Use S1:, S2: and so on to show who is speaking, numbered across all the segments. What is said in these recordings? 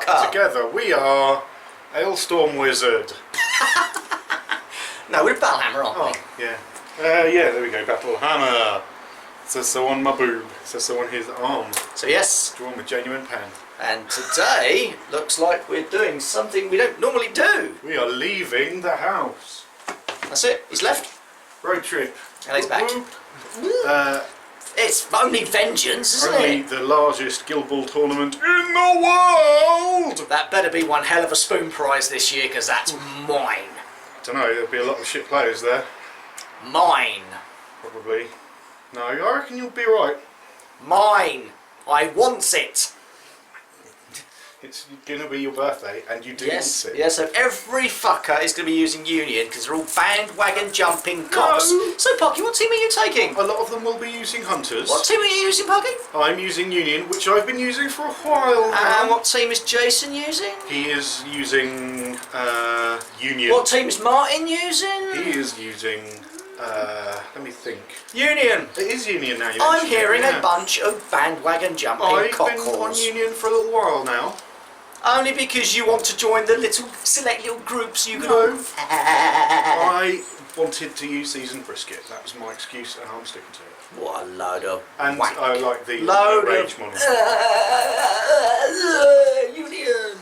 S1: motherfucker!
S2: Together we are Hailstorm Wizard.
S1: No, we're Battlehammer, aren't
S2: Oh, yeah. Yeah, there we go, Battlehammer. Says so on my boob. Says so on his arm.
S1: we? So yes,
S2: Drawn with genuine pen.
S1: and today looks like we're doing something we don't normally do.
S2: We are leaving the house.
S1: That's it, he's left,
S2: Road trip.
S1: and he's back.
S2: Whoop, whoop.
S1: It's only vengeance, isn't
S2: Only
S1: it?
S2: the largest Guild Ball tournament in the world!
S1: That better be one hell of a spoon prize this year, because that's mine.
S2: Don't know, there'll be a lot of shit players there.
S1: Mine.
S2: Probably. No, I reckon you'll be right.
S1: Mine. I want it.
S2: It's gonna be your birthday and you do
S1: Yes,
S2: want it.
S1: yeah, so every fucker is going to be using Union because they're all bandwagon jumping cops.
S2: No.
S1: So, Pocky, what team are you taking?
S2: A lot of them will be using Hunters.
S1: What team are you using, Pocky?
S2: I'm using Union, which I've been using for a while now.
S1: And what team is Jason using?
S2: He is using Union.
S1: What team is Martin using?
S2: He is using, let me think.
S1: Union.
S2: It is Union now.
S1: I'm hearing a bunch of bandwagon jumping
S2: I've been
S1: cockles.
S2: on Union for a little while now.
S1: Only because you want to join the little select little groups you can
S2: No.
S1: all...
S2: I wanted to use Seasoned Brisket. That was my excuse and I'm sticking to it.
S1: What a load of
S2: And
S1: wank.
S2: I like the
S1: Load
S2: Rage
S1: of...
S2: model.
S1: Union.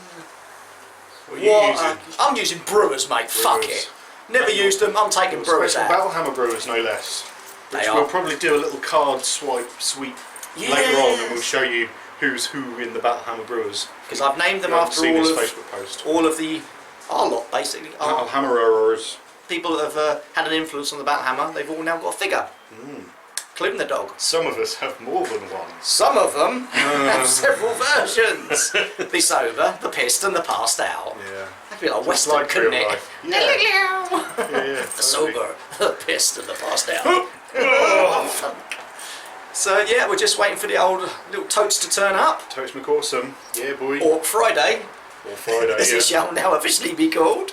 S2: What are you
S1: What
S2: using?
S1: I'm using Brewers, mate. Fuck
S2: Brewers.
S1: it. Never used them. I'm taking Brewers
S2: Special
S1: out.
S2: Battlehammer Brewers, no less. Which
S1: They
S2: we'll
S1: are.
S2: probably do a little card sweep later on, and we'll show you who's who in the Battlehammer Brewers.
S1: Because I've named them
S2: You haven't
S1: after
S2: seen
S1: all
S2: his
S1: of
S2: Facebook post.
S1: all of the our lot, basically. Our
S2: Battlehammerers.
S1: people that have had an influence on the Battlehammer. They've all now got a figure, including the dog.
S2: Some of us have more than one.
S1: Some of them have several versions. The sober, the pissed, and the passed out.
S2: Yeah.
S1: That'd be like
S2: Just
S1: Western,
S2: like
S1: couldn't
S2: real
S1: it?
S2: life. Yeah. Yeah.
S1: The sober, the pissed, and the passed out. So yeah, we're just waiting for the old little totes to turn up.
S2: Toast McAwesome. Yeah, boy.
S1: Or Friday,
S2: Or Friday,
S1: as
S2: yeah.
S1: it shall now officially be called,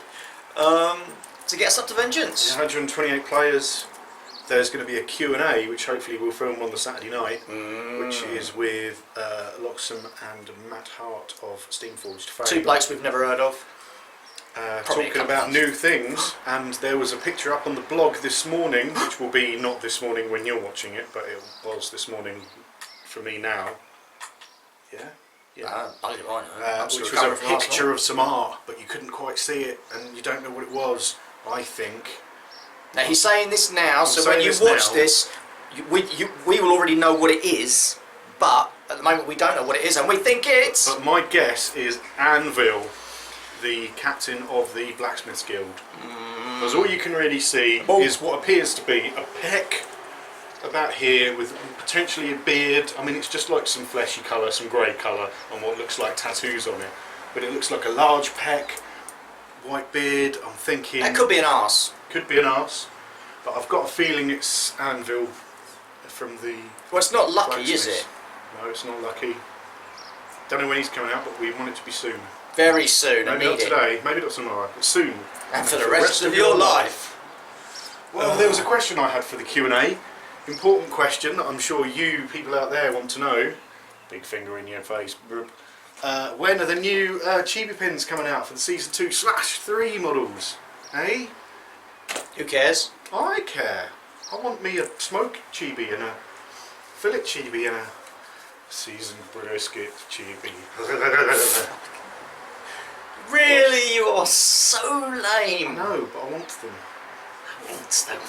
S1: to get us up to Vengeance.
S2: 128 players. There's going to be a Q&A, which hopefully we'll film on the Saturday night, which is with Loxham and Matt Hart of Steamforged fame.
S1: Two blokes we've never heard of. Probably a
S2: Talking
S1: couple
S2: about
S1: of
S2: new things, and there was a picture up on the blog this morning, which will be not this morning when you're watching it, but it was this morning for me now. Yeah? Yeah. Which was a picture of some art, but you couldn't quite see it, and you don't know what it was, I think.
S1: Now he's saying this now, so when
S2: saying
S1: you
S2: this
S1: watch
S2: now.
S1: this, we will already know what it is, but at the moment we don't know what it is, and we think it's...
S2: But my guess is Anvil, the captain of the Blacksmiths Guild. Because all you can really see is what appears to be a peck about here with potentially a beard. I mean, it's just like some fleshy colour, some grey colour, and what looks like tattoos on it. But it looks like a large peck, white beard. I'm thinking...
S1: That could be an arse.
S2: Could be an arse. But I've got a feeling it's Anvil from the...
S1: Well, it's not lucky, is
S2: Blacksmiths.
S1: it?
S2: No, it's not lucky. Don't know when he's coming out, but we want it to be soon.
S1: Very soon, I
S2: Maybe
S1: need
S2: not
S1: it.
S2: today, maybe not tomorrow, but soon.
S1: And for the rest of your life.
S2: Well, there was a question I had for the Q&A. Important question that I'm sure you people out there want to know. Big finger in your face. When are the new chibi pins coming out for the Season 2/3 models? Eh?
S1: Who cares?
S2: I care. I want me a smoke chibi and a fillet chibi and a seasoned brisket chibi.
S1: Really, you are so lame.
S2: No, but I want them.
S1: I want them.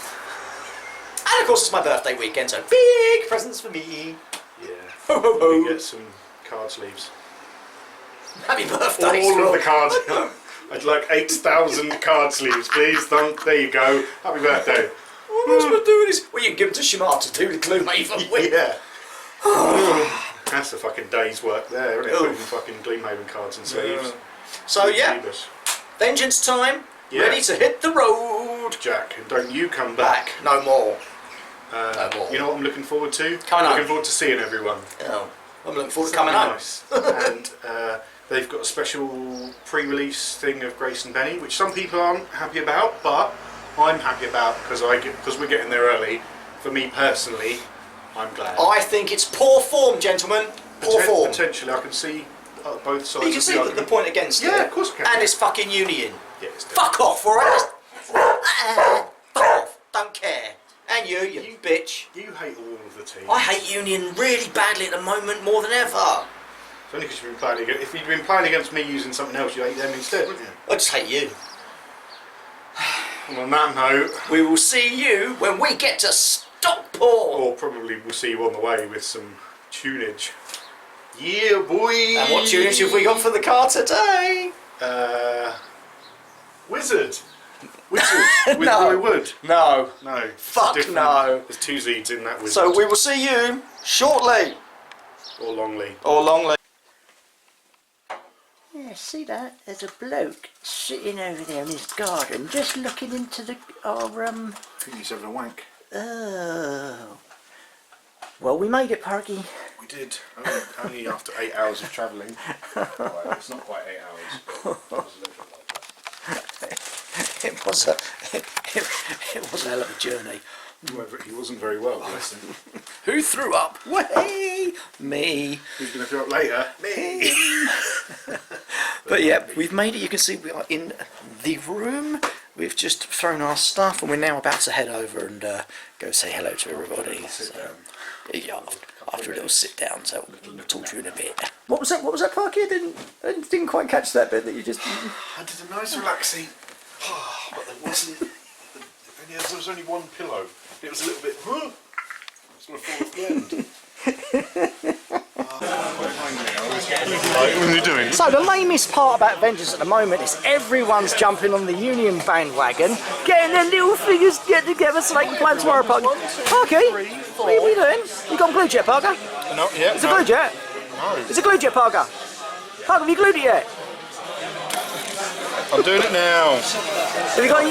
S1: And of course it's my birthday weekend, so big presents for me.
S2: Yeah.
S1: Ho ho ho.
S2: We get some card sleeves.
S1: Happy birthday.
S2: All of the cards. I'd like 8,000 card sleeves, please. There you go. Happy birthday.
S1: What am I supposed to do with this? Well, you can give them to Shamar to do the Gloomhaven with.
S2: Yeah. That's a fucking day's work there, isn't it? Putting fucking Gloomhaven cards and sleeves.
S1: So yeah,
S2: Jeebus.
S1: Vengeance time.
S2: Yeah.
S1: Ready to hit the road.
S2: Jack, and don't you come back.
S1: No more.
S2: No
S1: more.
S2: You know what I'm looking forward to?
S1: Coming home.
S2: Looking forward to seeing everyone.
S1: Oh, I'm looking forward to coming home.
S2: Nice. And they've got a special pre-release thing of Grace and Benny, which some people aren't happy about, but I'm happy about because we're getting there early. For me personally, I'm glad.
S1: I think it's poor form, gentlemen. Poor form.
S2: Potentially, I can see both sides.
S1: You can see the point against it.
S2: Yeah, of course I can.
S1: And it's fucking union.
S2: Yeah, it's
S1: Fuck off, alright? Fuck off. Don't care. And you bitch.
S2: You hate all of the teams.
S1: I hate union really badly at the moment, more than ever.
S2: It's only because you've been playing against. If you'd been playing against me using something else, you hate them instead, wouldn't you?
S1: I just hate you.
S2: And on that note,
S1: We will see you when we get to Stockport.
S2: or probably we'll see you on the way with some tunage. Yeah, boy.
S1: And what tunage have we got for the car today?
S2: Wizard. Wizard. With
S1: No.
S2: Roy Wood.
S1: No.
S2: No.
S1: Fuck
S2: different.
S1: no.
S2: There's two Z's in that Wizard.
S1: So we will see you shortly.
S2: Or Longley.
S1: Or longly.
S3: Yeah, see that? There's a bloke sitting over there in his garden, just looking into our
S2: I think he's having a wank.
S3: Oh. Well, we made it, Parky.
S2: We did. Only after 8 hours of travelling. Well, it's not quite 8 hours. But it was a little bit like that.
S1: It was a hell of a journey.
S2: However, he wasn't very well, bless him.
S1: Who threw up? Way me.
S2: Who's going to throw up later? Me.
S1: But yeah, we've made it. You can see we are in the room. We've just thrown our stuff, and we're now about to head over and go say hello to everybody. So, yeah, after a little sit down, so we'll talk to you in a bit. What was that? What was that, Parky? I didn't quite catch that bit that you just.
S2: I did a nice relaxing. But there wasn't. There was only one pillow. It was a little bit. It's going to fall off the end. What are you doing?
S3: So the lamest part about Vengeance at the moment is everyone's jumping on the Union bandwagon, getting their little figures get together so they can play tomorrow, Parky. Parky, what are we doing? You got them glued yet, Parker?
S2: Not yet.
S3: Is it glued yet?
S2: No.
S3: Is it glued yet, Parker? Parker, have you glued it yet?
S2: I'm doing it now.
S3: Have you got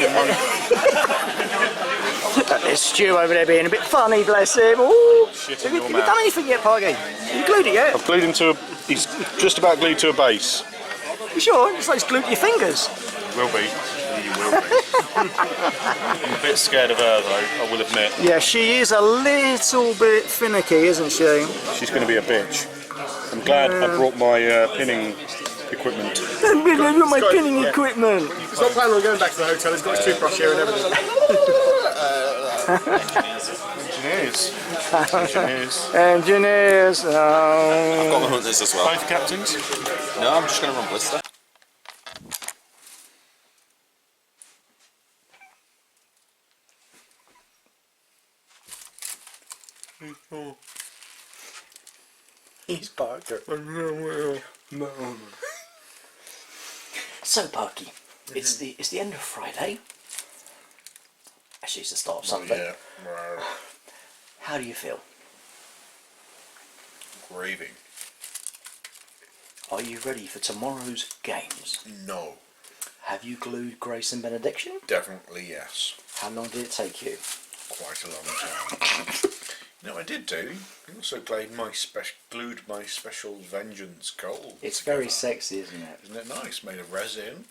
S3: There's Stu over there being a bit funny, bless him. Ooh.
S2: Shit
S3: Have
S2: in
S3: you
S2: your
S3: done
S2: mouth.
S3: anything yet, Parky? Have you glued it yet?
S2: I've glued him to a. He's just about glued to a base.
S3: You sure? It's like it's glued to your fingers.
S2: Will be. He will be. I'm a bit scared of her though, I will admit.
S3: Yeah, she is a little bit finicky, isn't she?
S2: She's going to be a bitch. I'm glad I brought my pinning equipment.
S3: I'm gonna do my pinning equipment.
S4: He's not planning on going back to the hotel, he's got his toothbrush here and everything.
S2: Engineers.
S3: Engineers.
S5: I've got the hunters as well.
S2: Both captains.
S5: No, I'm just going to run blister.
S3: He's Parker. So Parky, it's the end of Friday. Actually, it's the start of Sunday.
S2: Yeah.
S3: How do you feel?
S6: Grieving.
S3: Are you ready for tomorrow's games?
S6: No.
S3: Have you glued Grace and Benediction?
S6: Definitely yes.
S3: How long did it take you?
S6: Quite a long time. No, I did do. I also glued my special Vengeance gold.
S3: It's
S6: together.
S3: very sexy, isn't it?
S6: Isn't it nice? Made of resin.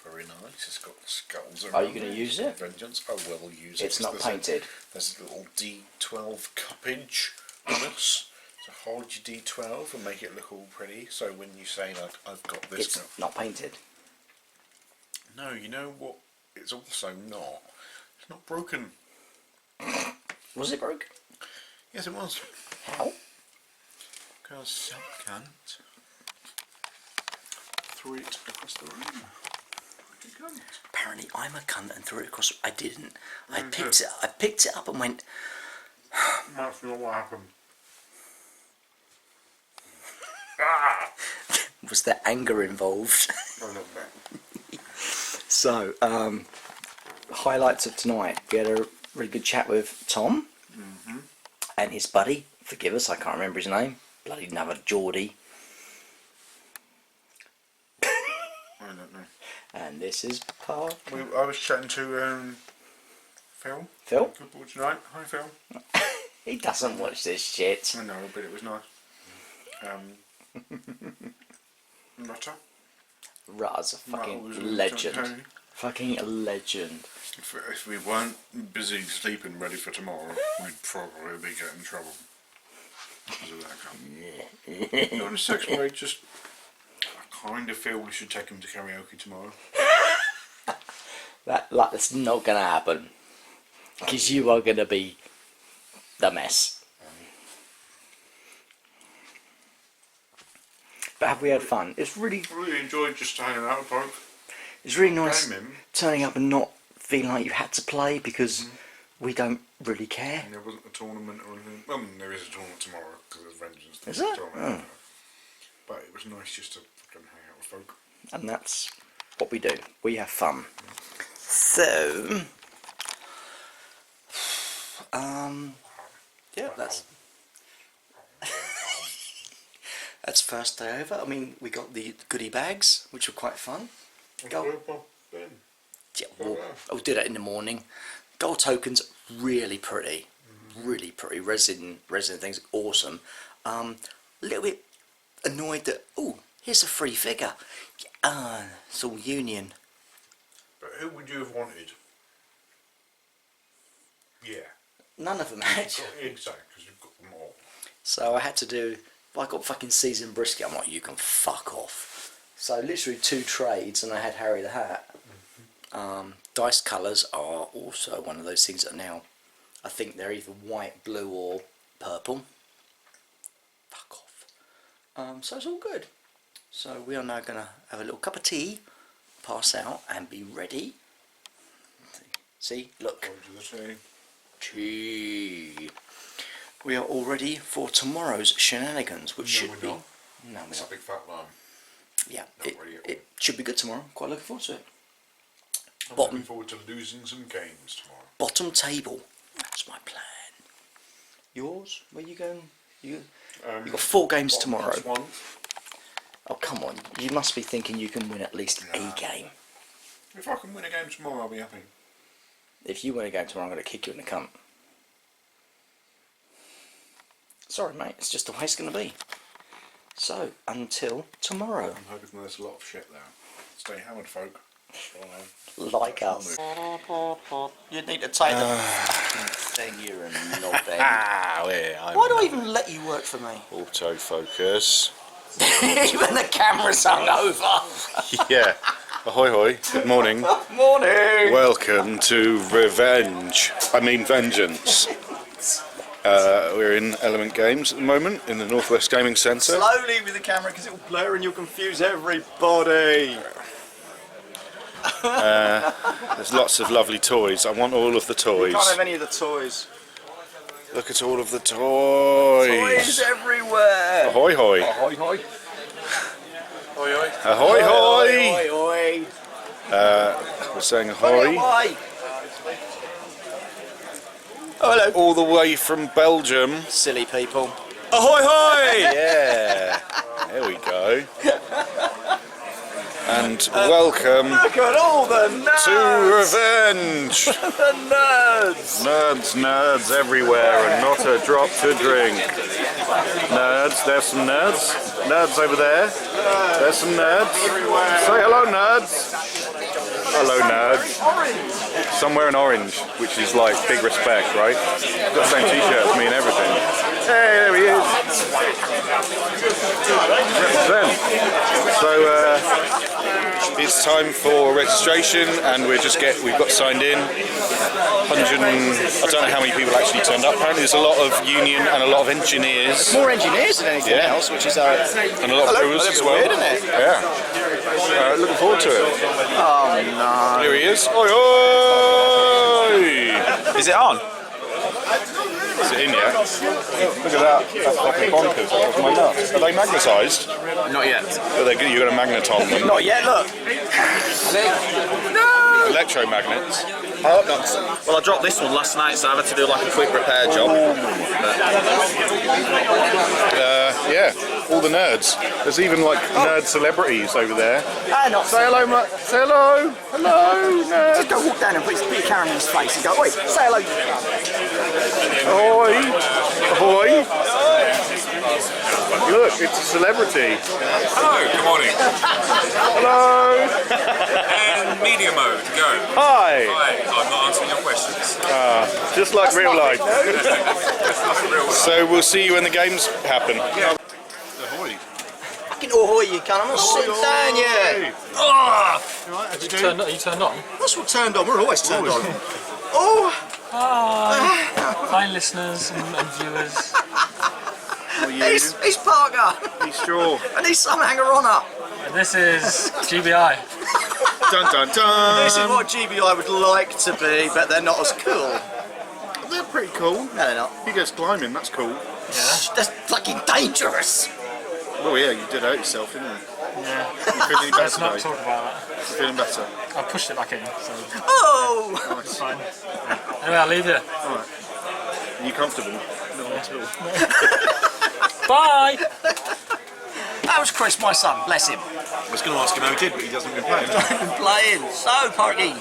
S6: Very nice. It's got skulls around.
S3: Are you going to use it?
S6: Vengeance. I will use it.
S3: It's not
S6: There's
S3: painted.
S6: There's a little D12 cuppage on us to hold your D12 and make it look all pretty. So when you say like I've got this,
S3: It's not painted.
S6: no, you know what? It's also not. It's not broken.
S3: Was it broke?
S6: Yes, it was.
S3: How?
S6: Because some cunt threw it across the room. Like a cunt.
S1: Apparently, I'm a cunt and threw it across. I didn't. I picked it up and went.
S2: That's not what happened.
S1: Was there anger involved?
S2: A little bit.
S1: So, highlights of tonight. We had a really good chat with Tom and his buddy. Forgive us, I can't remember his name. Bloody another Geordie.
S2: I don't know.
S1: And this is Paul.
S2: I was chatting to Phil.
S1: Phil?
S2: Good boy tonight. Hi Phil.
S1: He doesn't watch this shit.
S2: I know, but it was nice. Nutter.
S1: Raz, a
S2: Nutter
S1: fucking
S2: was
S1: legend.
S2: okay.
S1: Fucking a legend.
S6: If we weren't busy sleeping ready for tomorrow, we'd probably be getting in trouble. Because of that cunt. Not in a sex way, just kind of feel we should take him to karaoke tomorrow.
S3: That's not gonna happen. Because you are gonna be the mess. But have we had fun? It's really
S6: enjoyed just hanging out with folk.
S3: It's really nice
S6: Game him.
S3: turning up and not feeling like you had to play because we don't really care.
S6: And there wasn't a tournament or anything. Well, there is a tournament tomorrow because there's Vengeance.
S3: Is there?
S6: Tournament. But it was nice just to fucking hang out with folk.
S3: And that's what we do. We have fun. So, yeah, that's first day over. I mean, we got the goodie bags, which were quite fun. Yeah, I'll do that in the morning. Gold tokens, really pretty, really pretty. Resin things, awesome. A little bit annoyed that here's a free figure. It's all Union.
S6: But who would you have wanted? Yeah.
S3: None of them actually.
S6: Exactly, because you've got them all.
S3: So I had to do. I got fucking seasoned brisket. I'm like, you can fuck off. So literally 2 trades, and I had Harry the Hat. Dice colours are also one of those things that now, I think they're either white, blue, or purple. Fuck off. So it's all good. So we are now gonna have a little cup of tea, pass out, and be ready. See, look. Tea. We are all ready for tomorrow's shenanigans, which should be.
S6: Not.
S3: No, we're
S6: It's
S3: not.
S6: a big fat line.
S3: Yeah,
S6: Not ready at all.
S3: it should be good tomorrow. Quite looking forward to it.
S6: I'm
S3: Bottom.
S6: looking forward to losing some games tomorrow.
S3: Bottom table. That's my plan. Yours? Where you going? You got 4 games tomorrow.
S6: One.
S3: Oh come on! You must be thinking you can win at least a game.
S6: If I can win a game tomorrow, I'll be happy.
S3: If you win a game tomorrow, I'm going to kick you in the cunt. Sorry, mate. It's just the way it's going to be. So until tomorrow.
S6: I'm hoping there's a lot of shit there. Stay hammered, folk.
S3: Like us. You need to take the fucking thing here and not there. Why do I even let you work for me?
S5: Autofocus.
S3: Even the camera's hung over.
S5: Yeah. Ahoy hoy. Good morning.
S3: Morning.
S5: Welcome to Vengeance. We're in Element Games at the moment in the Northwest Gaming Centre.
S3: Slowly with the camera because it will blur and you'll confuse everybody.
S5: There's lots of lovely toys. I want all of the toys.
S3: Can't have any of the toys.
S5: Look at all of the toys.
S3: Toys everywhere.
S5: Ahoy hoy.
S3: Ahoy hoy.
S6: Oi, oi.
S5: Ahoy hoy.
S3: Oi, oi.
S5: We're saying ahoy.
S3: Ahoy. Oh, hello.
S5: All the way from Belgium.
S3: Silly people.
S5: Ahoy hoy! Yeah. There we go. And welcome
S3: Look at all the nerds.
S5: to Revenge.
S3: The nerds.
S5: Nerds everywhere and not a drop to drink. Nerds, there's some nerds. Nerds over there. There's some nerds. Say hello, nerds. Hello, nerds. Somewhere in orange, which is like big respect, right? Got the same t-shirt as me and everything. Hey, there he is. Represent. So it's time for registration, and we've got signed in. I don't know how many people actually turned up. Apparently, there's a lot of union and a lot of engineers.
S3: More engineers than anything else, which is
S5: And a lot of brewers as well.
S3: weird, isn't it?
S5: Yeah. Looking forward to it.
S3: Oh no.
S5: Here he is. Oi, oi!
S7: Is it on?
S5: Is it in yet? Look at that. That's fucking bonkers. That was my nuts. Are they magnetised?
S7: Not yet.
S5: You're going to magneton them.
S3: Not yet. Look.
S5: Electromagnets.
S7: I hope not. Well, I dropped this one last night, so I had to do like a quick repair job.
S5: Yeah, all the nerds. There's even like nerd celebrities over there. Say hello, say hello. Hello, nerds.
S3: Just go walk down and put your camera in his face and go, wait, say hello.
S5: Ahoy! Ahoy! Look, it's a celebrity.
S8: Hello, good morning.
S5: Hello!
S8: And media mode, go.
S5: Hi!
S8: Hi, I'm not answering your questions.
S5: Just like real life.
S8: Real
S5: So we'll see you when the games happen.
S6: Ahoy.
S3: Fucking ahoy, you cunt. I'm not sitting down yet.
S2: Right, how'd you do?
S8: You turned on?
S3: That's what turned on. We're always turned on. Oh!
S8: Hi listeners and viewers.
S3: He's Parker.
S6: He's straw.
S3: And he's some hanger-oner.
S8: This is GBI.
S6: Dun dun dun.
S3: This is what GBI would like to be, but they're not as cool.
S6: They're pretty cool.
S3: No, they're not.
S6: He goes climbing, that's cool.
S3: That's fucking dangerous.
S6: Oh yeah, you did hurt yourself, didn't you?
S8: Yeah.
S6: You feeling
S8: Let's
S6: better
S8: not
S6: today?
S8: talk about that.
S6: You feeling better?
S8: I pushed it back in, so
S3: Oh!
S8: it's fine. Anyway, I'll leave you.
S6: Alright. Are you comfortable? No, at all.
S8: Bye!
S3: That was Chris, my son. Bless him.
S6: I was going to ask him how he did, but he doesn't been playing.
S3: I've been playing. So, Parky.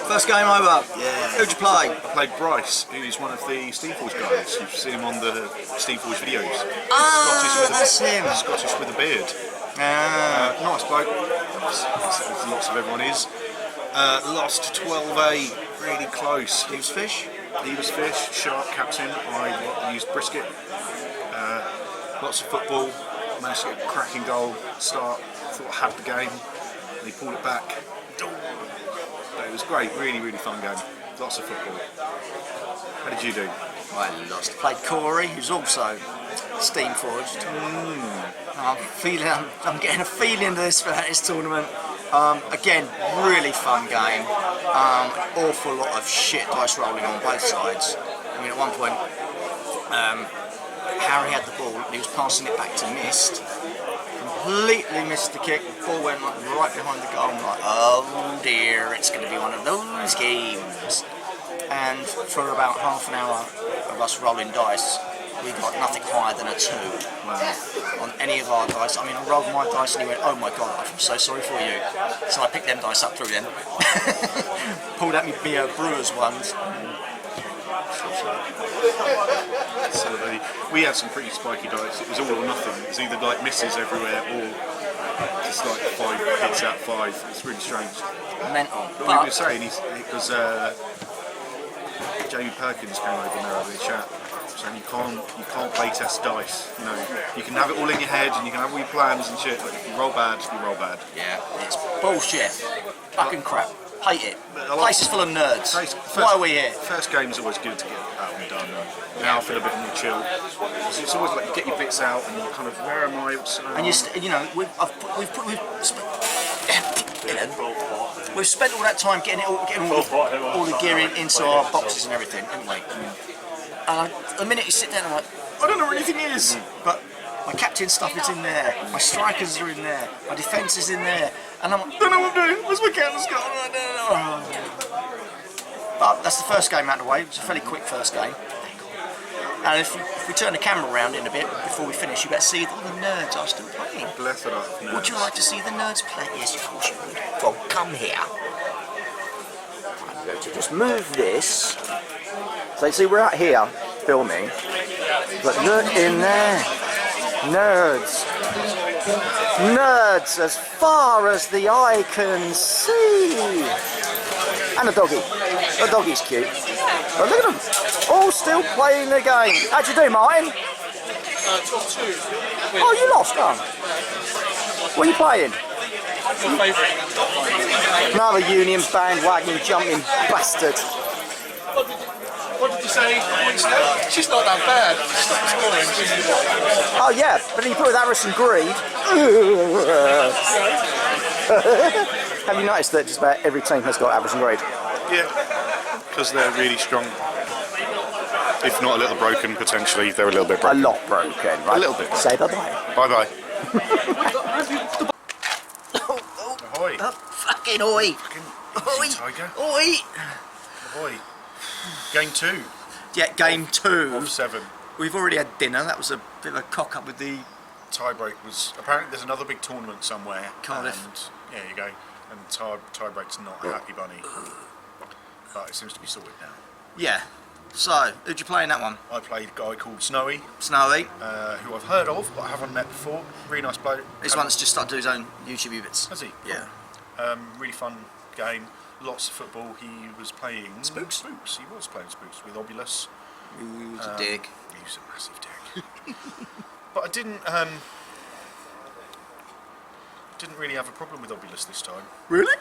S3: First game over. Yeah. Who'd you play?
S6: I played Bryce, who's one of the Steeples guys. You've seen him on the Steeples videos.
S3: Ah, that's him.
S6: Scottish with a beard.
S3: Ah.
S6: Nice bloke. As lots of everyone is. Lost 12-8, really close.
S3: He was fish.
S6: He was fish, sharp captain. I used brisket. Lots of football. Managed to get a cracking goal start. Thought I had the game. And he pulled it back. But it was great. Really, really fun game. Lots of football. How did you do?
S3: I lost. Played Corey, who's also steam forged. I'm getting a feeling to this tournament. Again, really fun game. Awful lot of shit dice rolling on both sides. I mean, at one point, Harry had the ball and he was passing it back to Mist. Completely missed the kick. The ball went like right behind the goal. I'm like, oh dear, it's going to be one of those games. And for about half an hour of us rolling dice, we got nothing higher than a 2 on any of our dice. I mean, I rolled my dice and he went, oh my god, I'm so sorry for you. So I picked them dice up through them. Pulled out me Brewers ones.
S6: So we had some pretty spiky dice. It was all or nothing. It was either like misses everywhere or just like 5 hits out 5. It's really strange.
S3: Mental.
S6: But we were saying it was Jamie Perkins came over and over the chat. saying you can't play test dice. You know, you can have it all in your head and you can have all your plans and shit, but if you roll bad, you roll bad.
S3: Yeah, it's bullshit. Fucking crap. Hate it. The place is full of nerds.
S6: First,
S3: Why are we here?
S6: First game is always good to get out and done. Now I feel a bit more chill. It's always like you get your bits out and you're kind of, where am I? What's going on?
S3: And you know, we've spent all that time getting all the gear into our boxes and everything, haven't we? And the minute you sit down, I'm like, I don't know where anything is. But my captain stuff is in there, my strikers are in there, my defence is in there, and I'm like, I don't know what I'm doing. Where's my captain's gone? I don't know. But that's the first game out of the way. It was a fairly quick first game. And if we turn the camera around in a bit before we finish, you better see all the nerds are still playing.
S6: Bless it up. Nerds.
S3: Would you like to see the nerds play? Yes, of course you would. Well, come here. I'm going to just move this. So you see, we're out here filming, but look in there. Nerds. Nerds as far as the eye can see. And a doggy. The doggy's cute. But look at them. All still playing the game. How'd you do, Martin?
S8: Top 2.
S3: Oh, you lost, huh? What are you playing?
S8: Favourite.
S3: Another Union bandwagon jumping bastard.
S4: What did you say? She's not that bad. Stop scoring.
S3: Oh yeah, but then you put with Harrison Greed. Have you noticed that just about every team has got Harrison Greed?
S6: Yeah, because they're really strong. If not a little broken, potentially they're a little bit
S3: A
S6: broken.
S3: lot broken, right?
S6: A little bit.
S3: Say bye-bye.
S6: Bye bye.
S3: Oh,
S6: Ahoy.
S3: fucking oi. Oi.
S6: Tiger.
S3: Oi.
S6: Ahoy. Game 2
S3: Yeah, game 2.
S6: of 7.
S3: We've already had dinner. That was a bit of a cock up with the...
S6: Tiebreak was apparently there's another big tournament somewhere.
S3: Cardiff.
S6: And yeah, you go. And tiebreak's not a happy bunny, but it seems to be sorted now.
S3: Yeah. So, who'd you play in that one?
S6: I played a guy called Snowy,
S3: Snowy.
S6: who I've heard of but I haven't met before. Really nice bloke.
S3: This one's just started doing his own YouTube bits.
S6: Has he?
S3: Yeah.
S6: Really fun game. Lots of football. He was playing
S3: Spooks?
S6: Spooks. He was playing Spooks with Obulus.
S3: Who's a dick?
S6: He was a massive dick. But I didn't. didn't really have a problem with Obulus this time.
S3: Really?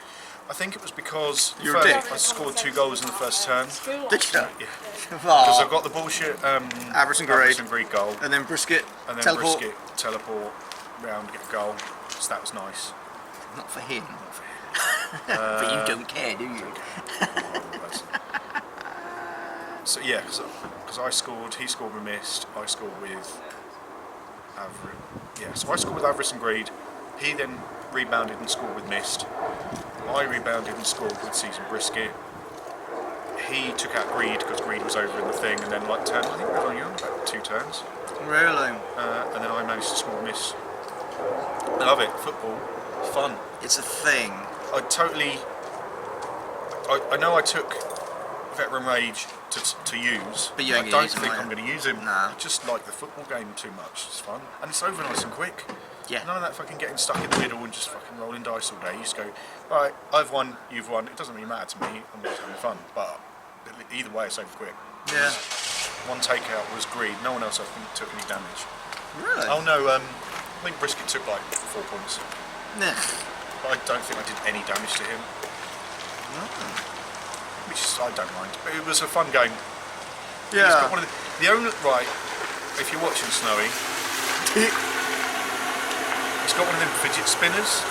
S6: I think it was because
S3: You're a dick.
S6: I scored 2 goals in the first turn.
S3: Did you?
S6: Yeah. Because I
S3: Oh,
S6: got the bullshit
S3: Avarice and Greed.
S6: goal,
S3: and then Brisket,
S6: and then
S3: teleport.
S6: Brisket teleport round, get a goal. So that was nice.
S3: Not for him. But you don't care, do you?
S6: So yeah, because I scored, he scored with Mist, I scored with Avarice. Yeah, so I scored with Avarice and Greed. He then rebounded and scored with Mist. I rebounded and scored with Seasoned Brisket. He took out Greed because Greed was over in the thing, and then like turned. I think we were only on about 2 turns.
S3: Really?
S6: And then I managed to score Miss. I love it. Football, fun.
S3: It's a thing.
S6: I totally. I know I took Veteran Rage to use.
S3: But you ain't
S6: I
S3: gonna
S6: don't
S3: use him,
S6: think
S3: are you?
S6: I'm going to use him.
S3: Nah.
S6: I just like the football game too much. It's fun. And it's over nice and quick.
S3: Yeah.
S6: None of that fucking getting stuck in the middle and just fucking rolling dice all day. You just go, alright, I've won, you've won. It doesn't really matter to me. I'm just having fun. But either way, it's over quick.
S3: Yeah.
S6: One takeout was Greed. No one else I think took any damage.
S3: Really?
S6: Oh no, I think Brisket took like 4 points.
S3: Nah.
S6: But I don't think I did any damage to him. Which is, I don't mind. But it was a fun game. He's got one of the only, right, if you're watching Snowy, he's got one of them fidget spinners.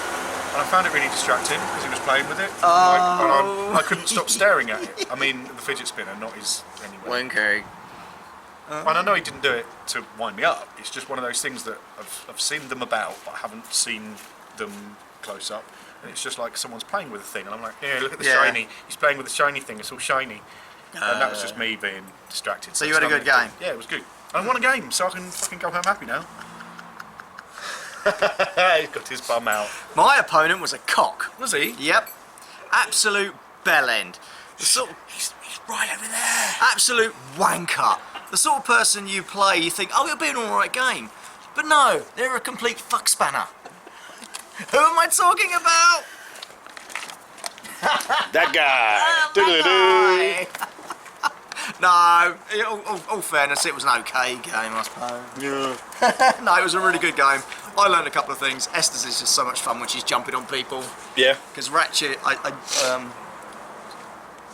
S6: And I found it really distracting because he was playing with it. And I couldn't stop staring at it. I mean, the fidget spinner, not his anyway.
S3: Okay.
S6: And I know he didn't do it to wind me up. It's just one of those things that I've seen them about, but I haven't seen them close up. And it's just like someone's playing with a thing, and I'm like, yeah, look at the shiny. He's playing with the shiny thing. It's all shiny. And that was just me being distracted.
S3: So you had a good game?
S6: Yeah, it was good. I won a game, so I can fucking go home happy now. He's got his bum out.
S3: My opponent was a cock.
S6: Was he?
S3: Yep. Absolute bellend. The sort of,
S6: He's right over there.
S3: absolute wanker. The sort of person you play, you think, oh, it'll be an alright game. But no, they're a complete fuck spanner. Who am I talking about?
S5: That guy. Doo-doo-doo.
S3: No, all fairness, it was an okay game, I suppose.
S5: Yeah.
S3: No, it was a really good game. I learned a couple of things. Esther's is just so much fun when she's jumping on people.
S5: Yeah.
S3: Because Ratchet,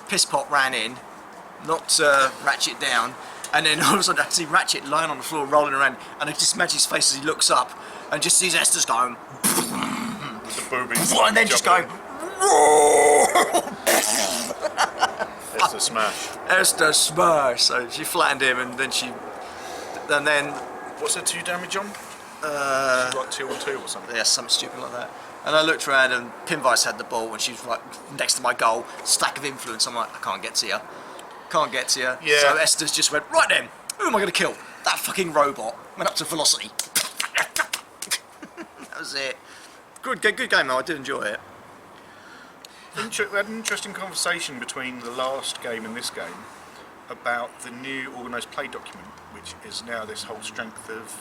S3: Pisspot ran in, knocked Ratchet down, and then all of a sudden I see Ratchet lying on the floor rolling around, and I just imagine his face as he looks up and just sees Esther's going,
S6: The boobies.
S3: and then just going,
S6: It's a smash.
S3: Esther smash. So she flattened him, and then
S6: What's her 2 damage on? Like 2 on 2 or something.
S3: yeah, something stupid like that. And I looked around, and Pinvice had the ball, and she was like next to my goal, stack of influence. I'm like, I can't get to you. Can't get to you.
S6: Yeah.
S3: So Esther's just went, right then, who am I going to kill? That fucking robot. Went up to velocity. That was it. Good game though, I did enjoy it.
S6: We had an interesting conversation between the last game and this game about the new organised play document, which is now this whole strength of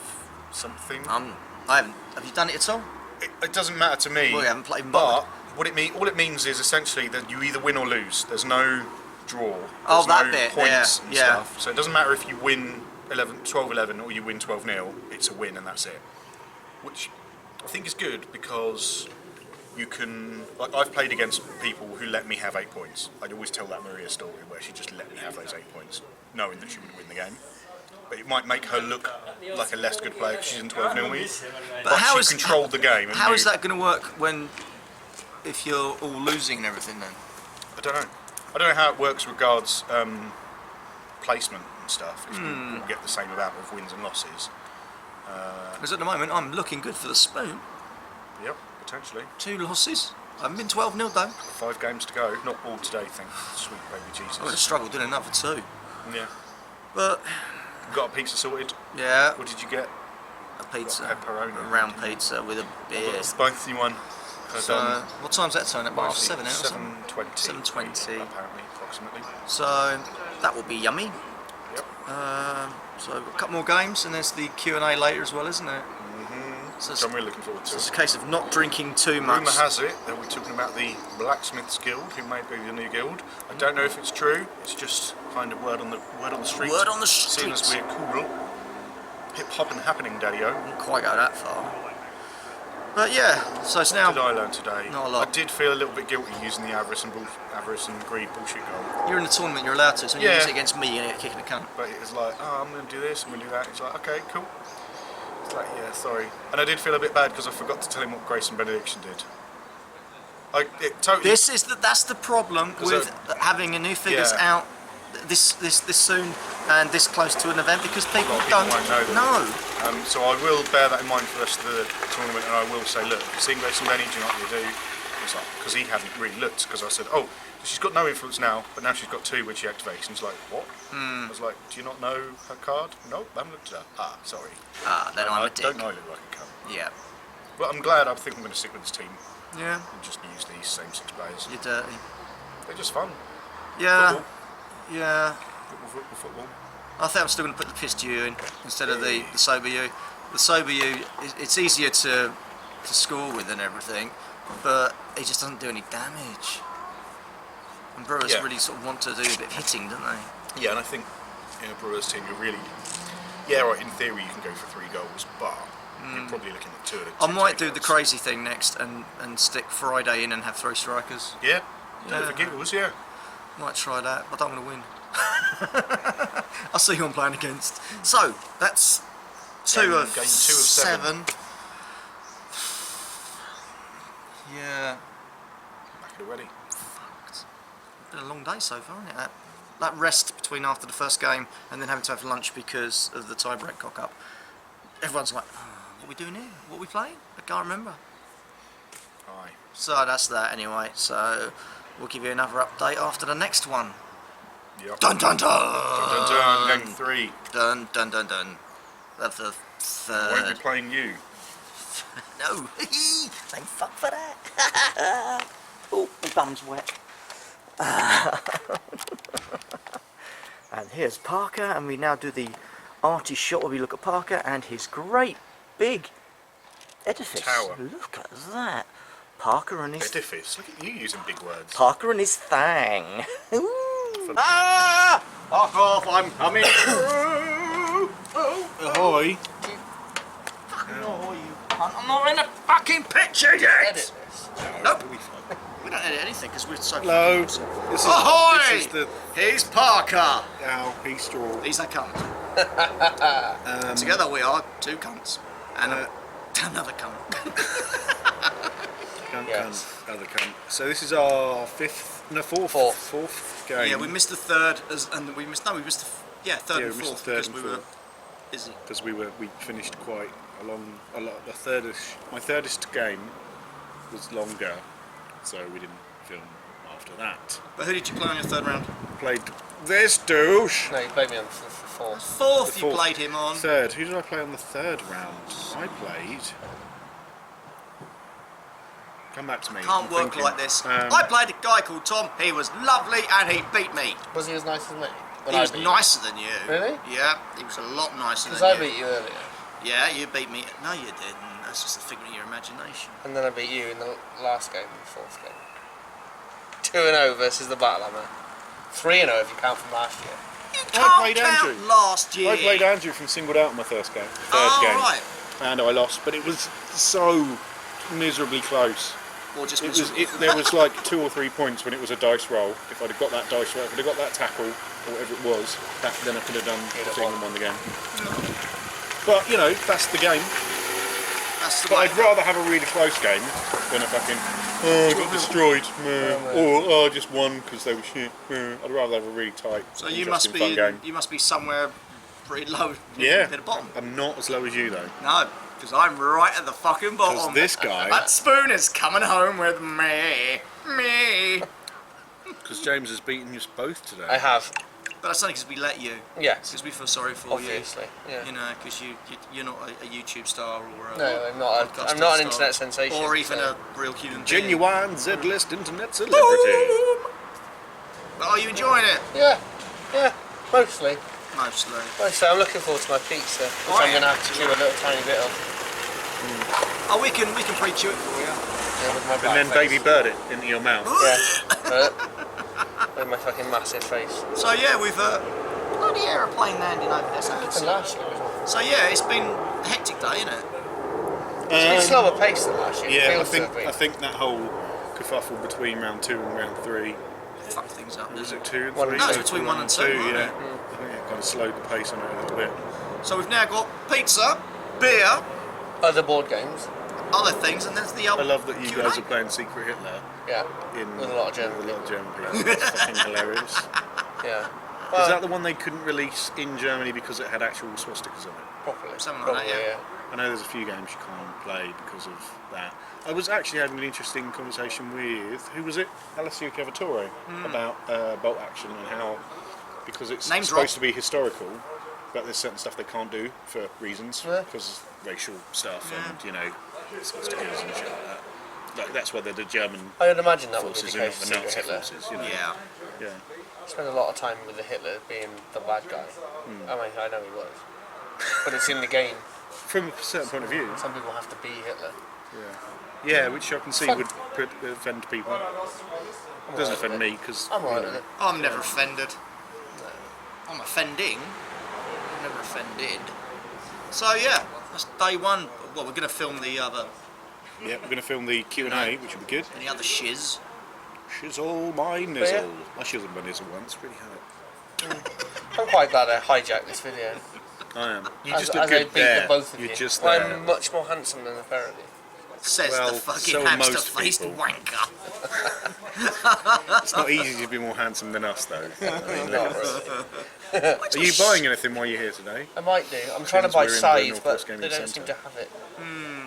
S6: something.
S3: I haven't. Have you done it at all?
S6: It doesn't matter to me.
S3: Well, you haven't played
S6: But all it means is essentially that you either win or lose. There's no draw.
S3: Oh,
S6: There's
S3: that
S6: no
S3: bit,
S6: points
S3: yeah,
S6: and
S3: yeah.
S6: stuff. So it doesn't matter if you win 12-11 or you win 12-0. It's a win and that's it. Which I think is good because you can. Like I've played against people who let me have 8 points. I'd always tell that Maria story where she just let me have those 8 points, knowing that she would win the game. But it might make her look like a less good player because she's in 12-0 me. But
S3: how
S6: she controlled the game. And
S3: How is that going to work if you're all losing and everything then?
S6: I don't know. I don't know how it works regards placement and stuff. If you get the same amount of wins and losses.
S3: Because at the moment I'm looking good for the spoon.
S6: Yep, potentially.
S3: 2 losses. I haven't been 12-0 though.
S6: 5 games to go. Not all today, thank sweet baby Jesus.
S3: I would have struggled doing another 2.
S6: Yeah.
S3: But
S6: Got a pizza sorted.
S3: yeah,
S6: What did you get?
S3: a pizza,
S6: Pepperoni.
S3: a round pizza with a beer.
S6: Spicy one.
S3: So what time's that turn? About 7 now or something?
S6: 7:20.
S3: 7:20.
S6: Apparently, approximately.
S3: So that will be yummy.
S6: Yep.
S3: So a couple more games, and there's the Q&A later as well, isn't it? So
S6: Which I'm really looking forward to.
S3: it's a case of not drinking too much.
S6: Rumour has it that we're talking about the Blacksmiths Guild, who may be the new guild. I don't know if it's true. It's just kind of word on the street.
S3: Word on the
S6: Seeing as
S3: streets.
S6: we're cool, hip hop and happening, Daddy-O.
S3: Didn't quite go that far. But yeah, so it's now.
S2: What did I learn today?
S3: Not a lot.
S2: I did feel a little bit guilty using the avarice and greed bullshit goal.
S3: You're in the tournament, you're allowed to, so when you
S2: Yeah.
S3: use it against me, you're gonna get kicking a cunt.
S2: But it was like, oh, I'm going to do this, I'm going to do that. It's like, okay, cool. It's like, yeah, sorry. And I did feel a bit bad because I forgot to tell him what Grace and Benediction did. It totally.
S3: That's the problem with having a new figures
S2: Yeah.
S3: out this soon and this close to an event because people
S2: A lot of people
S3: don't
S2: won't know them.
S3: know.
S2: So I will bear that in mind for the rest of the tournament, and I will say, look, you've seen Grace and Benny, do you know what you do? He's like, because he hadn't really looked, because I said, oh, she's got no influence now, but now she's got 2 when she activates. And he's like, what? I was like, do you not know her card? Nope, I haven't looked at her. Ah, sorry.
S3: Then I'm a
S2: I
S3: dick.
S2: don't know I look like a cunt.
S3: Yeah.
S2: But I'm glad. I think I'm going to stick with this team
S3: Yeah.
S2: and just use these same 6 players.
S3: You're dirty.
S2: They're just fun.
S3: Yeah.
S2: Football.
S3: Yeah.
S2: Football.
S3: I think I'm still going to put the pissed you in instead of the sober you. The sober you, it's easier to score with and everything, but it just doesn't do any damage. And Brewers
S2: Yeah.
S3: really sort of want to do a bit of hitting, don't they?
S2: Yeah, and I think in a Brewers team, you're really, yeah, right. In theory, you can go for 3 goals, but you're probably looking at 2 of the
S3: I might do the
S2: goals.
S3: crazy thing next and stick Friday in and have 3 strikers.
S2: Yeah,
S3: Yeah.
S2: for giggles, yeah.
S3: Might try that, but I don't want to win. I'll see who I'm playing against. So, that's 2
S2: Game
S3: of
S2: 2 of 7.
S3: Yeah.
S2: Back it already.
S3: It's been a long day so far, isn't it? That rest between after the first game and then having to have lunch because of the tie-break cock-up. Everyone's like, oh, what are we doing here? What are we playing? I can't remember.
S2: Aye.
S3: So that's that anyway. So we'll give you another update after the next one.
S2: Yep.
S3: Dun dun dun!
S2: Dun, dun, dun. Game 3.
S3: Dun dun dun dun. That's the
S2: I won't be
S3: third.
S2: playing you.
S3: No! Thank fuck for that! Oh, my bum's wet. And here's Parker, and we now do the arty shot where we look at Parker and his great big edifice.
S2: Tower.
S3: Look at that. Parker and his
S2: Edifice. Look at you using big words.
S3: Parker and his thang. Ooh. Ah! Fuck off! I'm coming through.
S2: Ahoy.
S3: No, you cunt. I'm not in the fucking picture yet. Nope. We don't edit anything because we're so.
S2: Hello.
S3: fucking awesome.
S2: This is,
S3: Ahoy!
S2: This is the.
S3: Here's Parker.
S2: Ow, he's straw.
S3: He's a cunt. Together we are 2 cunts and another cunt.
S2: Cunt,
S4: Yes.
S2: cunt, other cunt. So this is our fourth game.
S3: Yeah, we missed the third, and we missed third
S2: Yeah,
S3: and
S2: we missed
S3: fourth
S2: the third
S3: because
S2: and
S3: we were
S2: fourth.
S3: busy.
S2: Because we finished quite a lot. The thirdish. My thirdest game was longer, so we didn't film after that.
S3: But who did you play on your third round?
S2: Played this douche.
S4: No, you played me on for 4.
S3: Fourth,
S2: The
S3: you
S2: fourth.
S3: played him on.
S2: Third. Who did I play on the third round? I played. Come back to me.
S3: Can't
S2: I'm
S3: work
S2: thinking.
S3: like this. I played a guy called Tom. He was lovely and he beat me.
S4: Was he as nice as me? When
S3: He
S4: I
S3: was
S4: beat you?
S3: nicer than you.
S4: Really?
S3: Yeah, he was a lot nicer
S4: Because
S3: than
S4: I
S3: you.
S4: beat you earlier,
S3: Yeah, you beat me. No, you didn't. That's just a figment of your imagination.
S4: and then I beat you in the last game, the 4th game. 2-0 versus the Battlehammer. 3-0 if you count from last year.
S3: You
S2: I
S3: can't
S2: played
S3: count
S2: Andrew.
S3: last year.
S2: I played Andrew from singled out in my first game. Third
S3: Oh,
S2: game.
S3: right.
S2: And I lost, but it was so miserably close.
S3: Or just
S2: It was. There was like 2 or 3 points when it was a dice roll. If I'd have got that dice roll, if I'd have got that tackle or whatever it was, then I could have done the thing and won the game. But you know, that's the game.
S3: That's the
S2: But
S3: way.
S2: I'd rather have a really close game than a fucking I got destroyed, or I just won because they were shit. I'd rather have a really tight,
S3: So you must
S2: interesting,
S3: be
S2: fun game.
S3: you must be somewhere pretty low.
S2: Yeah,
S3: At the bottom.
S2: I'm not as low as you though.
S3: No, because I'm right at the fucking bottom.
S2: Because this guy,
S3: That spoon is coming home with me. Me.
S2: because James has beaten us both today.
S4: I have.
S3: But that's only because we let you.
S4: Yes.
S3: Because we feel sorry for
S4: Obviously.
S3: you.
S4: Yeah.
S3: You know, because you're not a YouTube star or a
S4: No, I'm not.
S3: podcasting
S4: I'm not an
S3: star,
S4: internet sensation.
S3: or even
S4: so.
S3: a real human being.
S2: Genuine Z-list internet celebrity.
S3: But are you enjoying it?
S4: Yeah. Yeah. Mostly.
S3: Mostly.
S4: Mostly. I'm looking forward to my pizza, which
S3: Oh,
S4: I'm
S3: yeah.
S4: going to have to chew a little tiny bit of.
S3: Oh, we can pre-chew it for you.
S4: Yeah, with my
S2: And
S4: black
S2: then
S4: face.
S2: baby bird it into your mouth.
S4: Yeah. With my fucking massive face.
S3: So yeah, we've bloody aeroplane landing over there. So I can
S4: And
S3: see.
S4: last year, wasn't it?
S3: So yeah, it's been a hectic day, isn't it?
S4: It's a bit slower pace than last year. It
S2: Yeah,
S4: feels to have been.
S2: I think that whole kerfuffle between round 2 and round 3.
S1: Fuck things up.
S2: Was it 2 and
S4: One
S2: 3?
S4: and
S1: No, it's between 1 and 2.
S2: Yeah.
S1: Wasn't it?
S2: I think it kind of slowed the pace on it a little bit.
S1: So we've now got pizza, beer,
S4: Other board games.
S1: other things, and there's the old
S2: I love that you
S1: Q&A.
S2: guys are playing Secret Hitler
S4: Yeah.
S2: in
S4: With a lot of German
S2: with a lot of German people. It's fucking hilarious.
S4: Yeah.
S2: Is that the one they couldn't release in Germany because it had actual swastikas on it?
S4: Properly.
S1: Something like that,
S4: Probably,
S1: yeah.
S2: I know there's a few games you can't play because of that. I was actually having an interesting conversation with, who was it? Alessio Cavatore, about bolt action and how, because it's
S1: Name
S2: supposed
S1: drop.
S2: to be historical, but there's certain stuff they can't do for reasons,
S4: Yeah.
S2: because of racial stuff and, you know, swastikas and shit like that. Like, that's whether the German
S4: I would imagine that would be
S2: forces
S4: the
S2: are not
S4: case
S2: the
S4: with
S2: Nazi
S4: Secret Hitler.
S2: forces, you know.
S1: Yeah.
S2: Yeah.
S4: Spend a lot of time with the Hitler being the bad guy. I mean, I know he was. But it's in the game.
S2: From a certain point of view,
S4: Some people have to be Hitler.
S2: yeah, which I can see
S4: Fun.
S2: would offend people. It doesn't offend me, because...
S4: I'm alright with it.
S1: I'm never offended. I'm offending. I'm never offended. So yeah, that's day one. Well, we're going to film the other,
S2: Yeah, we're going to film the Q&A, which will be good.
S1: any other shiz.
S2: Shizzle my nizzle. I shizzled my nizzle once, really hurt.
S4: I'm quite glad I hijacked this video.
S2: I am. You
S4: As,
S2: just look
S4: as I
S2: good
S4: beat
S2: there.
S4: the both of
S2: You're
S4: you.
S2: just
S4: Well,
S2: there.
S4: I'm much more handsome than apparently.
S1: Says
S2: Well,
S1: the fucking
S2: so are most
S1: hamster-faced
S2: people.
S1: wanker.
S2: It's not easy to be more handsome than us, though. I mean,
S4: Not really.
S2: are you buying anything while you're here today?
S4: I might do. I'm trying to
S2: Since
S4: buy
S2: we're in the
S4: size,
S2: North
S4: but
S2: West Gaming
S4: they don't seem
S2: Centre.
S4: to have it.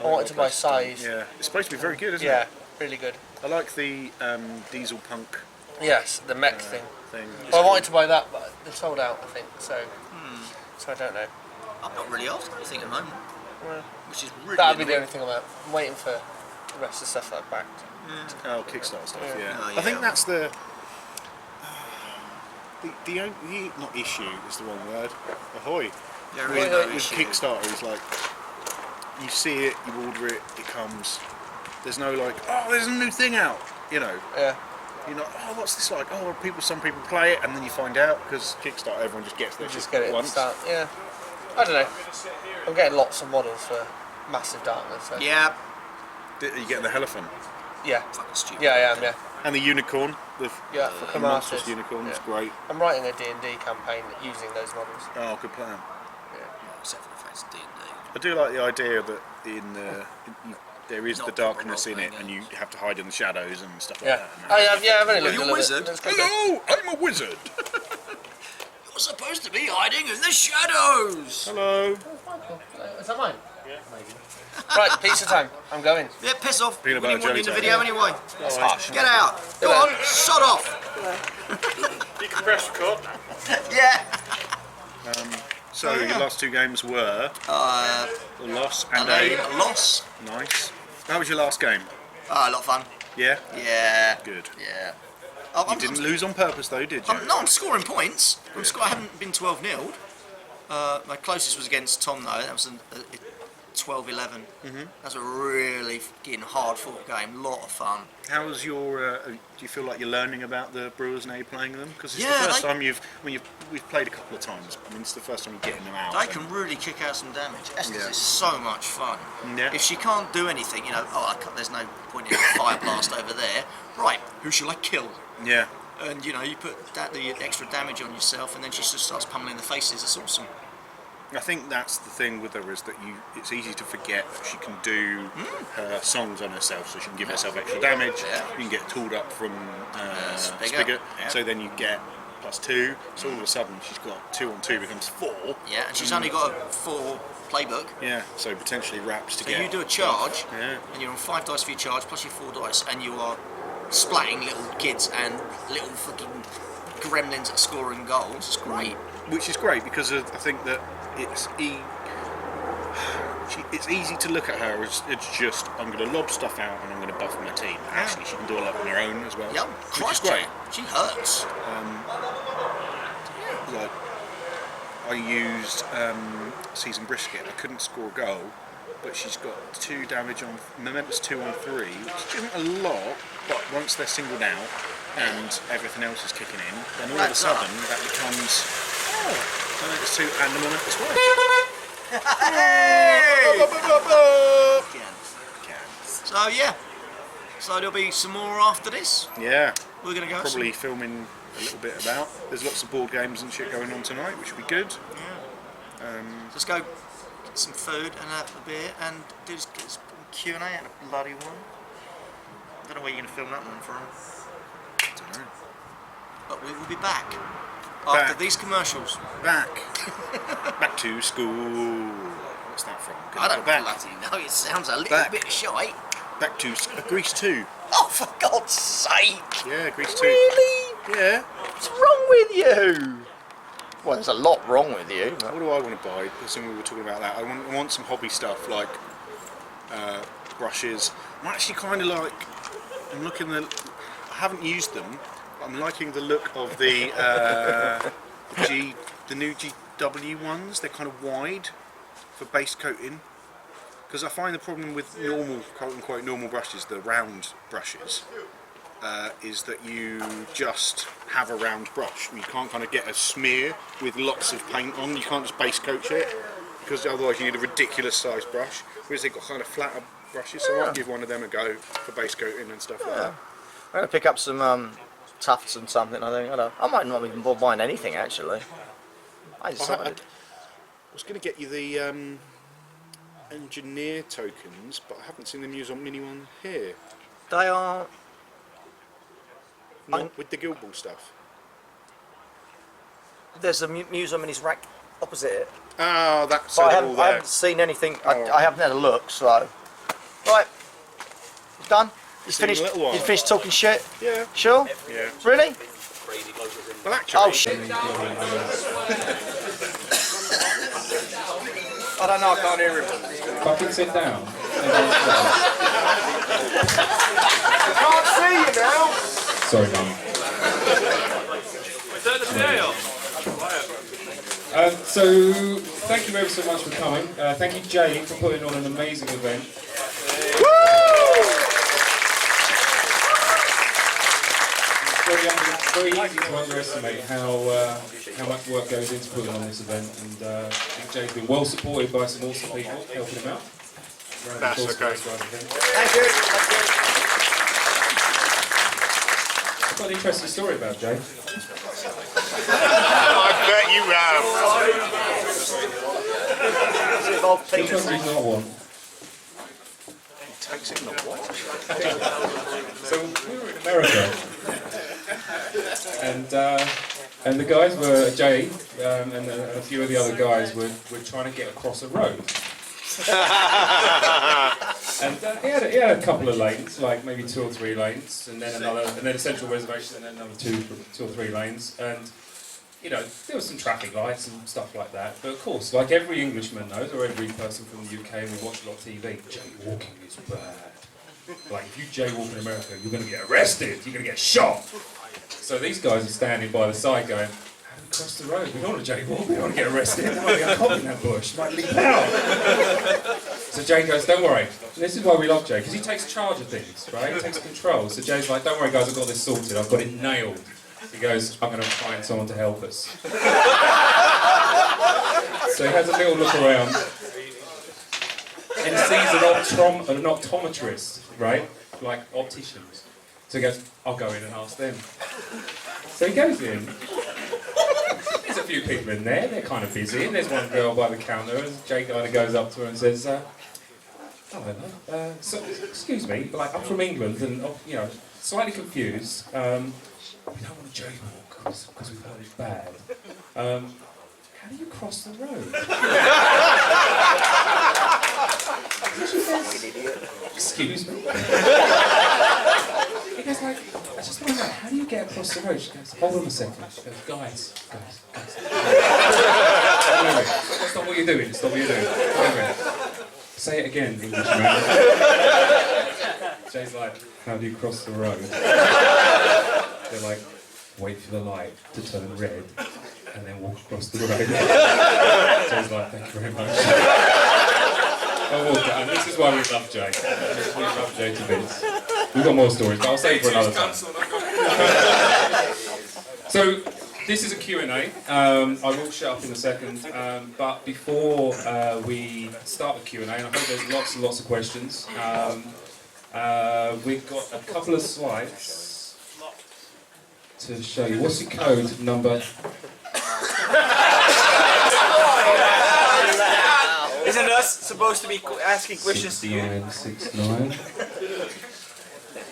S4: I wanted to buy size.
S2: Yeah, it's supposed to be very good, isn't
S4: Yeah,
S2: it?
S4: really good.
S2: I like the diesel punk
S4: Yes, the mech thing.
S2: thing.
S4: Well, I wanted to buy that, but they're sold out, I think. So, so I don't know.
S1: I'm not really after anything at the moment,
S4: Well,
S1: which is really
S4: that'd be the
S1: annoying.
S4: only thing I'm waiting for the rest of the stuff I've backed.
S2: Oh, Kickstarter stuff, yeah.
S1: Oh,
S2: I think
S1: yeah.
S2: that's the only, not issue is the wrong word. Ahoy.
S1: There
S2: With,
S1: is no
S2: with
S1: issue.
S2: Kickstarter is like, you see it, you order it, it comes. There's no like, oh, there's a new thing out, you know.
S4: Yeah.
S2: You're not, oh, what's this like? Oh, some people play it, and then you find out because Kickstarter, everyone just gets their
S4: You
S2: shit
S4: just get it at the
S2: once.
S4: start. Yeah. I don't know. I'm getting lots of models for Massive Darkness. So.
S1: Yeah.
S2: You get the elephant
S4: Yeah.
S1: Fucking stupid.
S4: Yeah, I am. Yeah.
S2: and the unicorn. The
S4: Yeah. For
S2: the monstrous
S4: Commanders.
S2: unicorn is
S4: Yeah.
S2: great.
S4: I'm writing a D&D campaign using those models.
S2: Oh, good plan.
S1: Except for the fact it's D&D.
S2: I do like the idea that there is
S1: Not
S2: the darkness in
S1: role-playing
S2: it, and you
S1: games.
S2: have to hide in the shadows and stuff
S4: Yeah.
S2: like that. And
S4: I have. Yeah, I've only
S1: Well,
S4: looked
S1: you're
S4: at
S1: a
S4: it.
S1: wizard.
S4: That's good.
S2: hello, I'm a wizard.
S1: You're supposed to be hiding in the shadows!
S2: Hello.
S4: Is that mine? Yeah. Right, pizza time. I'm going.
S1: Yeah, piss off.
S2: Peanut
S1: We
S2: butter
S1: didn't want you in the
S2: jelly
S1: video
S2: time.
S1: anyway.
S4: That's harsh.
S1: Get out. Go on, shut off.
S8: You can press record.
S1: Yeah.
S2: So your last two games were a loss and
S1: A
S2: a
S1: loss.
S2: nice. How was your last game?
S1: A lot of fun.
S2: Yeah.
S1: Yeah.
S2: Good.
S1: Yeah.
S2: You didn't lose on purpose though, did you?
S1: No, I'm scoring points. I haven't been 12-0'd. My closest was against Tom though. That was a 12-11. That's a really fucking hard-fought game. Lot of fun.
S2: How was your? Do you feel like you're learning about the Brewers now you're playing them? Because it's
S1: Yeah,
S2: the first
S1: they-
S2: time we've played a couple of times. I mean, it's the first time you're getting them out.
S1: They can really kick out some damage. Estes
S2: Yeah.
S1: is so much fun.
S2: Yeah.
S1: If she can't do anything, you know, there's no point in a fire blast over there. Right, who shall I kill?
S2: Yeah.
S1: And you know, you put the extra damage on yourself, and then she just starts pummeling the faces. It's awesome.
S2: I think that's the thing with her is that it's easy to forget that she can do her songs on herself, so she can give herself extra damage.
S1: Yeah.
S2: You can get tooled up from
S1: Spigot.
S2: Spigot,
S1: Yeah.
S2: so then you get +2. So all of a sudden she's got 2 on 2 becomes 4.
S1: Yeah, and she's only got a 4 playbook.
S2: Yeah, so potentially wraps to
S1: So
S2: get.
S1: you do a charge,
S2: Yeah.
S1: and you're on 5 dice for your charge plus your 4 dice, and you are splatting little kids and little fucking gremlins at scoring goals. It's great.
S2: Which is great because I think that it's easy to look at her as it's just I'm going to lob stuff out and I'm going to buff my team. Actually, she can do a lot on her own as well.
S1: Yeah,
S2: which is
S1: Christ,
S2: great.
S1: she hurts.
S2: Like I used Season Brisket. I couldn't score a goal, but she's got 2 damage on Momentous 2 on 3, which isn't a lot. But once they're singled out and everything else is kicking in, then all of a
S1: That's up.
S2: sudden that becomes Momentous 2 and a Momentous 1.
S3: So yeah, so there'll be some more after this.
S6: Yeah,
S3: We're gonna go
S6: probably filming a little bit about. There's lots of board games and shit going on tonight, which will be good.
S3: Just go get some food and a beer and get some Q&A and a bloody one. I don't know where you're gonna film that one from.
S6: I don't know.
S3: But we will be back after these commercials.
S6: Back to school. What's that from?
S3: I don't
S6: back.
S3: bloody know. It sounds a little
S6: Back.
S3: bit shy.
S6: Back to Grease 2.
S3: Oh, for God's sake!
S6: Yeah, Grease 2.
S3: Really?
S6: Yeah.
S3: What's wrong with you? Well, there's a lot wrong with you.
S6: What do I want to buy? Because we were talking about that. I want some hobby stuff like brushes. I'm actually kind of like. I'm looking at. I haven't used them. I'm liking the look of the new GW ones. They're kind of wide for base coating. Because I find the problem with normal, quote unquote, normal brushes, the round brushes, is that you just have a round brush. You can't kind of get a smear with lots of paint on. You can't just base coat it, because otherwise you need a ridiculous sized brush. Whereas they've got kind of flatter brushes, so I might give one of them a go for base coating and stuff like that.
S3: I'm going to pick up some tufts and something, I think. I might not even bother buying anything, actually. I decided.
S6: I was going to get you the engineer tokens, but I haven't seen them used on mini one here.
S3: They are...
S6: Not with the Guild Ball stuff.
S3: There's a museum in his rack opposite it.
S6: Oh, that's
S3: But I
S6: all
S3: haven't,
S6: there.
S3: I haven't seen anything.
S6: Oh.
S3: I haven't had a look, so... Right. Done? You
S6: See you in a
S3: finished,
S6: little while.
S3: you finished talking shit?
S6: Yeah.
S3: Sure?
S6: Yeah.
S3: Really?
S6: Well, actually,
S3: Oh, shit. I don't know, I can't hear him.
S9: Fucking sit down.
S2: I can't see you now.
S9: Sorry, Mum. So, thank you ever so much for coming. Thank you, Jay, for putting on an amazing event. It's very easy to underestimate how much work goes into putting on this event, and I think Jay's been well supported by some awesome people helping him out.
S2: That's okay.
S3: Thank you.
S9: I've got an interesting story about Jay.
S2: I bet you have.
S9: Which one he's not one?
S6: takes it in the what?
S9: So we were in America, and the guys were Jay and a few of the other guys were trying to get across a road. And he had a couple of lanes, like maybe 2 or 3 lanes, and then a central reservation, and then another 2 or 3 lanes, and you know there was some traffic lights and stuff like that. But of course, like every Englishman knows, or every person from the UK, and we watch a lot of TV, jaywalking is bad. Like if you jaywalk in America, you're going to get arrested, you're going to get shot. So these guys are standing by the side going, how do we cross the road? We don't want to jaywalk, we don't want to get arrested, there might be a cop in that bush, might leap out. So Jay goes, don't worry. And this is why we love Jay, because he takes charge of things, right? He takes control. So Jay's like, don't worry guys, I've got this sorted, I've got it nailed. He goes, I'm going to find someone to help us. So he has a little look around, and he sees an optometrist, right? Like opticians. So he goes, I'll go in and ask them. So he goes in. There's a few people in there, they're kind of busy, and there's one girl by the counter, and Jay kind of goes up to her and says, hello, so, excuse me, like, I'm from England, and, you know, slightly confused. We don't want to jaywalk, because we've heard it's bad. How do you cross the road? She says, excuse me? He goes like, I just want to know, how do you get across the road? She goes, hold on a second. She goes, guys. Anyway, stop what you're doing, Anyway, say it again, Englishman. Jay's like, how do you cross the road? They're like, wait for the light to turn red and then walk across the road. Jay's like, thank you very much. I walked out, and this is why we love Jay. We love Jay to bits. We've got more stories, but I'll save it for another time. So, this is a Q&A. I will shut up in a second, but before we start the Q&A, and I hope there's lots and lots of questions, we've got a couple of slides to show you. What's your code number?
S7: Isn't us supposed to be asking questions to you?
S9: 6969.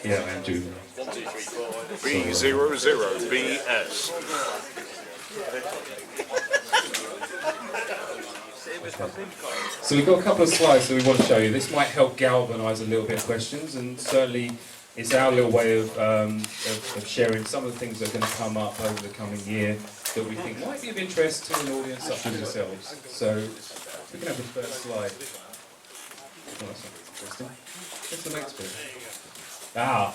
S9: Yeah, I am doing
S5: B00BS.
S9: So we've got a couple of slides that we want to show you. This might help galvanise a little bit of questions, and certainly it's our little way of sharing some of the things that are going to come up over the coming year that we think might be of interest to an audience such as yourselves. So we can have the first slide. Oh, that's not interesting. What's the next bit?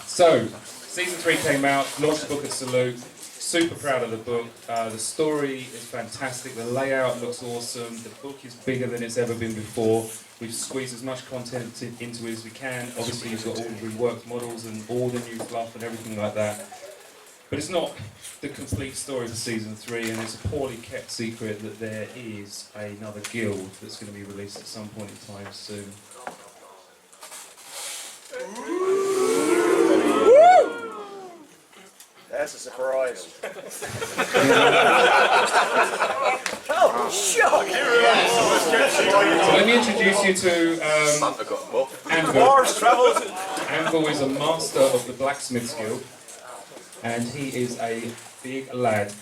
S9: So season 3 came out, launched the book at Salute. Super proud of the book. The story is fantastic. The layout looks awesome. The book is bigger than it's ever been before. We've squeezed as much content into it as we can. Obviously, you've got all the reworked models and all the new fluff and everything like that. But it's not the complete story for season 3, and it's a poorly kept secret that there is another guild that's going to be released at some point in time soon.
S7: That's a surprise.
S3: Oh, shock!
S9: So let me introduce you to Anvil. Anvil is a master of the Blacksmiths Guild, and he is a big lad.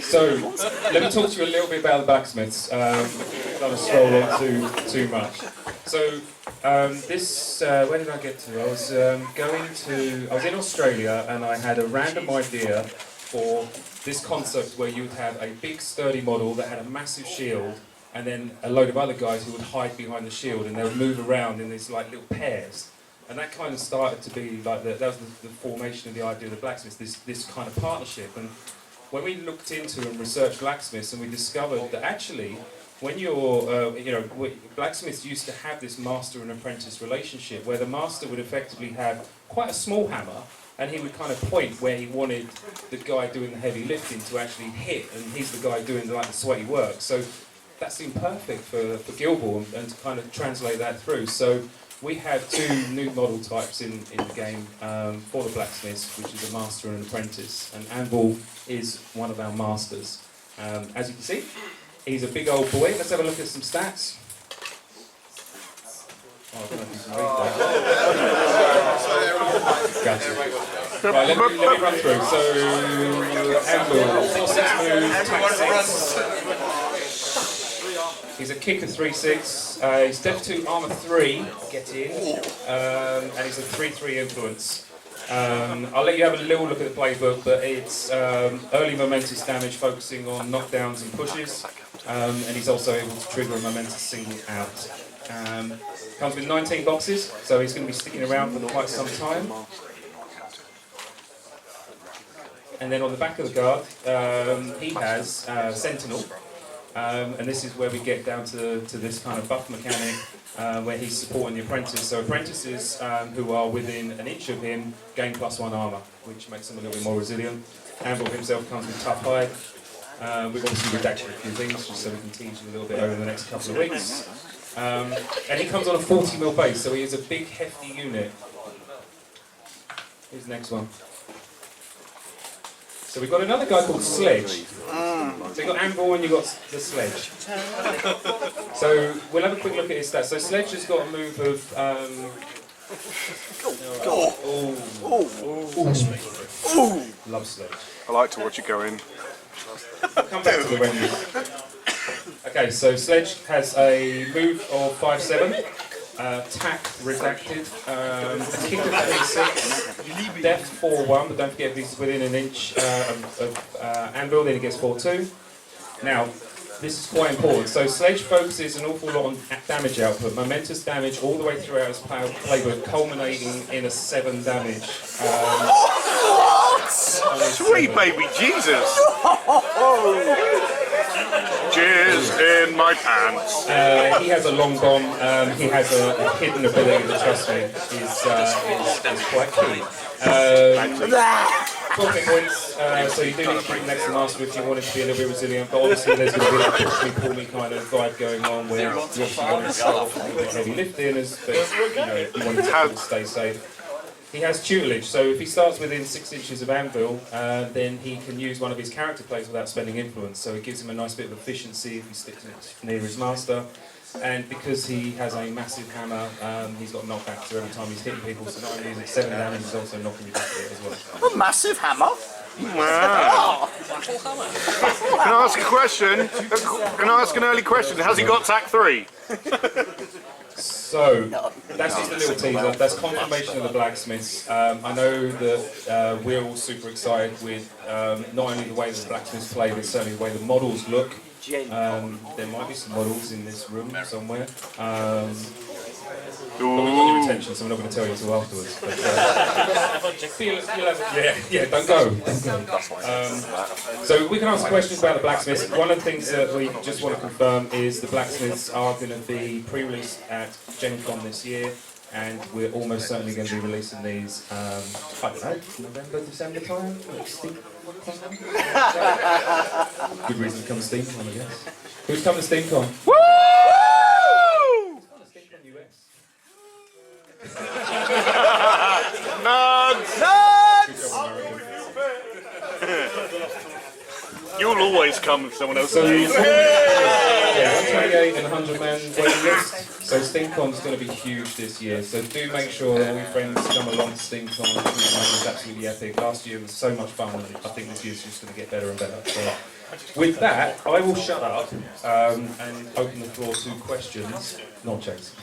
S9: So let me talk to you a little bit about the blacksmiths. Not to scroll on too much. So where did I get to? I was I was in Australia, and I had a random idea for this concept where you would have a big sturdy model that had a massive shield, and then a load of other guys who would hide behind the shield, and they would move around in these like little pairs. And that kind of started to be like that was the formation of the idea of the blacksmiths, this kind of partnership. And when we looked into and researched blacksmiths, and we discovered that actually, when you're, blacksmiths used to have this master and apprentice relationship, where the master would effectively have quite a small hammer, and he would kind of point where he wanted the guy doing the heavy lifting to actually hit, and he's the guy doing the sweaty work. So that seemed perfect for Guild Ball, and to kind of translate that through. So we have 2 new model types in the game for the blacksmiths, which is a master and an apprentice, and Anvil is one of our masters. As you can see, he's a big old boy. Let's have a look at some stats. Oh, I don't know if you can read that. Gotcha. Right, let me run through. So, Anvil, 4-6 move, attack 6. He's a kicker 3-6. He's Def 2, armor 3, get in. And he's a 3-3 influence. I'll let you have a little look at the playbook, but it's early momentous damage focusing on knockdowns and pushes, and he's also able to trigger a momentous single out. Comes with 19 boxes, so he's going to be sticking around for quite some time. And then on the back of the guard, he has Sentinel, and this is where we get down to this kind of buff mechanic, where he's supporting the apprentice. So apprentices who are within an inch of him gain +1 armour, which makes them a little bit more resilient. Anvil himself comes with tough hide. We've obviously redacted a few things just so we can tease you a little bit over the next couple of weeks. And he comes on a 40mm base, so he is a big hefty unit. Here's the next one. So we've got another guy called Sledge. So you've got Anvil and you've got the Sledge. So we'll have a quick look at his stats. So Sledge has got a move of... Love Sledge.
S5: I like to watch it go in.
S9: Come back to the menu. Okay, so Sledge has a move of 5-7. Tack redacted, a kick of 3-6, depth 4-1, but don't forget if he's within an inch of Anvil, then he gets 4-2. Now, this is quite important. So Sledge focuses an awful lot on damage output, momentous damage all the way throughout his playbook, culminating in a 7 damage.
S5: Sweet baby Jesus! Jizz in my pants.
S9: He has a long bomb. He has a hidden ability that, trust me, is quite key. 12 points, so you do need to keep him next to the master if you want it to be a little bit resilient, but obviously there's going to be that push-me-pull-me kind of vibe going on where you obviously want to start off with a bit heavy lifting, but you want him to stay safe. He has tutelage, so if he starts within 6 inches of anvil, then he can use one of his character plays without spending influence, so it gives him a nice bit of efficiency if he sticks it near his master. And because he has a massive hammer, he's got knockback to every time he's hitting people, so not only is it 7 damage, he's also knocking you back a bit as well.
S3: A massive hammer?
S5: Wow. Can I ask a question? Can I ask an early question? Has he got TAC 3?
S9: So, that's just a little teaser. That's confirmation of the blacksmiths. I know that we're all super excited with not only the way the blacksmiths play, but certainly the way the models look. There might be some models in this room somewhere. Not got your attention, so I'm not going to tell you until afterwards. But, don't go. So we can answer questions about the blacksmiths. One of the things that we just want to confirm is the blacksmiths are going to be pre-released at Gen Con this year, and we're almost certainly going to be releasing these, I don't know, November, December time? Good reason to come to SteamCon, I guess. Who's coming to SteamCon? Woo!
S5: You'll always come if someone else
S9: So,
S5: leaves.
S9: 128 and 100 man waiting list. So SteamCon's going to be huge this year. So do make sure that all your friends come along to SteamCon. It's absolutely epic. Last year was so much fun, and I think this year's just going to get better and better. So with that, I will shut up and open the floor to questions. Not Jason.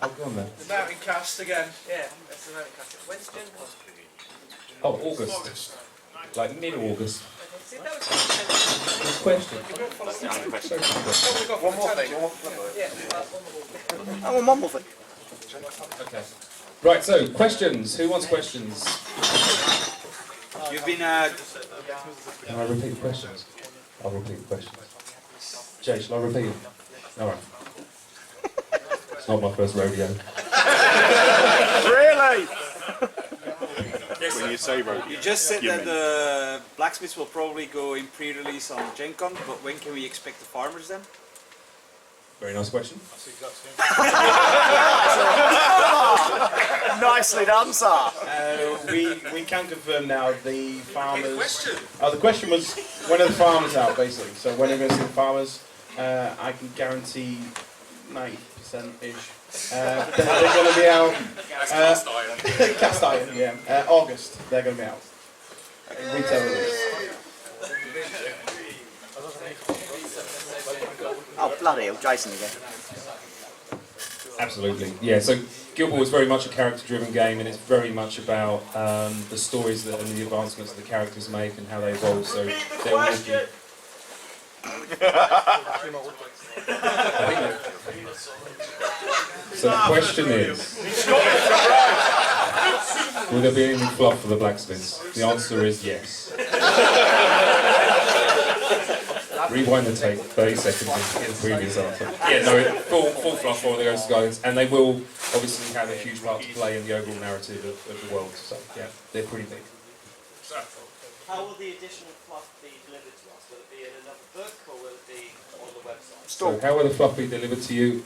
S9: Oh, go on then.
S4: The mountain cast again. Yeah, that's the mountain cast. When's Gen Con?
S9: Oh, August. Like mid-August. Question.
S4: One more thing.
S3: Oh, one more thing.
S9: Okay. Right, so questions. Who wants questions?
S8: You've been
S9: Can I repeat the questions? I'll repeat the questions. Jay, shall I repeat them? Alright. It's not my first rodeo.
S3: Really?
S5: When you say rodeo.
S8: You just said that the blacksmiths will probably go in pre-release on Gen Con, but when can we expect the farmers then?
S9: Very nice question.
S3: Nicely done, sir.
S10: We can confirm now the farmers. Oh, the question was when are the farmers out basically? So when are we going to see the farmers? I can guarantee 90%-ish. They're going to be out. Cast iron, yeah. August, they're going to be out. Retail release.
S3: Oh, bloody hell, Jason again.
S9: Absolutely. Yeah, so Guild Ball is very much a character-driven game, and it's very much about the stories that and the advancements that the characters make and how they evolve. So they're walking. So the question is, will there be any fluff for the blacksmiths? The answer is yes. Rewind the tape 30 seconds into the previous answer. Yeah, no, full fluff for the Ghost Guardians, and they will obviously have a huge part to play in the overall narrative of the world. So yeah, they're pretty big.
S11: How will the additional fluff be delivered to us? Will it be in another book or will it be on the website?
S9: So how will the fluff be delivered to you?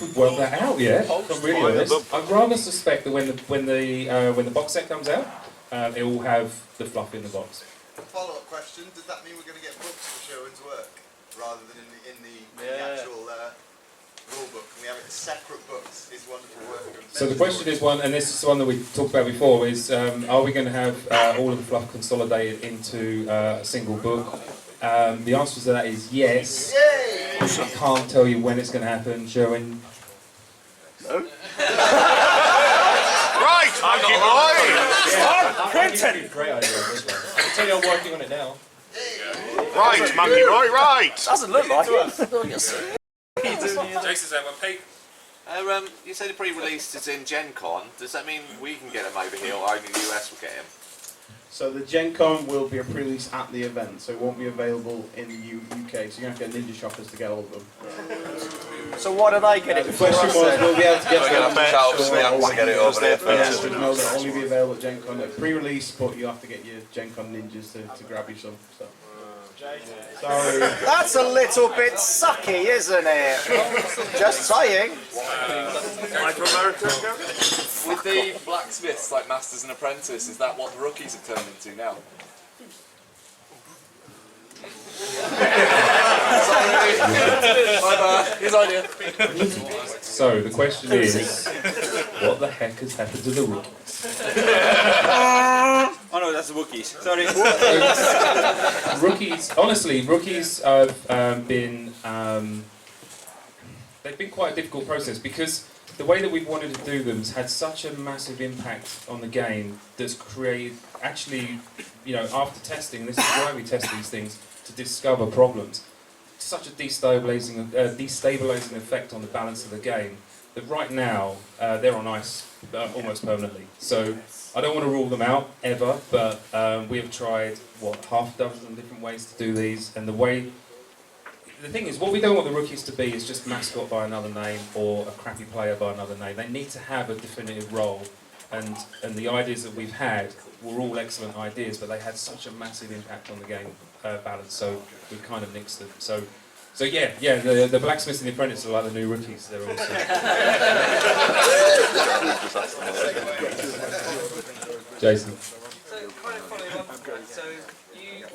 S9: We've worked that out yet. If I'm really honest. I'd rather suspect that when the box set comes out, it will have the fluff in the box.
S12: Follow-up question: does that mean we're going to get books for Sherwin's work rather than in the actual rule book? We have it as separate books. His wonderful work.
S9: So the question is one, and this is one that we talked about before: is are we going to have all of the fluff consolidated into a single book? The answer to that is yes.
S12: Yay!
S9: I can't tell you when it's going to happen, Sherwin.
S3: No.
S5: Right, monkey boy!
S8: Start printing!
S9: Great idea.
S10: I tell you, I'm working on it now.
S5: Right, monkey boy, right!
S3: Doesn't look like it.
S7: Jason's over peak. You said the pre-release is in Gen Con. Does that mean we can get him over here or only the US will get him?
S10: So the Gen Con will be a pre-release at the event, so it won't be available in the UK. So you're going to have to get Ninja Shoppers to get all of them.
S3: So what are they getting?
S10: The question was, will we be able to get
S7: We're gonna
S10: them
S7: shout to get it over there first.
S10: No, they'll only be available at Gen Con at pre-release, but you have to get your Gen Con ninjas to grab you some. So. Sorry.
S3: That's a little bit sucky, isn't it? Just saying.
S7: With the blacksmiths, like masters and apprentices, is that what the rookies have turned into now? Sorry. My bad. His idea.
S9: So the question is, what the heck has happened to the rookies?
S8: Oh no, that's the Wookiees. Sorry.
S9: Rookies, honestly, rookies have been they've been quite a difficult process because the way that we've wanted to do them has had such a massive impact on the game that's created, actually, you know, after testing, this is why we test these things, to discover problems. Such a destabilizing effect on the balance of the game that right now they're on ice almost permanently. So I don't want to rule them out ever, but we have tried half a dozen different ways to do these, and the thing is, what we don't want the rookies to be is just mascot by another name or a crappy player by another name. They need to have a definitive role, and the ideas that we've had were all excellent ideas, but they had such a massive impact on the game balance, so we've kind of nixed them. So yeah, the blacksmiths and the apprentices are like the new rookies. They're awesome. Jason.
S11: So kind of following on from that, so you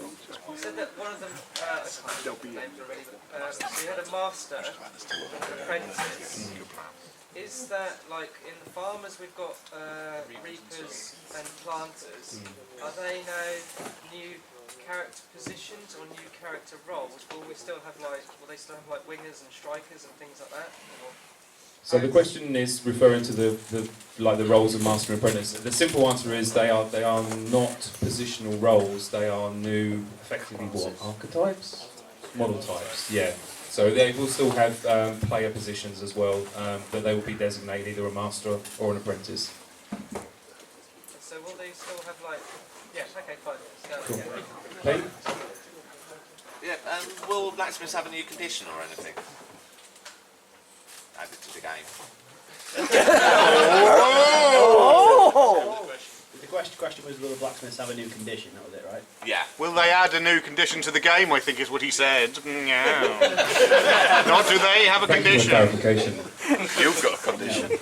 S11: said that one of them, I can't remember names already, so you had a master, apprentice. Is that, like, in the farmers we've got reapers and planters, are they now new character positions or new character roles? Will they still have like wingers and strikers and things like that? Or?
S9: So the question is referring to the roles of master and apprentice. The simple answer is they are not positional roles. They are new, effectively what, archetypes, model types. Yeah. So they will still have player positions as well, but they will be designated either a master or an apprentice.
S11: So will they still have like? Yeah. Okay. Fine.
S9: Cool.
S11: Yeah.
S9: Pete?
S7: Yeah. Will blacksmiths have a new condition or anything added to the game?
S13: The question was, will the blacksmiths have a new condition? That was it, right?
S7: Yeah.
S2: Will they add a new condition to the game, I think is what he said. Yeah. Not do they have a
S9: Thank you for
S2: condition.
S9: clarification.
S2: You've got a condition.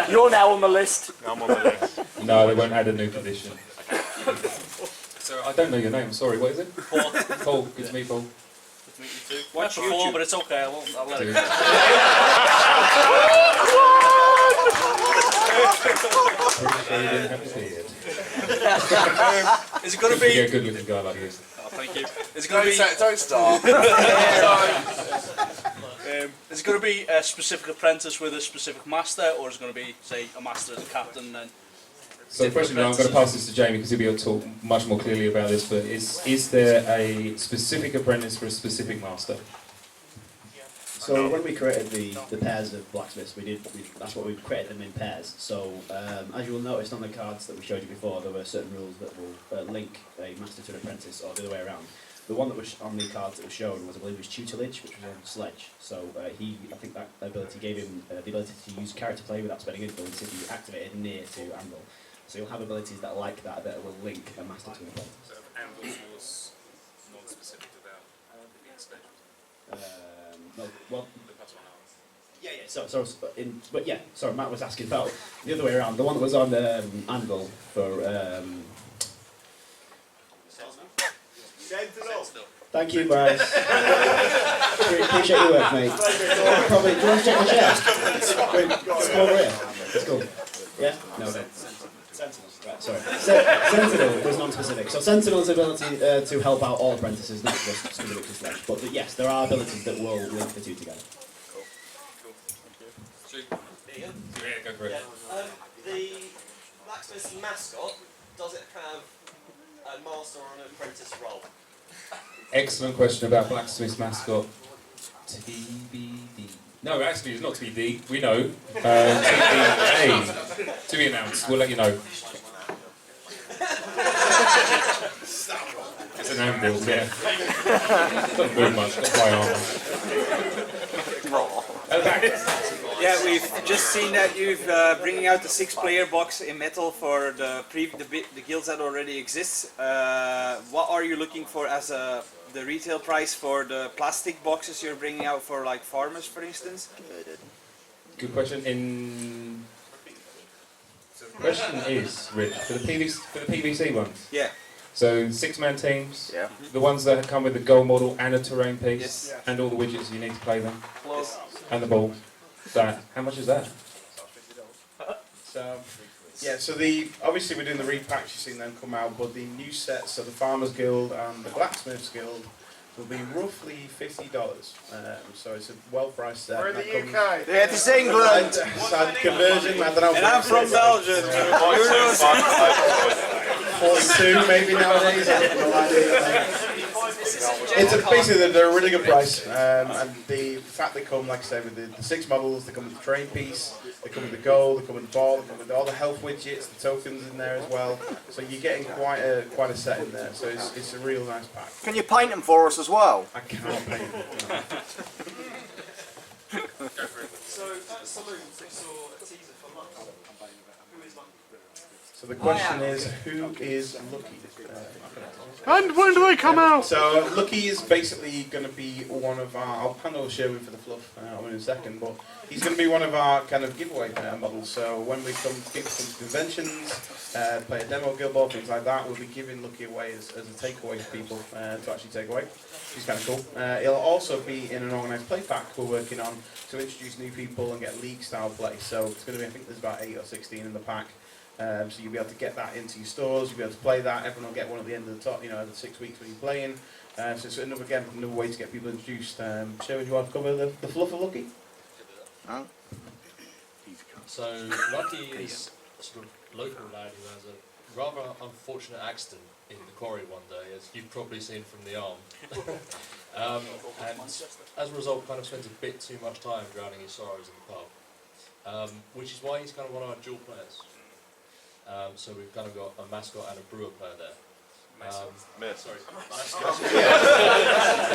S3: You're now on the list.
S2: I'm on the list.
S9: No, they won't add a new condition. So I don't know your name. Sorry, what is it?
S11: Paul.
S9: Paul. Good to meet Paul.
S11: Good to meet you too. Watch before, but it's okay. I'll let it
S9: Dude.
S11: go. Is it going to be?
S9: Yeah, good looking guy like you.
S11: Oh, thank you. Is it going to be?
S7: Don't start.
S11: Is it going to be a specific apprentice with a specific master, or is it going to be, say, a master as a captain and?
S9: So the question, I'm going to pass this to Jamie because he'll be able to talk much more clearly about this, but is there a specific apprentice for a specific master?
S13: So when we created the pairs of blacksmiths, that's what we created them in pairs. So as you will notice on the cards that we showed you before, there were certain rules that will link a master to an apprentice, or the other way around. The one that was on the cards that was shown was, I believe, was tutelage, which was on sledge. So I think that ability gave him the ability to use character play without spending influence if he activated near to anvil. So you'll have abilities that are like that will link a master to an apprentice.
S9: So Anvil was non-specific about being sledge.
S13: No, well,
S9: The plus 1 hours.
S13: yeah. But yeah, sorry, Matt was asking about the other way around. The one that was on anvil for. Thank you, guys. Appreciate your work, mate. Probably. Do you want to check my chair? Wait, come over here. Let's go. Yeah. No. Sentinel. Right. Sorry. Sentinel was non-specific. So Sentinel's ability to help out all apprentices, not just specific to Sledge. But yes, there are abilities that will link the two together.
S9: Cool. Yeah, go for it.
S11: The blacksmith's mascot, does it have a master or an apprentice role?
S9: Excellent question about blacksmith's mascot. TBD. No, actually, it's not TBD. We know. TBA. To be announced. We'll let you know. It's an anvil, yeah. Doesn't move much. Got my arm.
S8: Yeah, we've just seen that you've bringing out the 6-player box in metal for the guilds that already exist. What are you looking for as the retail price for the plastic boxes you're bringing out for like farmers, for instance?
S9: Good question. Question is, Rich, for the PVC ones.
S8: Yeah.
S9: So 6-man teams. Yeah. The ones that come with the goal model and a terrain piece,
S8: Yes.
S9: and all the widgets you need to play them,
S8: Yes.
S9: and the ball. That. How much is that?
S10: So, yeah, so obviously we're doing the repacks, you've seen them come out, but the new sets, so the Farmers Guild and the Blacksmiths Guild, will be roughly $50. So it's a well-priced set.
S2: We're in the
S10: that comes-
S2: UK.
S3: Yeah, this is England.
S10: Sad conversion, I don't know.
S8: And I'm from Belgium.
S10: 42 maybe nowadays. I have no idea. Basically they're a really good price, and the fact they come, like I said, with the 6 models, they come with the terrain piece, they come with the goal, they come with the ball, they come with all the health widgets, the tokens in there as well. So you're getting quite a set in there. So it's a real nice pack.
S3: Can you paint them for us as well?
S10: I can't paint them. No. So the question is, who is Lucky?
S2: And when do they come out?
S10: So Lucky is basically going to be one of our. I'll hand over Sherwin for the fluff in a second, but he's going to be one of our kind of giveaway models. So when we come to conventions, play a demo guild ball, things like that, we'll be giving Lucky away as a takeaway to people to actually take away. Which is kind of cool. He'll also be in an organised play pack we're working on to introduce new people and get league style play. So it's going to be, I think there's about 8 or 16 in the pack. So you'll be able to get that into your stores, you'll be able to play that, everyone will get one at the end of the top, every 6 weeks when you're playing. So it's another way to get people introduced. Sherwin, do you want to cover the fluff of Lucky?
S3: Oh.
S14: So Lucky is a sort of local lad who has a rather unfortunate accident in the quarry one day, as you've probably seen from the arm. And as a result kind of spends a bit too much time drowning his sorrows in the pub. Which is why he's kind of one of our dual players. So we've kind of got a mascot and a brewer player there. Sorry.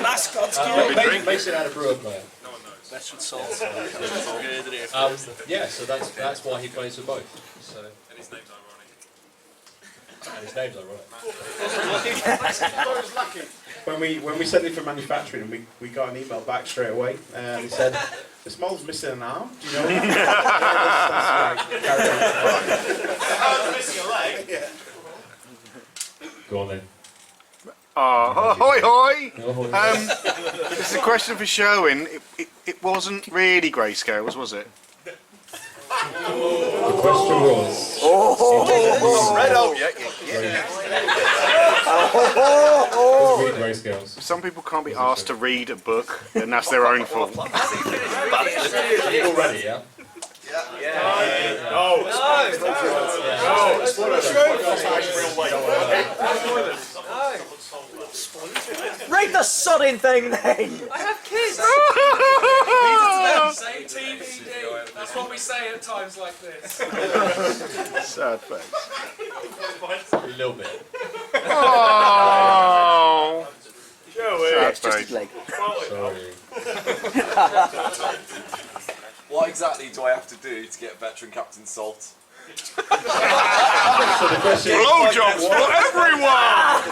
S14: Mascot. Mason and a brewer player.
S4: No one knows. Veteran salt.
S14: Yeah, so that's why he plays for both. So.
S4: And his name's ironic.
S14: And his name's ironic.
S10: When we sent it for manufacturing, we got an email back straight away, and he said, "This model's missing an arm. Do you know?"
S12: How's missing a leg? Yeah.
S9: Go on then.
S2: Hoi hoi! This is a question for Sherwin. It wasn't really grayscales, was it?
S9: The question was.
S12: Red up,
S9: Read grayscales.
S2: Some people can't be asked to read a book, and that's their own fault.
S14: Are you all ready, yeah?
S3: Read the sodding thing then!
S11: I have kids! Say TBD. That's what we say at times like this.
S2: Sad face.
S14: A little bit.
S2: Oh.
S3: It's just his leg.
S14: Sorry.
S7: What exactly do I have to do to get veteran Captain Salt?
S2: Blowjobs for everyone!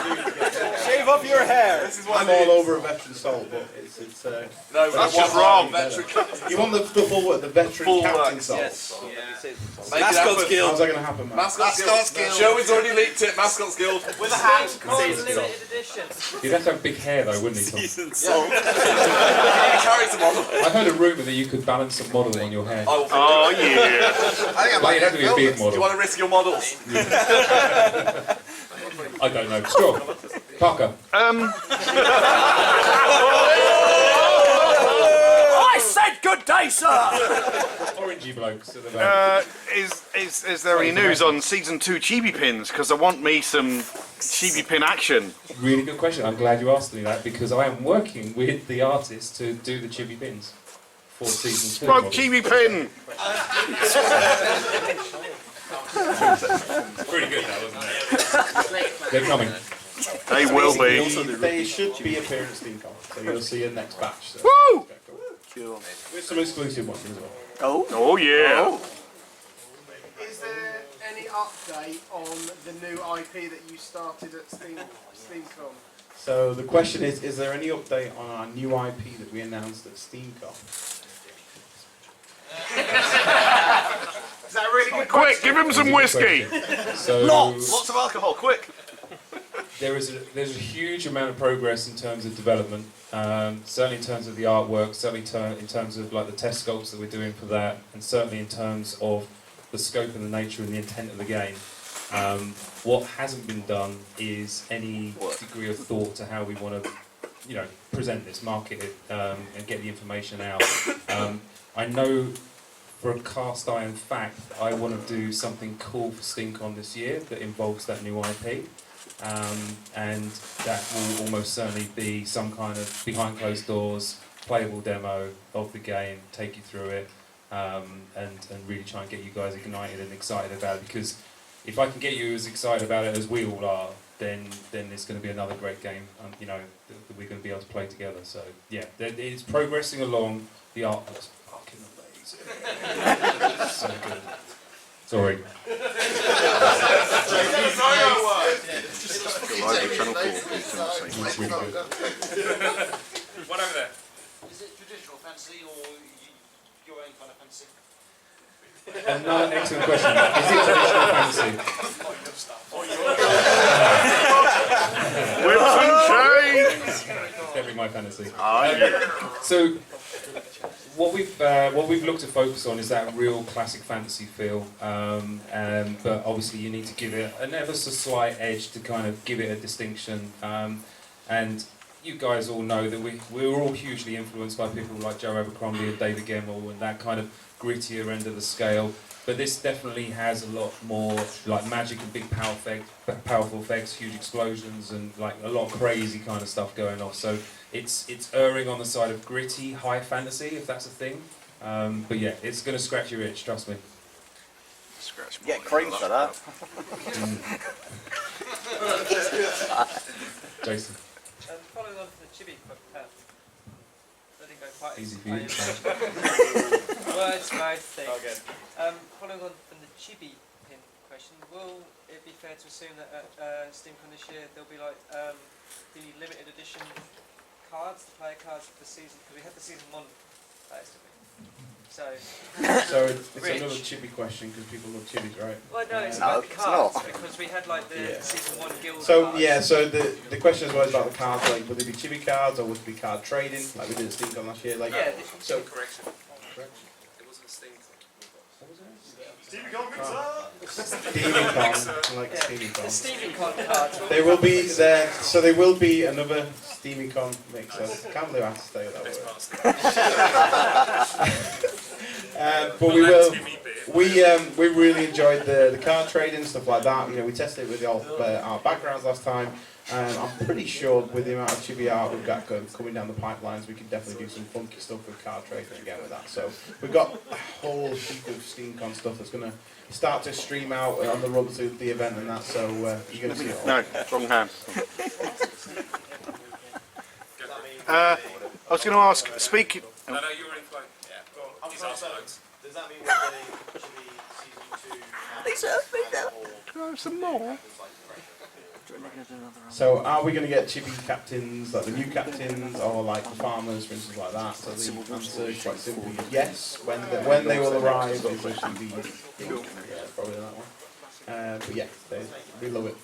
S8: Shave off your hair!
S7: This is what
S10: I'm
S7: I need.
S10: all over a veteran soul, but it's
S7: No,
S2: That's
S7: I
S2: just
S7: want
S2: wrong.
S7: Veteran Captain
S10: you want the full word, the veteran
S7: Full
S10: captain
S7: work,
S10: soul.
S8: Yes.
S7: Make it
S8: Mascot's
S7: happen.
S8: Guild.
S10: How's that going to happen, man?
S7: Mascot's Guild. Sherwin's already leaked it. Mascot's Guild.
S11: With a hand limited edition.
S9: He'd have to have big hair though, wouldn't he, Tom?
S7: Character model.
S9: I heard a rumour that you could balance a model on your hair.
S2: Oh yeah.
S12: I think I
S9: Like,
S12: might
S9: you'd have to be a big
S7: Do you
S9: model.
S7: want to risk your models?
S9: I don't know. Straw. Parker.
S3: I said good day, sir!
S9: Orangey blokes at the back.
S2: Is there any news on season 2 chibi pins? Because I want me some chibi pin action.
S9: Really good question. I'm glad you asked me that because I am working with the artist to do the chibi pins for season 2.
S2: Smoke chibi pin.
S9: Pretty good that, wasn't it? They're coming.
S2: They will be.
S10: They should be appearing at SteamCon, so you'll see a next batch. So.
S2: Woo!
S10: We're some exclusive ones as well.
S5: Oh yeah.
S4: Is there any update on the new IP that you started at SteamCon?
S10: So the question is there any update on our new IP that we announced at SteamCon?
S4: Is that a really good
S5: Quick,
S4: question?
S5: give him some whiskey.
S9: So
S7: Lots of alcohol, quick.
S9: there's a huge amount of progress in terms of development. Certainly in terms of the artwork, certainly in terms of like the test sculpts that we're doing for that, and certainly in terms of the scope and the nature and the intent of the game. What hasn't been done is any degree of thought to how we want to, present this, market it, and get the information out. I know for a cast iron fact I want to do something cool for SteamCon this year that involves that new IP. And that will almost certainly be some kind of behind closed doors playable demo of the game, take you through it, and really try and get you guys ignited and excited about it, because if I can get you as excited about it as we all are, then it's going to be another great game, that we're going to be able to play together. So yeah, it's progressing along. The art looks fucking amazing. So good. Sorry.
S6: One over there.
S15: Is it traditional fantasy or your own kind of fantasy?
S9: Another excellent question. Is it traditional fantasy?
S5: Whips and chains.
S9: Definitely my fantasy.
S5: Yeah.
S9: So what we've looked to focus on is that real classic fantasy feel, but obviously you need to give it an ever so slight edge to kind of give it a distinction. And you guys all know that we're all hugely influenced by people like Joe Abercrombie and David Gemmell and that kind of grittier end of the scale. But this definitely has a lot more like magic and big powerful effects, huge explosions, and like a lot of crazy kind of stuff going on. So it's erring on the side of gritty, high fantasy, if that's a thing. But yeah, it's going to scratch your itch, trust me.
S7: Scratch my
S16: Get cream for that.
S9: Jason.
S11: Following on from the chibi path, I didn't go quite
S9: Easy for you.
S11: words, mouth thing. Following on from the chibi pin question, will it be fair to assume that at SteamCon this year there'll be like the limited edition cards, the player cards for the season? Because we had the season 1 players, didn't we? So
S10: it's another chibi question because people love chibis, right?
S11: Well, no, it's about the cards because we had like the season 1 guild
S10: So
S11: cards.
S10: yeah, so the question as well is about the cards. Like, would they be chibi cards or would it be card trading, like we did at SteamCon last year? Like, so
S4: Correction. It wasn't SteamCon.
S10: what was it?
S4: SteamCon
S11: SteamCon cards.
S10: They will be there. So there will be another SteamCon mixer. Can't believe I have to say that word. But we will. We really enjoyed the card trading and stuff like that. We tested it with our backgrounds last time. I'm pretty sure with the amount of chibi art we've got coming down the pipelines, we can definitely do some funky stuff with card trading again with that. So we've got a whole heap of SteamCon stuff that's going to start to stream out on the run to the event and that. So you're going to see it all.
S5: No, wrong hand. I was going to ask. Speak.
S6: No, you're in play. Yeah. Go on. He's asked loads.
S12: Does that mean we're getting chibi season 2?
S5: Can I have some more?
S10: So are we going to get chibi captains, like the new captains, or like the farmers, for instance, like that? So the answer is quite simple: yes. When they will arrive, it's actually the yeah, probably that one. But yeah, we love it.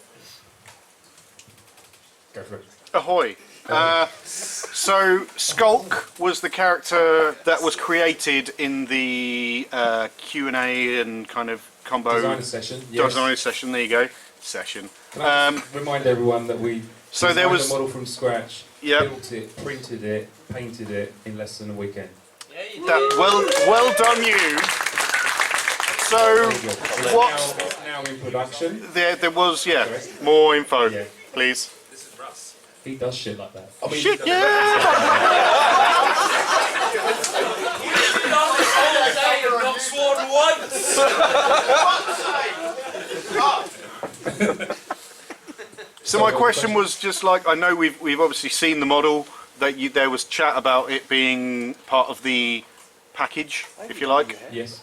S9: Go for it.
S5: Ahoy. So Skulk was the character that was created in the Q&A and kind of combo
S9: Designer session. Yes.
S5: Designer session. There you go. Session.
S9: Can I just remind everyone that we designed the model from scratch, built it, printed it, painted it in less than a weekend.
S11: Yeah, you
S5: well done, you. So what?
S9: It's now in production.
S5: There was more info, please.
S6: This is Russ.
S9: He does shit like that.
S5: I mean, shit, yeah.
S11: not sworn once.
S5: So my question was just like, I know we've obviously seen the model, that there was chat about it being part of the
S2: package, if you like,
S9: Yes.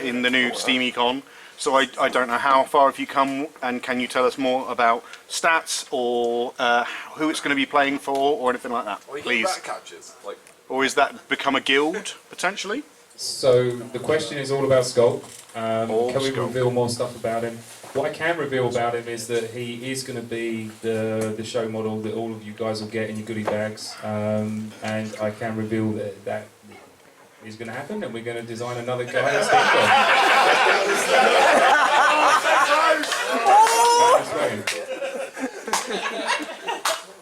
S2: in the new Steam Econ. So I don't know how far have you come, and can you tell us more about stats or who it's going to be playing for or anything like that, please? Or is that become a guild potentially?
S9: So the question is all about Skulk. Can we
S2: Skulk.
S9: reveal more stuff about him? What I can reveal about him is that he is going to be the show model that all of you guys will get in your goodie bags, and I can reveal that is going to happen, and we're going to design another guy as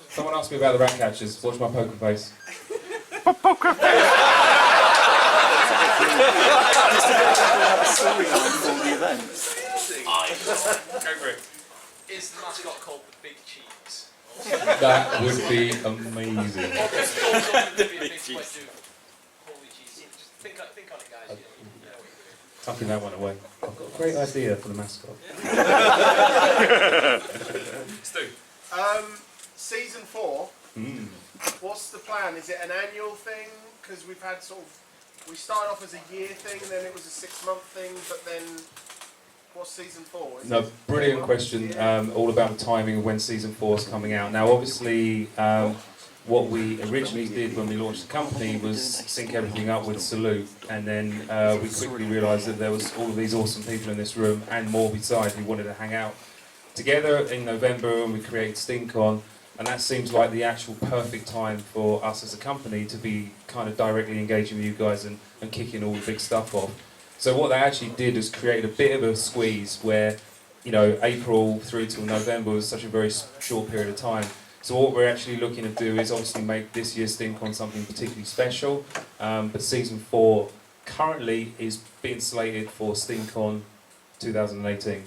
S9: Someone asked me about the rat catchers. Watch my poker face.
S2: Poker
S15: Is the mascot called the Big Cheese?
S9: That would be amazing.
S15: Think on it, guys.
S9: Tucking that one away. I've got a great idea for the mascot.
S4: Stu.
S16: Season 4. What's the plan? Is it an annual thing? Because we've had we started off as a year thing, then it was a 6-month thing, but then what's season 4?
S9: No, brilliant question. All about the timing of when season 4 is coming out. Now, obviously, what we originally did when we launched the company was sync everything up with Salute, and then we quickly realised that there was all of these awesome people in this room and more besides who wanted to hang out together in November, and we created SteamCon. And that seems like the actual perfect time for us as a company to be kind of directly engaging with you guys and kicking all the big stuff off. So what they actually did is create a bit of a squeeze where, you know, April through till November was such a very short period of time. So what we're actually looking to do is obviously make this year's SteamCon something particularly special. But season 4 currently is being slated for SteamCon 2018.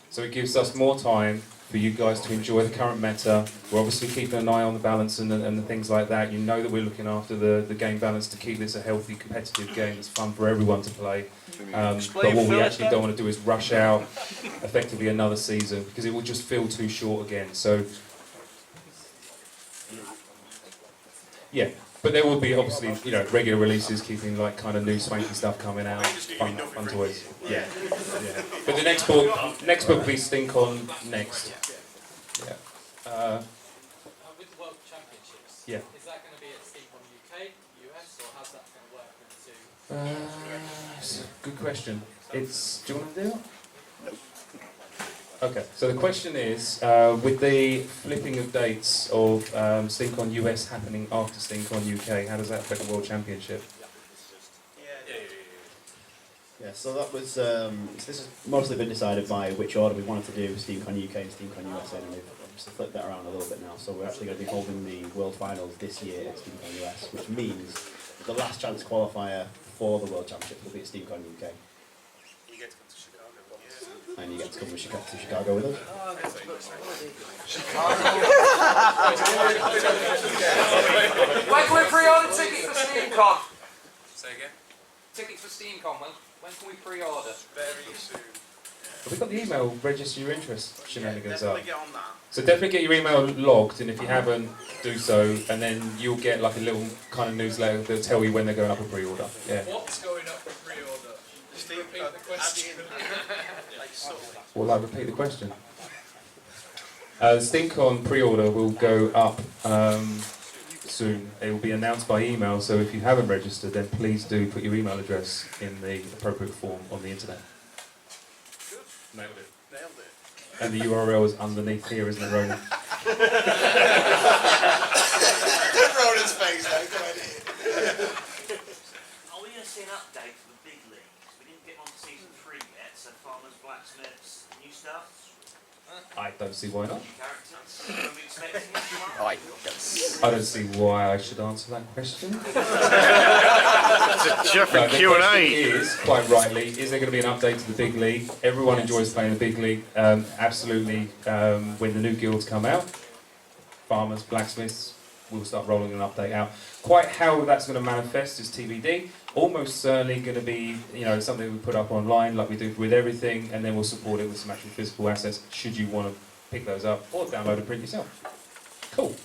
S9: So it gives us more time for you guys to enjoy the current meta. We're obviously keeping an eye on the balance and the things like that. You know that we're looking after the game balance to keep this a healthy, competitive game that's fun for everyone to play. But what we actually don't want to do is rush out effectively another season, because it will just feel too short again. So, yeah. But there will be obviously, you know, regular releases, keeping like kind of new swanky stuff coming out, fun toys. Yeah. But the next book will be SteamCon next. Yeah.
S11: With the World Championships,
S9: Yeah.
S11: is that going to be at SteamCon UK, US, or how's that going to work into?
S9: Good question. Do you want to do it? Okay, so the question is, with the flipping of dates of SteamCon US happening after SteamCon UK, how does that affect the World Championship?
S13: Yeah, so that was, this has mostly been decided by which order we wanted to do SteamCon UK and SteamCon USA, and we've obviously flipped that around a little bit now, so we're actually going to be holding the World Finals this year at SteamCon US, which means the last chance qualifier for the World Championship will be at SteamCon UK.
S4: You get to come to Chicago.
S13: And you get to come to Chicago with us.
S11: When can we pre-order tickets for SteamCon?
S4: Say again?
S11: Tickets for SteamCon, when can we pre-order?
S4: Very soon.
S9: Have we got the email register your interest shenanigans up?
S4: Definitely get on that.
S9: So definitely get your email logged, and if you haven't, do so, and then you'll get like a little kind of newsletter that'll tell you when they're going up for pre-order. Yeah.
S4: What's going up for pre-order? Just repeat the question.
S9: Will I repeat the question? SteamCon pre-order will go up soon. It will be announced by email, so if you haven't registered, then please do put your email address in the appropriate form on the internet. Nailed it.
S4: Nailed it.
S9: And the URL is underneath here, isn't it, Ronan?
S12: Ronan's face, though, go ahead.
S15: Are we going to see an update for the big leagues? We didn't get on to season 3 yet, so farmers, blacksmiths, new stuff.
S9: I don't see why not.
S15: New characters. Are we expecting it tomorrow?
S9: I don't see why I should answer that question.
S2: It's a Jeffrey
S9: No, the
S2: Q&A.
S9: question is, quite rightly, is there going to be an update to the big league? Everyone enjoys playing the big league. Absolutely. When the new guilds come out, farmers, blacksmiths, we'll start rolling an update out. Quite how that's going to manifest is TBD. Almost certainly going to be, you know, something we put up online like we do with everything, and then we'll support it with some actual physical assets should you want to pick those up or download and print yourself. Cool.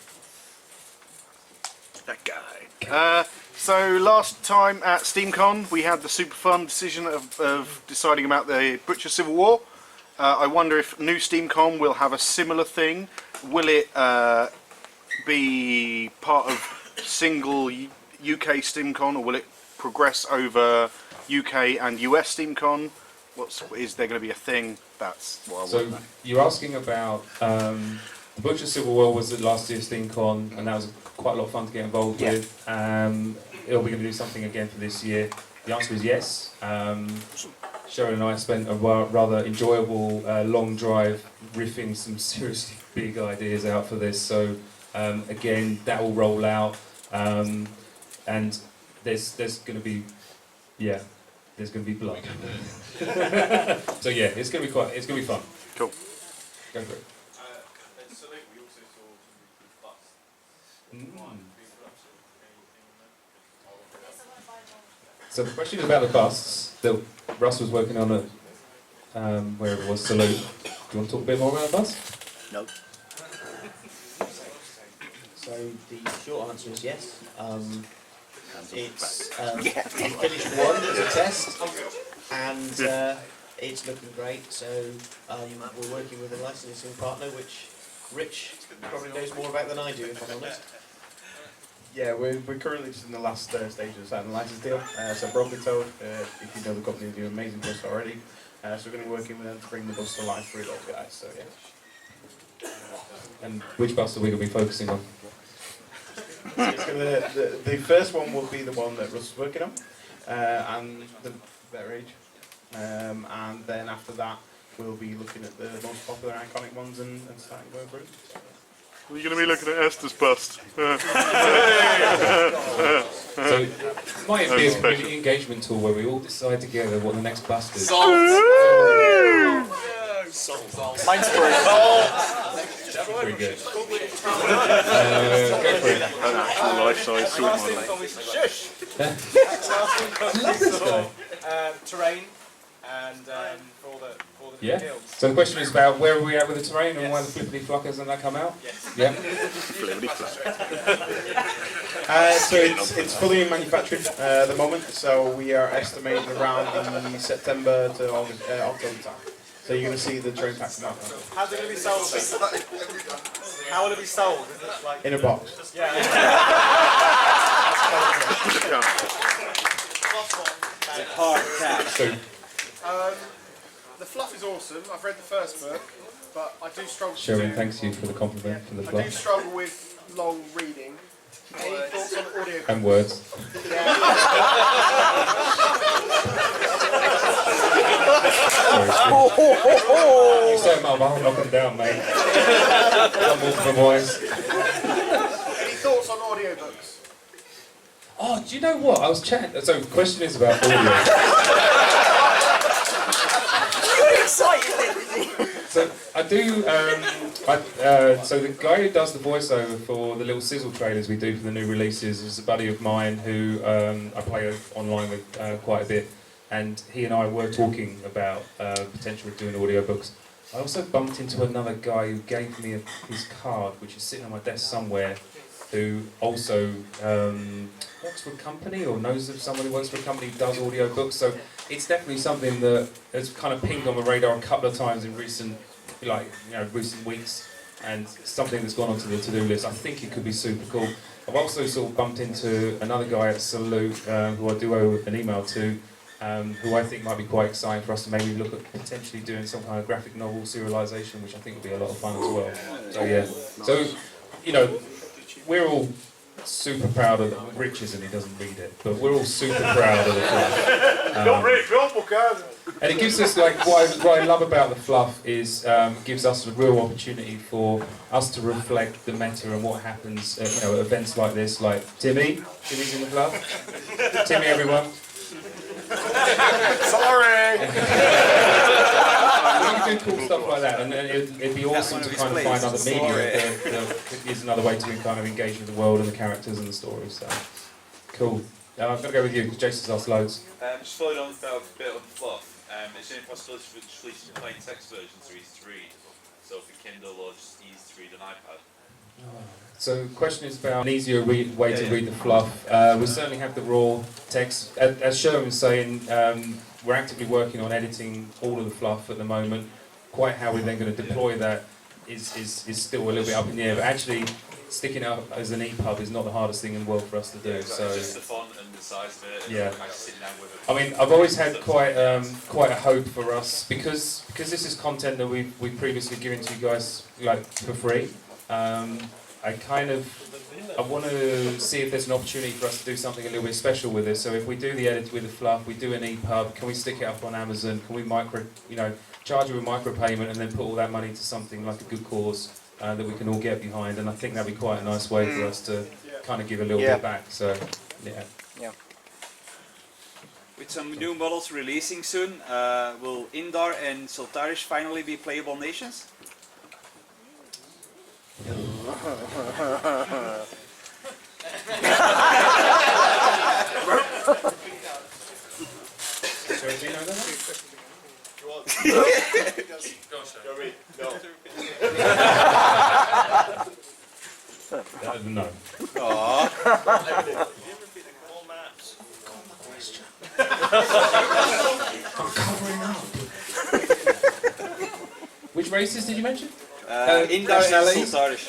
S2: That guy. So last time at SteamCon we had the super fun decision of deciding about the Butcher Civil War. I wonder if new SteamCon will have a similar thing. Will it be part of single UK SteamCon, or will it progress over UK and US SteamCon? Is there going to be a thing? That's what I want.
S9: So you're asking about the Butcher Civil War was at last year's SteamCon, and that was quite a lot of fun to get involved with. Are we going to do something again for this year? The answer is yes. Sharon and I spent a rather enjoyable long drive riffing some seriously big ideas out for this. So again, that will roll out, and there's going to be there's going to be blood. So yeah, it's going to be fun.
S2: Cool.
S9: Go for it. So the question is about the busts that Russ was working on at wherever it was, Salute. Do you want to talk a bit more about the bust?
S13: No. So the short answer is yes. It's we finished one as a test, and it's looking great. So we're working with a licensing partner, which Rich probably knows more about than I do, if I'm honest.
S10: Yeah, we're currently just in the last stage of signing a license deal. So Broken Toad, if you know the company, do an amazing bus already. So we're going to be working with them to bring the bus to life through those guys. So yeah.
S9: And which bust are we going to be focusing on?
S10: It's the first one will be the one that Russ is working on, and the better age. And then after that, we'll be looking at the most popular iconic ones and starting going through.
S2: You're going to be looking at Esther's bust.
S9: So it might be a community engagement tool where we all decide together what the next bust is.
S1: Mine's
S9: Very good. Go for it.
S5: An actual life-size suit model.
S11: Shush!
S9: Love this guy.
S11: Terrain and for all the
S9: Yeah.
S11: builds.
S9: So the question is about where are we at with the terrain and why the flippity fluckers and that come out?
S11: Yes.
S9: Yeah.
S5: Flippity fluck.
S10: So it's fully manufactured at the moment. So we are estimating around the September to October time. So you're going to see the train pack come out.
S11: How's it going to be sold? How will it be sold? Is it like
S10: In a box.
S11: Yeah.
S8: Hard cap.
S9: So
S16: The fluff is awesome. I've read the first book, but I do struggle.
S9: Sharon, thanks you for the compliment for the
S16: I do
S9: fluff
S16: struggle with long reading. Any thoughts on audio?
S9: and words. You say them up, I'll knock them down, mate. Come on for the boys.
S16: Any thoughts on audiobooks?
S9: Oh, do you know what? I was chatting. So, the question is about audio.
S1: You're excited.
S9: So I do. So the guy who does the voiceover for the little sizzle trailers we do for the new releases is a buddy of mine who I play online with quite a bit, and he and I were talking about potential of doing audiobooks. I also bumped into another guy who gave me his card, which is sitting on my desk somewhere, who also works for a company or knows of someone who works for a company who does audiobooks. So it's definitely something that has kind of pinged on my radar a couple of times in recent weeks, and something that's gone onto the to-do list. I think it could be super cool. I've also sort of bumped into another guy at Salute who I do owe an email to, who I think might be quite exciting for us to maybe look at potentially doing some kind of graphic novel serialisation, which I think would be a lot of fun as well. So yeah, so you know, we're all super proud of it. Rich isn't, he doesn't read it, but we're all super proud of the fluff.
S16: Don't read your book,
S9: And it gives us, like, what I love about the fluff is gives us a real opportunity for us to reflect the meta and what happens at events like this. Like Timmy's in the fluff. Timmy, everyone.
S16: Sorry.
S9: We can do cool stuff like that, and it'd be awesome to kind of find other media that is another way to kind of engage with the world and the characters and the stories. So cool. I'm gonna go with you because Jason's asked loads.
S17: Just following on that bit on the fluff, is there any possibility for releasing a plain text version to easy to read? So for Kindle or just easy to read on iPad?
S9: So the question is about an easier way to read the fluff. We certainly have the raw text. As Sherwin was saying, we're actively working on editing all of the fluff at the moment. Quite how we're then going to deploy that is still a little bit up in the air. But actually, sticking it up as an EPUB is not the hardest thing in the world for us to do. So
S17: just the font and the size of it. And
S9: yeah.
S17: actually sitting down with it.
S9: I mean, I've always had quite a hope for us because this is content that we've previously given to you guys like for free. I want to see if there's an opportunity for us to do something a little bit special with it. So if we do the edit with the fluff, we do an EPUB, can we stick it up on Amazon? Can we charge you a micropayment and then put all that money to something like a good cause that we can all get behind? And I think that'd be quite a nice way for us to kind of give a little bit back. So yeah.
S8: With some new models releasing soon, will Indar and Sultarish finally be playable nations?
S9: No. I'm covering up. Which races did you mention?
S8: Indar and Sultarish.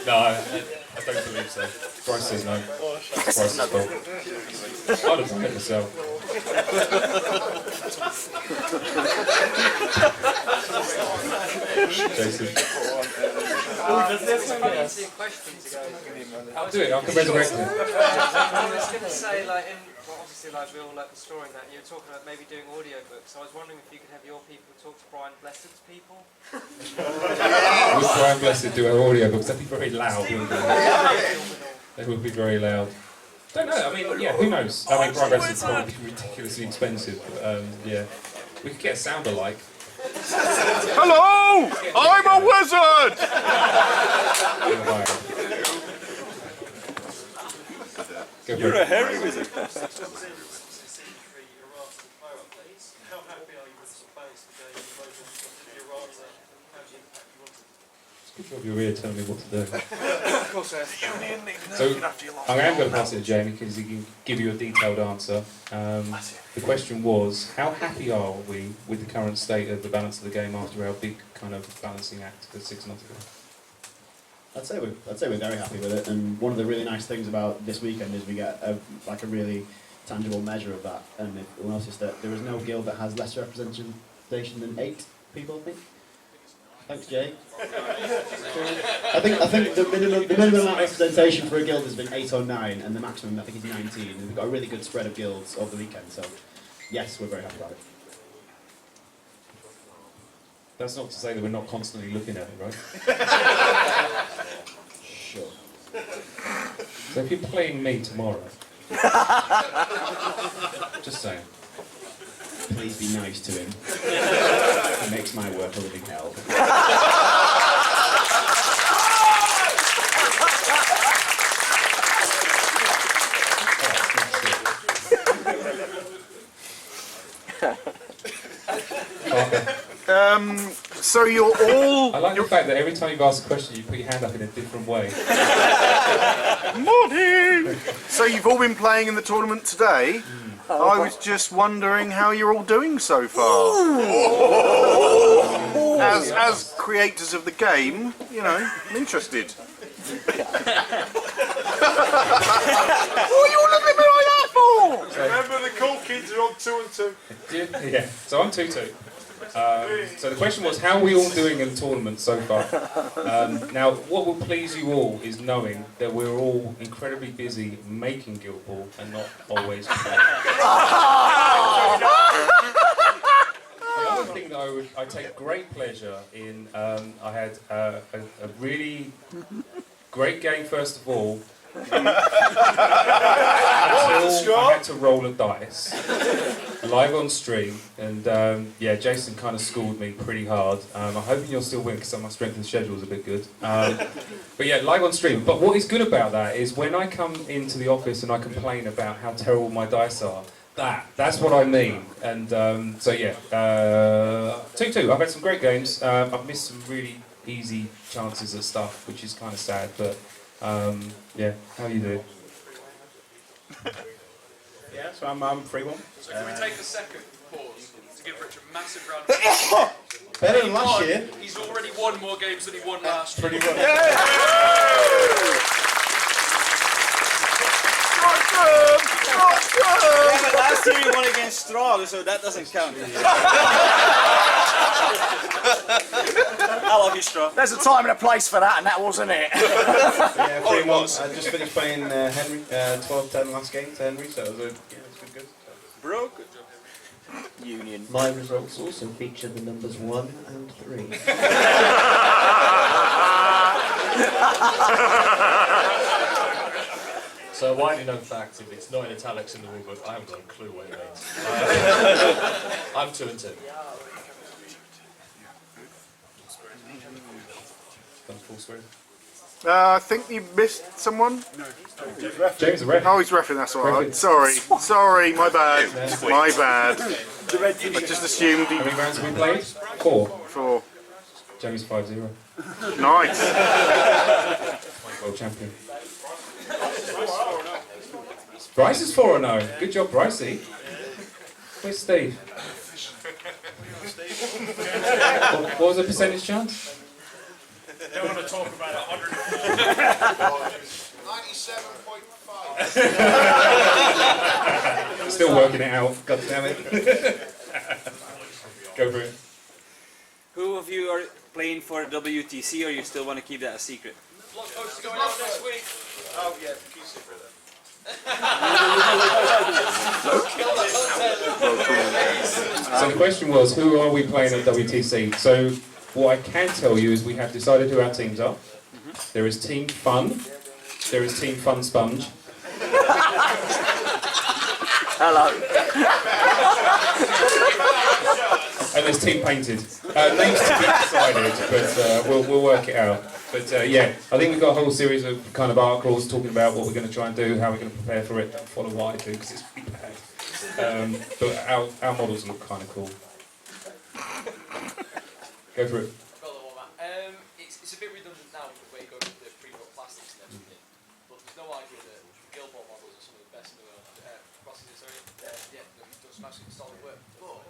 S9: No, I don't believe so. Bryce says no. Bryce's fault. I'd have done it myself. Jason. I'll do it, I can resurrect it.
S11: I was going to say, like, obviously, like, we all like the story and that, you were talking about maybe doing audiobooks. I was wondering if you could have your people talk to Brian Blessed's people.
S9: Would Brian Blessed do our audiobooks? That'd be very loud, wouldn't they? They would be very loud. Don't know, I mean, yeah, who knows? I mean, Brian Blessed's probably ridiculously expensive, but yeah. We could get a sound alike.
S5: Hello! I'm a wizard!
S9: You're a
S5: hairy wizard.
S9: Good job you're here telling me what to do. So, I am going to pass it to Jamie because he can give you a detailed answer. The question was, how happy are we with the current state of the balance of the game after our big kind of balancing act for 6 months ago?
S13: I'd say we're very happy with it, and one of the really nice things about this weekend is we get a really tangible measure of that. And we'll notice that there is no guild that has less representation than 8 people, I think. Thanks, Jay. I think the minimum amount of representation for a guild has been 8 or 9, and the maximum I think is 19. And we've got a really good spread of guilds over the weekend, so yes, we're very happy about it.
S9: That's not to say that we're not constantly looking at it, right?
S13: Sure.
S9: So if you're playing me tomorrow, just saying.
S13: Please be nice to him. It makes my work a living hell.
S5: So you're all...
S9: I like the fact that every time you've asked a question, you put your hand up in a different way.
S5: Morning! So you've all been playing in the tournament today. I was just wondering how you're all doing so far. As creators of the game, you know, I'm interested. What are you all looking at me like that for?
S2: Remember the cool kids are on 2 and 2.
S9: Yeah, so I'm 2-2. So the question was, how are we all doing in the tournament so far? Now, what will please you all is knowing that we're all incredibly busy making Guild Ball and not always playing. The other thing that I take great pleasure in, I had a really great game first of all. Until I had to roll a dice live on stream, and yeah, Jason kind of schooled me pretty hard. I'm hoping you'll still win because my strength and schedule is a bit good. But yeah, live on stream. But what is good about that is when I come into the office and I complain about how terrible my dice are, that's what I mean. And so yeah, 2-2. I've had some great games. I've missed some really easy chances of stuff, which is kind of sad. But yeah, how you doing?
S10: Yeah, so I'm 3-1.
S18: So can we take a second pause to give Rich a massive round of applause?
S10: Better than last year.
S18: He's already won more games than he won last year.
S10: Pretty well.
S8: Yeah, but last year he won against Straw, so that doesn't count. I love you, Straw.
S3: There's a time and a place for that, and that wasn't it.
S10: Yeah, 3-1. I just finished playing Henry, 12-10 last game to Henry, so it was good.
S8: Bro, good job.
S3: Union.
S13: My results also feature the numbers 1 and 3.
S14: So a widely known fact, if it's not in italics in the rulebook, I haven't got a clue what it means. I'm 2 and 2.
S9: Done full screen.
S5: I think you missed someone.
S9: James the ref.
S5: Oh, he's reffing. That's all right. Sorry, my bad. My bad. I just assumed he.
S9: How many rounds have we played? 4.
S5: 4.
S9: Jamie's 5-0.
S5: Nice.
S9: World champion. Bryce is 4-0. Good job, Brycey. Where's Steve? What was the percentage chance?
S18: Don't want to talk about
S16: 97.5.
S9: Still working it out. God damn it. Go for it.
S8: Who of you are playing for WTC, or you still want to keep that a secret?
S18: Blog post is going out next week.
S12: Oh yeah, keep secret then.
S9: So the question was, who are we playing at WTC? So what I can tell you is we have decided who our teams are. There is Team Fun. There is Team Fun Sponge.
S3: Hello.
S9: And there's Team Painted. Names to be decided, but we'll work it out. But yeah, I think we've got a whole series of kind of articles talking about what we're going to try and do, how we're going to prepare for it. Don't follow what I do because it's pretty bad. But our models look kind of cool. Go for it.
S11: It's a bit redundant now with the way you go with the pre-built plastics and everything, but there's no idea that Gilmore models are some of the best in the world. You've done smashing solid work. But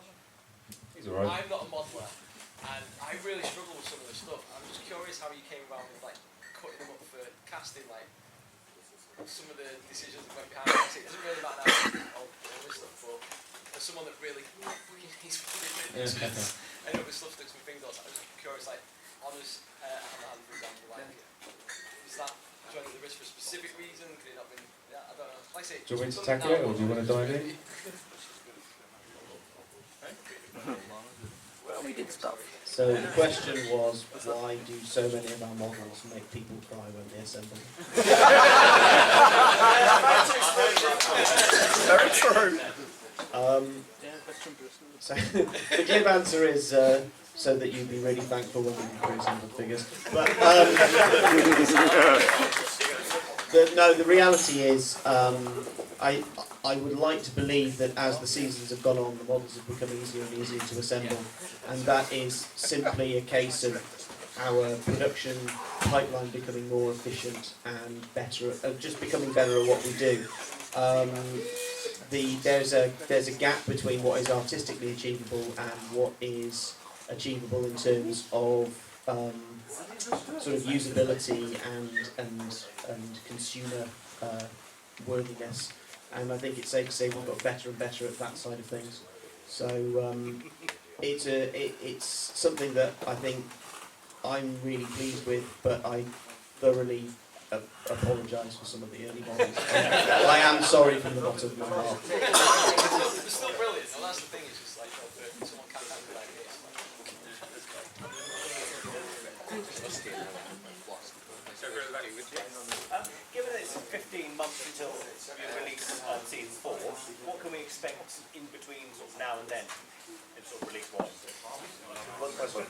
S9: He's alright.
S11: I'm not a modeler, and I really struggle with some of the stuff. I'm just curious how you came around with like cutting them up for casting, like some of the decisions that went behind it. It doesn't really matter now all this stuff, but as someone that really needs and all this stuff sticks my fingers, I was curious, like honours hand, for example, like is that joining the risk for a specific reason? Could it not been? Yeah, I don't know. Like I say,
S9: Do you want me to tackle it or do you want to dive in?
S3: Well, we did stuff.
S13: So the question was, why do so many of our models make people cry when they assemble?
S3: Very true.
S13: So the glib answer is so that you'd be really thankful when we do pre-assembled figures. But the reality is, I would like to believe that as the seasons have gone on, the models have become easier and easier to assemble, and that is simply a case of our production pipeline becoming more efficient and better, just becoming better at what we do. There's a gap between what is artistically achievable and what is achievable in terms of sort of usability and consumer worthiness. And I think it's safe to say we've got better and better at that side of things. So it's something that I think I'm really pleased with, but I thoroughly apologise for some of the early models. I am sorry from the bottom of my heart.
S11: It's still brilliant. And that's the thing. It's just like someone can't have good ideas.
S19: Given that it's 15 months until you release season 4, what can we expect in between sort of now and then, in sort of release-wise? What's the question?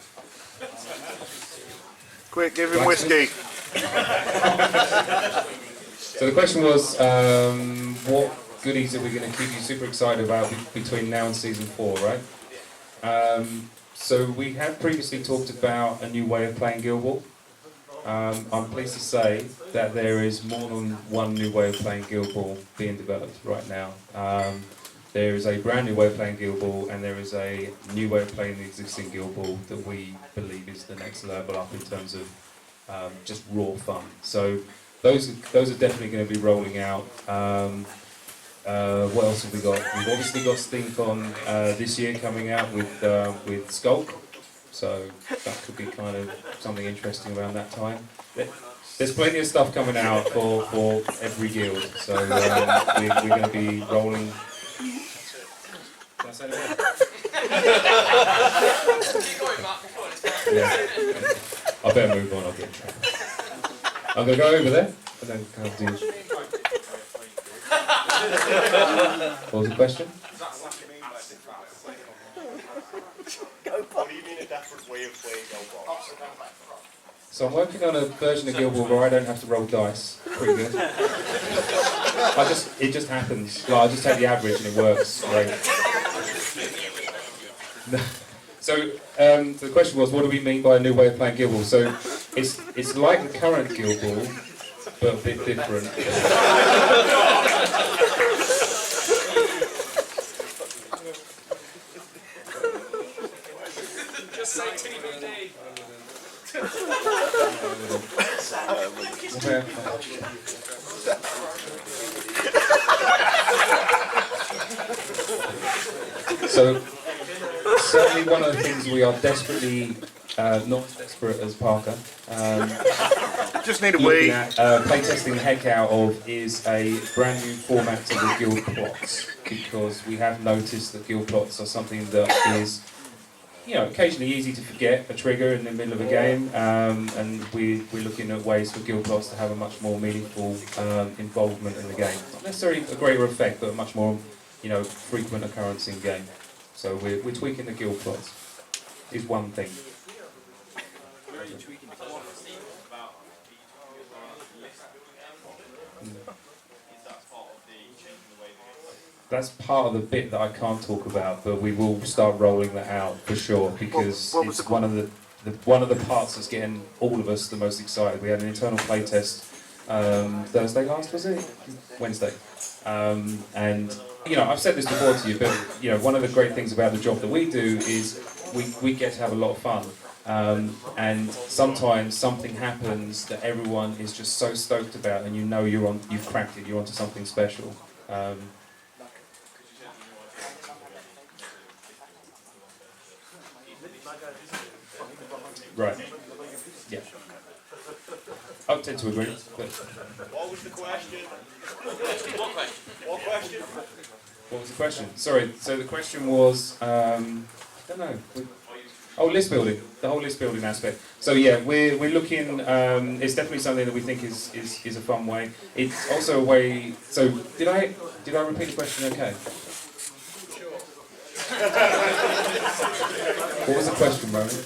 S5: Quick, give him whiskey.
S9: So the question was, what goodies are we going to keep you super excited about between now and season 4, right? So we have previously talked about a new way of playing Guild Ball. I'm pleased to say that there is more than one new way of playing Guild Ball being developed right now. There is a brand new way of playing Guild Ball, and there is a new way of playing the existing Guild Ball that we believe is the next level up in terms of just raw fun. So those are definitely going to be rolling out. What else have we got? We've obviously got SteamCon this year coming out with Skulk, so that could be kind of something interesting around that time. There's plenty of stuff coming out for every guild, so we're going to be rolling. Can I say that? Yeah. I better move on. I'll get in trouble. I'm going to go over there and then kind of do. What was the question?
S12: What do you mean a different way of playing Guild Ball?
S9: So I'm working on a version of Guild Ball where I don't have to roll dice. Pretty good. It just happens. Like, I just take the average and it works. Great. So the question was, what do we mean by a new way of playing Guild Ball? So it's like the current Guild Ball, but a bit different.
S18: Just say TBD.
S9: So certainly one of the things we are desperately, not as desperate as Parker,
S5: just need a wee.
S9: Playtesting the heck out of is a brand new format to the guild plots, because we have noticed that guild plots are something that is, occasionally easy to forget a trigger in the middle of a game, and we're looking at ways for guild plots to have a much more meaningful involvement in the game. Not necessarily a greater effect, but a much more, frequent occurrence in game. So we're tweaking the guild plots. Is one thing. That's part of the bit that I can't talk about, but we will start rolling that out for sure, because it's one of the parts that's getting all of us the most excited. We had an internal playtest Thursday last, was it? Wednesday. And I've said this before to you, but one of the great things about the job that we do is we get to have a lot of fun. And sometimes something happens that everyone is just so stoked about, and you've cracked it, you're onto something special. Right. Yeah. I would tend to agree. But
S12: What was the question?
S15: What question?
S12: What question?
S9: what was the question? Sorry. So the question was, I don't know. List building. The whole list building aspect. So yeah, we're looking. It's definitely something that we think is a fun way. It's also a way. So did I repeat the question? Okay. What was the question, Ronan?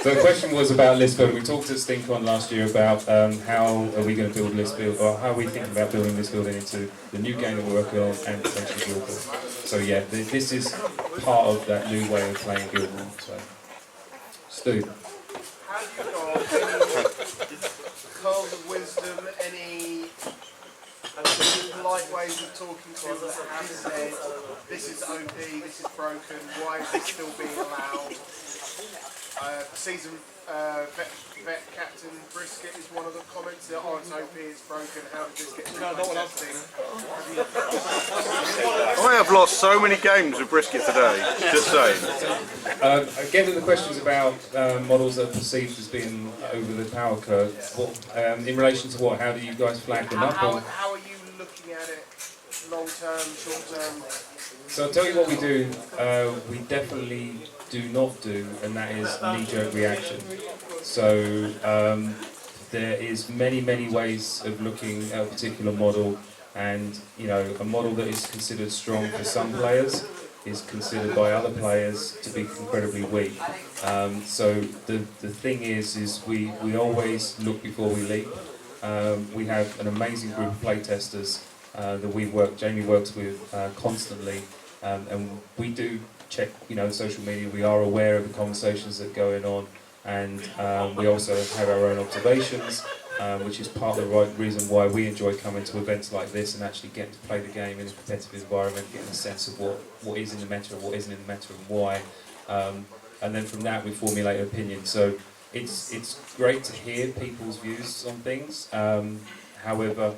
S9: So the question was about list building. We talked at SteamCon last year about how are we going to build list build, or how are we thinking about building list building into the new game that we're working on and potentially Guild Ball. So yeah, this is part of that new way of playing Guild Ball. So, Stu.
S16: How do you go? Any pearls of wisdom? Any polite ways of talking to people that have said this is OP, this is broken, why is it still being allowed? Season vet Captain Brisket is one of the comments that it's OP, it's broken, how did this get through testing?
S5: I have lost so many games with Brisket today, just saying.
S9: Again, the questions about models that are perceived as being over the power curve. In relation to what? How do you guys flag them up?
S16: How are you looking at it? Long term, short term?
S9: So I'll tell you what we do. We definitely do not do, and that is knee-jerk reaction. So there is many ways of looking at a particular model, and a model that is considered strong for some players is considered by other players to be incredibly weak. So the thing is we always look before we leap. We have an amazing group of playtesters that Jamie works with constantly, and we do check, social media. We are aware of the conversations that are going on, and we also have our own observations, which is part of the right reason why we enjoy coming to events like this and actually getting to play the game in a competitive environment, getting a sense of what is in the meta and what isn't in the meta and why, and then from that we formulate an opinion. So it's great to hear people's views on things. However,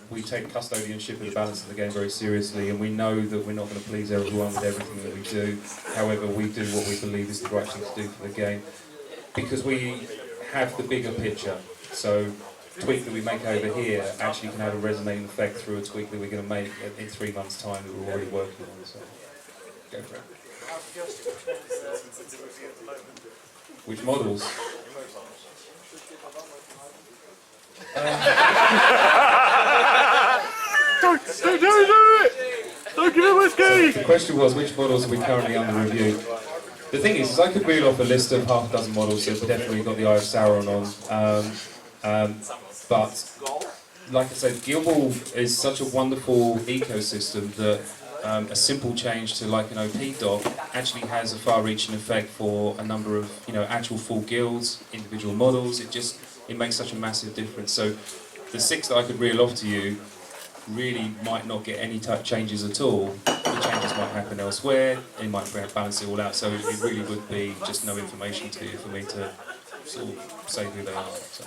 S9: we take custodianship of the balance of the game very seriously, and we know that we're not going to please everyone with everything that we do. However, we do what we believe is the right thing to do for the game, because we have the bigger picture. So the tweak that we make over here actually can have a resonating effect through a tweak that we're going to make in 3 months' time that we're already working on. So go for it. Which models?
S5: Don't do it! Don't give it whiskey!
S9: The question was, which models are we currently under review? The thing is I could reel off a list of half a dozen models that definitely got the Eye of Sauron on. But, like I said, Guild Ball is such a wonderful ecosystem that a simple change to like an OP doc actually has a far-reaching effect for a number of actual full guilds, individual models. It makes such a massive difference. So the 6 that I could reel off to you really might not get any type changes at all. The changes might happen elsewhere. It might balance it all out. So it really would be just no information to you for me to sort of say who they are. So,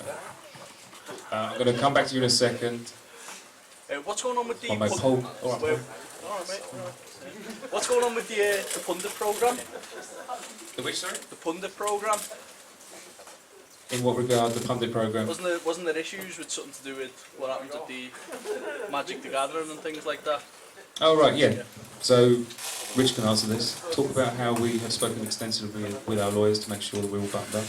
S9: I'm going to come back to you in a second.
S19: What's going on with the
S9: On my poll. All right,
S19: Alright, mate. What's going on with the pundit program?
S9: The which, sorry?
S19: The pundit program.
S9: In what regard, the pundit program?
S19: Wasn't there issues with something to do with what happened at the Magic the Gathering and things like that?
S9: Oh right, yeah. So Rich can answer this. Talk about how we have spoken extensively with our lawyers to make sure that we're all buttoned up.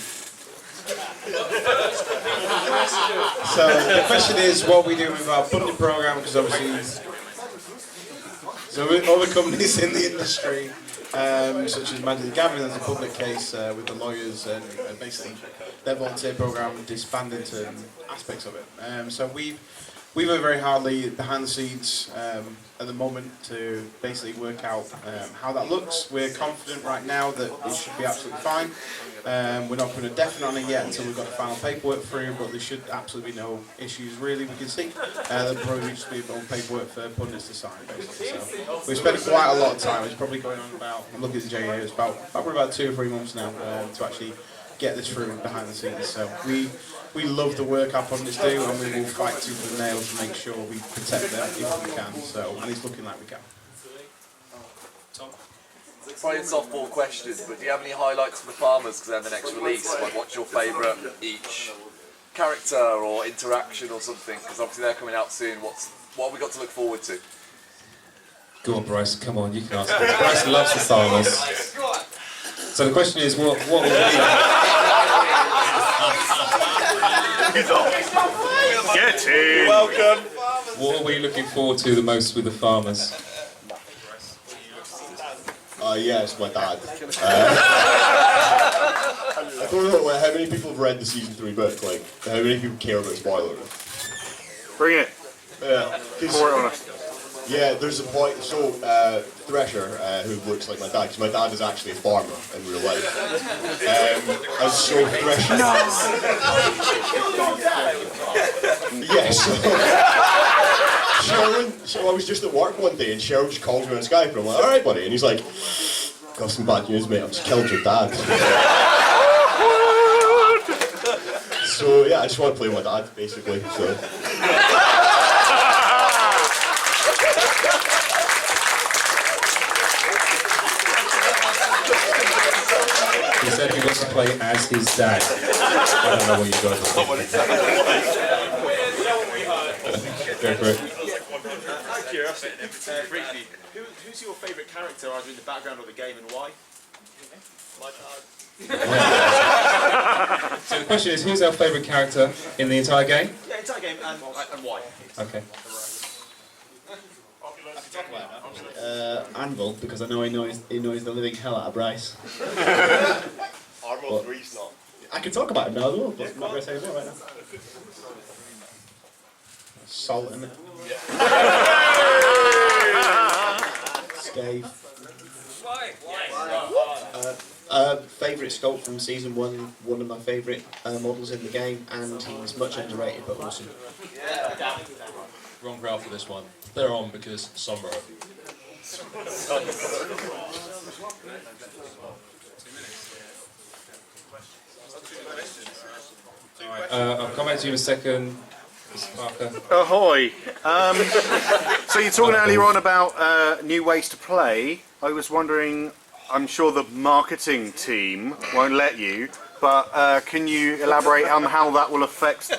S10: So the question is what we do with our funding program, because obviously so with other companies in the industry, such as Magic the Gathering, there's a public case with the lawyers, and basically their volunteer program disbanded certain aspects of it. So we work very hardly behind the scenes at the moment to basically work out how that looks. We're confident right now that it should be absolutely fine. We're not putting a definite on it yet until we've got the final paperwork through, but there should absolutely be no issues really we can see. There'll probably just be on paperwork for pundits to sign basically. So we've spent quite a lot of time. It's probably going on about, I'm looking at the J here, it's probably about 2 or 3 months now to actually get this through behind the scenes. So we love the work our pundits do, and we will fight tooth and nail to make sure we protect them if we can. So, and it's looking like we can.
S9: Tom?
S7: Probably a softball question, but do you have any highlights for the farmers because they're the next release? Like, what's your favourite each character or interaction or something? Because obviously they're coming out soon. What have we got to look forward to?
S9: Go on, Bryce. Come on, you can answer this. Bryce loves the farmers. So the question is, what will we...
S5: Get in!
S19: Welcome!
S9: What are we looking forward to the most with the farmers?
S20: Yeah, it's my dad. I don't know how many people have read the season 3 book, like, how many people care about spoilers.
S5: Bring it.
S20: Yeah.
S5: Pour it on us.
S20: Yeah, there's a point, so Thresher, who looks like my dad, because my dad is actually a farmer in real life. And so Thresher... Yeah, so I was just at work one day and Cheryl just calls me on Skype and I'm like, alright buddy, and he's like, got some bad news mate, I've just killed your dad. So yeah, I just want to play with my dad basically, so...
S9: He said he wants to play as his dad. I don't know what you guys are thinking. Go for it.
S6: Out of curiosity, briefly, who's your favourite character either in the background or the game and why? My dad.
S9: So the question is, who's our favourite character in the entire game?
S6: Yeah, entire game and why?
S9: Okay.
S13: Anvil, because I know he knows the living hell out of Bryce.
S20: Armor 3's not.
S13: I can talk about him now as well, but I'm not going to say more right now.
S10: salt in it.
S13: Scave.
S11: Why?
S13: Favourite sculpt from season 1, one of my favourite models in the game, and he's much underrated but awesome.
S14: Wrong crowd for this one. They're on because Sombra.
S9: I'll come back to you in a second. Mr. Parker.
S2: Ahoy! So you're talking earlier on about new ways to play. I was wondering, I'm sure the marketing team won't let you, but can you elaborate on how that will affect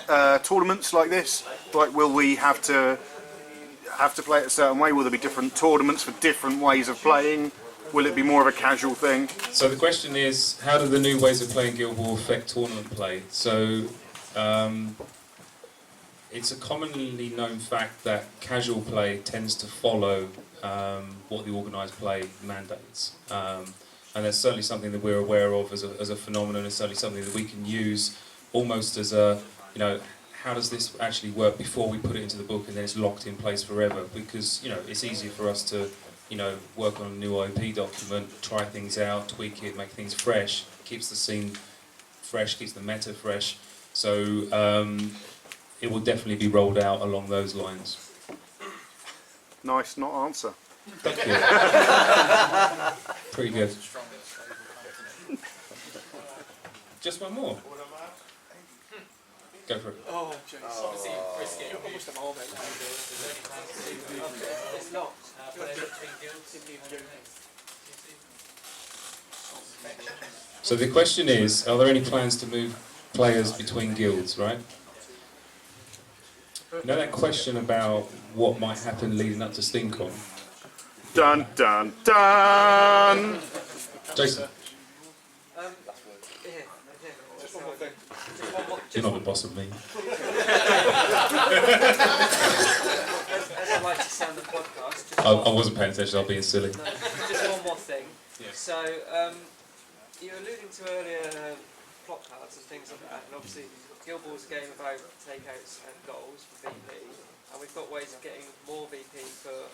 S2: tournaments like this? Like, will we have to play it a certain way? Will there be different tournaments for different ways of playing? Will it be more of a casual thing?
S9: So the question is, how do the new ways of playing Guild Ball affect tournament play? So it's a commonly known fact that casual play tends to follow what the organised play mandates. And that's certainly something that we're aware of as a phenomenon. It's certainly something that we can use almost as a, you know, how does this actually work before we put it into the book and then it's locked in place forever? Because, you know, it's easier for us to, you know, work on a new IP document, try things out, tweak it, make things fresh, keeps the scene fresh, keeps the meta fresh. So it will definitely be rolled out along those lines.
S2: Nice not answer.
S9: Thank you. Pretty good. Just one more. Go for it.
S11: Oh, jeez. Obviously, risky. Almost a moment. It's locked.
S9: So the question is, are there any plans to move players between guilds, right? You know that question about what might happen leading up to SteamCon?
S2: Dun dun dun!
S9: Jason,
S11: Just one more thing.
S9: you're not the boss of me.
S11: As I like to sound the podcast, just
S9: I wasn't paying attention, I was being silly.
S11: No, just one more thing. So, you were alluding to earlier plot cards and things like that, and obviously Guild Ball's a game about takeouts and goals for VP, and we've got ways of getting more VP for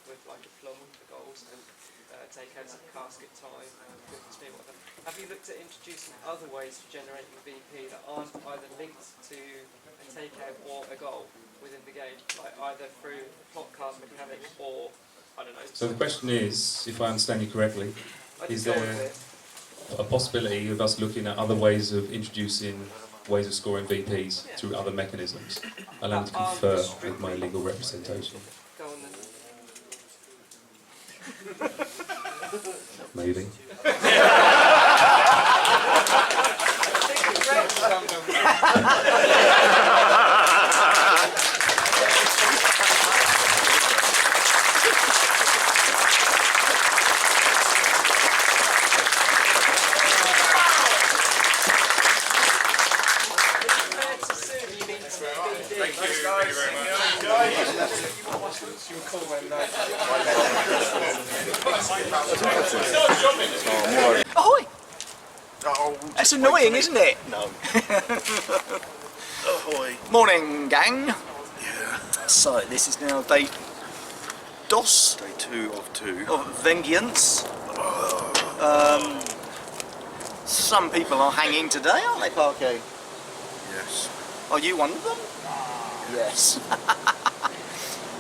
S11: with like a plum for goals and takeouts at casket time and goodness me, whatever. Have you looked at introducing other ways of generating VP that aren't either linked to a takeout or a goal within the game, like either through plot card mechanic or I don't know?
S9: So the question is, if I understand you correctly, is there a possibility of us looking at other ways of introducing ways of scoring VPs through other mechanisms? Allow me to confer with my legal representation.
S11: Go on then.
S9: Maybe.
S3: Ahoy!
S2: Oh,
S3: that's annoying, isn't it?
S2: No. Ahoy.
S3: Morning, gang. Yeah. So this is now day DOS.
S5: Day 2 of 2.
S3: Of vengeance. Some people are hanging today, aren't they, Parquet?
S5: Yes.
S3: Are you one of them? Yes.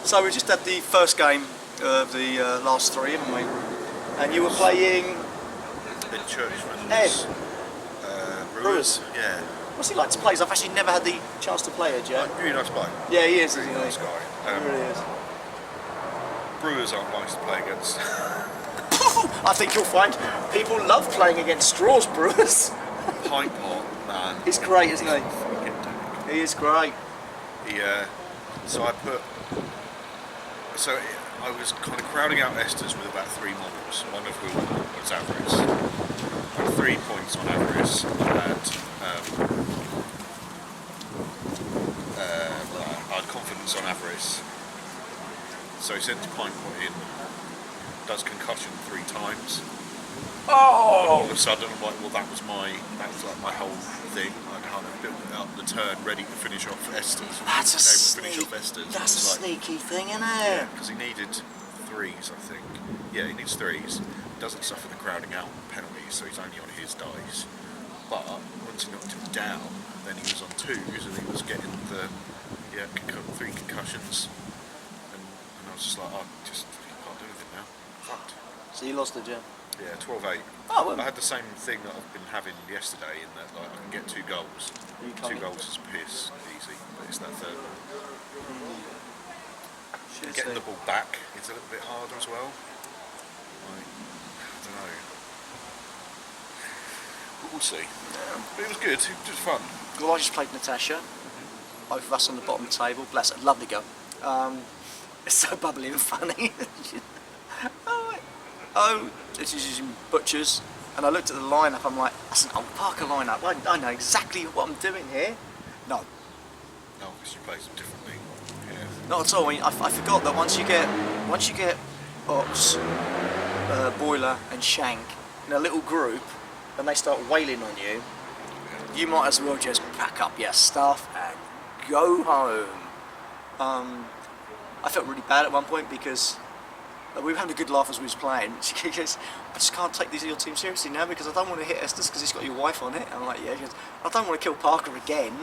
S3: So we just had the first game of the last 3, haven't we? And you were playing
S5: The Churchman's
S3: Ed.
S5: Brewers. Yeah.
S3: What's he like to play? 'Cause I've actually never had the chance to play Ed yet.
S5: Really nice guy.
S3: Yeah, he is.
S5: Really
S3: Isn't he?
S5: nice guy.
S3: He really is.
S5: Brewers aren't nice to play against.
S3: I think you'll find people love playing against Straws Brewers.
S5: Pint pot, man.
S3: He's great, isn't he?
S5: Fucking tank.
S3: He is great.
S5: So I was kind of crowding out Esters with about 3 models, one of whom was Avarice. I had 3 points on Avarice. I had confidence on Avarice. So he sent Pint Pot in, does concussion 3 times.
S3: Oh!
S5: All of a sudden, I'm like, well, that was like my whole thing. I had
S6: kind of built up the turn ready to finish off Esther's.
S1: That's a
S6: Finish off Esther's.
S1: That's a
S6: It's like-
S1: sneaky thing, isn't
S6: Yeah,
S1: it?
S6: because he needed 3s, I think. Yeah, he needs 3s. Doesn't suffer the crowding out penalties, so he's only on his dice. But once he knocked him down, then he was on 2s, and he was getting the 3 concussions. And I was just like, I can't do anything now. Fucked.
S1: So you lost it, yeah?
S6: Yeah, 12-8.
S1: Oh, well.
S6: I had the same thing that I've been having yesterday, in that like I can get 2 goals.
S1: You
S6: 2
S1: can't-
S6: goals is piss easy, but it's that third one.
S1: Shit,
S6: Getting
S1: so-
S6: the ball back is a little bit harder as well. Like, I don't know. But we'll see. But it was good. It was fun.
S3: Well, I just played Natasha. Both of us on the bottom table. Bless her, lovely girl. It's so bubbly and funny. This is using butchers, and I looked at the lineup. I'm like, that's an old Parker lineup. I know exactly what I'm doing here. No,
S6: No, because you play them differently. Yeah.
S3: not at all. I mean, I forgot that once you get Ox, Boiler, and Shank in a little group, and they start wailing on you, you might as well just pack up your stuff and go home. I felt really bad at one point because we were having a good laugh as we was playing. She goes, I just can't take your team seriously now because I don't want to hit Estes because it's got your wife on it. I'm like, yeah. She goes, I don't want to kill Parker again.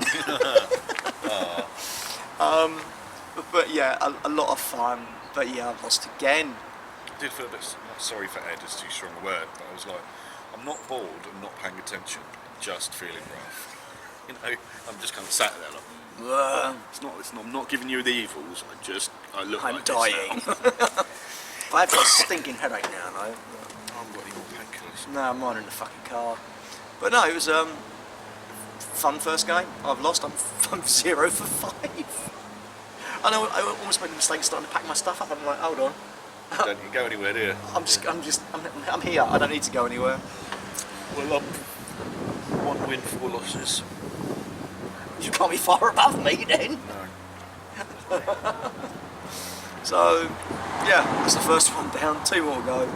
S3: But yeah, a lot of fun. But yeah, I've lost again.
S6: I did feel a bit sorry for Ed, is too strong a word, but I was like, I'm not bored, I'm not paying attention, just feeling rough. You know, I'm just kind of sat there like, I'm not giving you the evils, I look
S3: I'm
S6: like
S3: dying.
S6: this now.
S3: I've got a stinking headache now, though.
S6: I haven't got any more painkillers.
S3: No, mine in the fucking car. But no, it was fun first game. I've lost. I'm 0 for 5. I know. I almost made a mistake starting to pack my stuff up. I'm like, hold on.
S6: Don't you go anywhere, do you?
S3: I'm here. I don't need to go anywhere.
S1: Well, 1 win, 4 losses.
S3: You can't be far above me then.
S6: No.
S3: So, yeah, that's the first one down. 2 more go.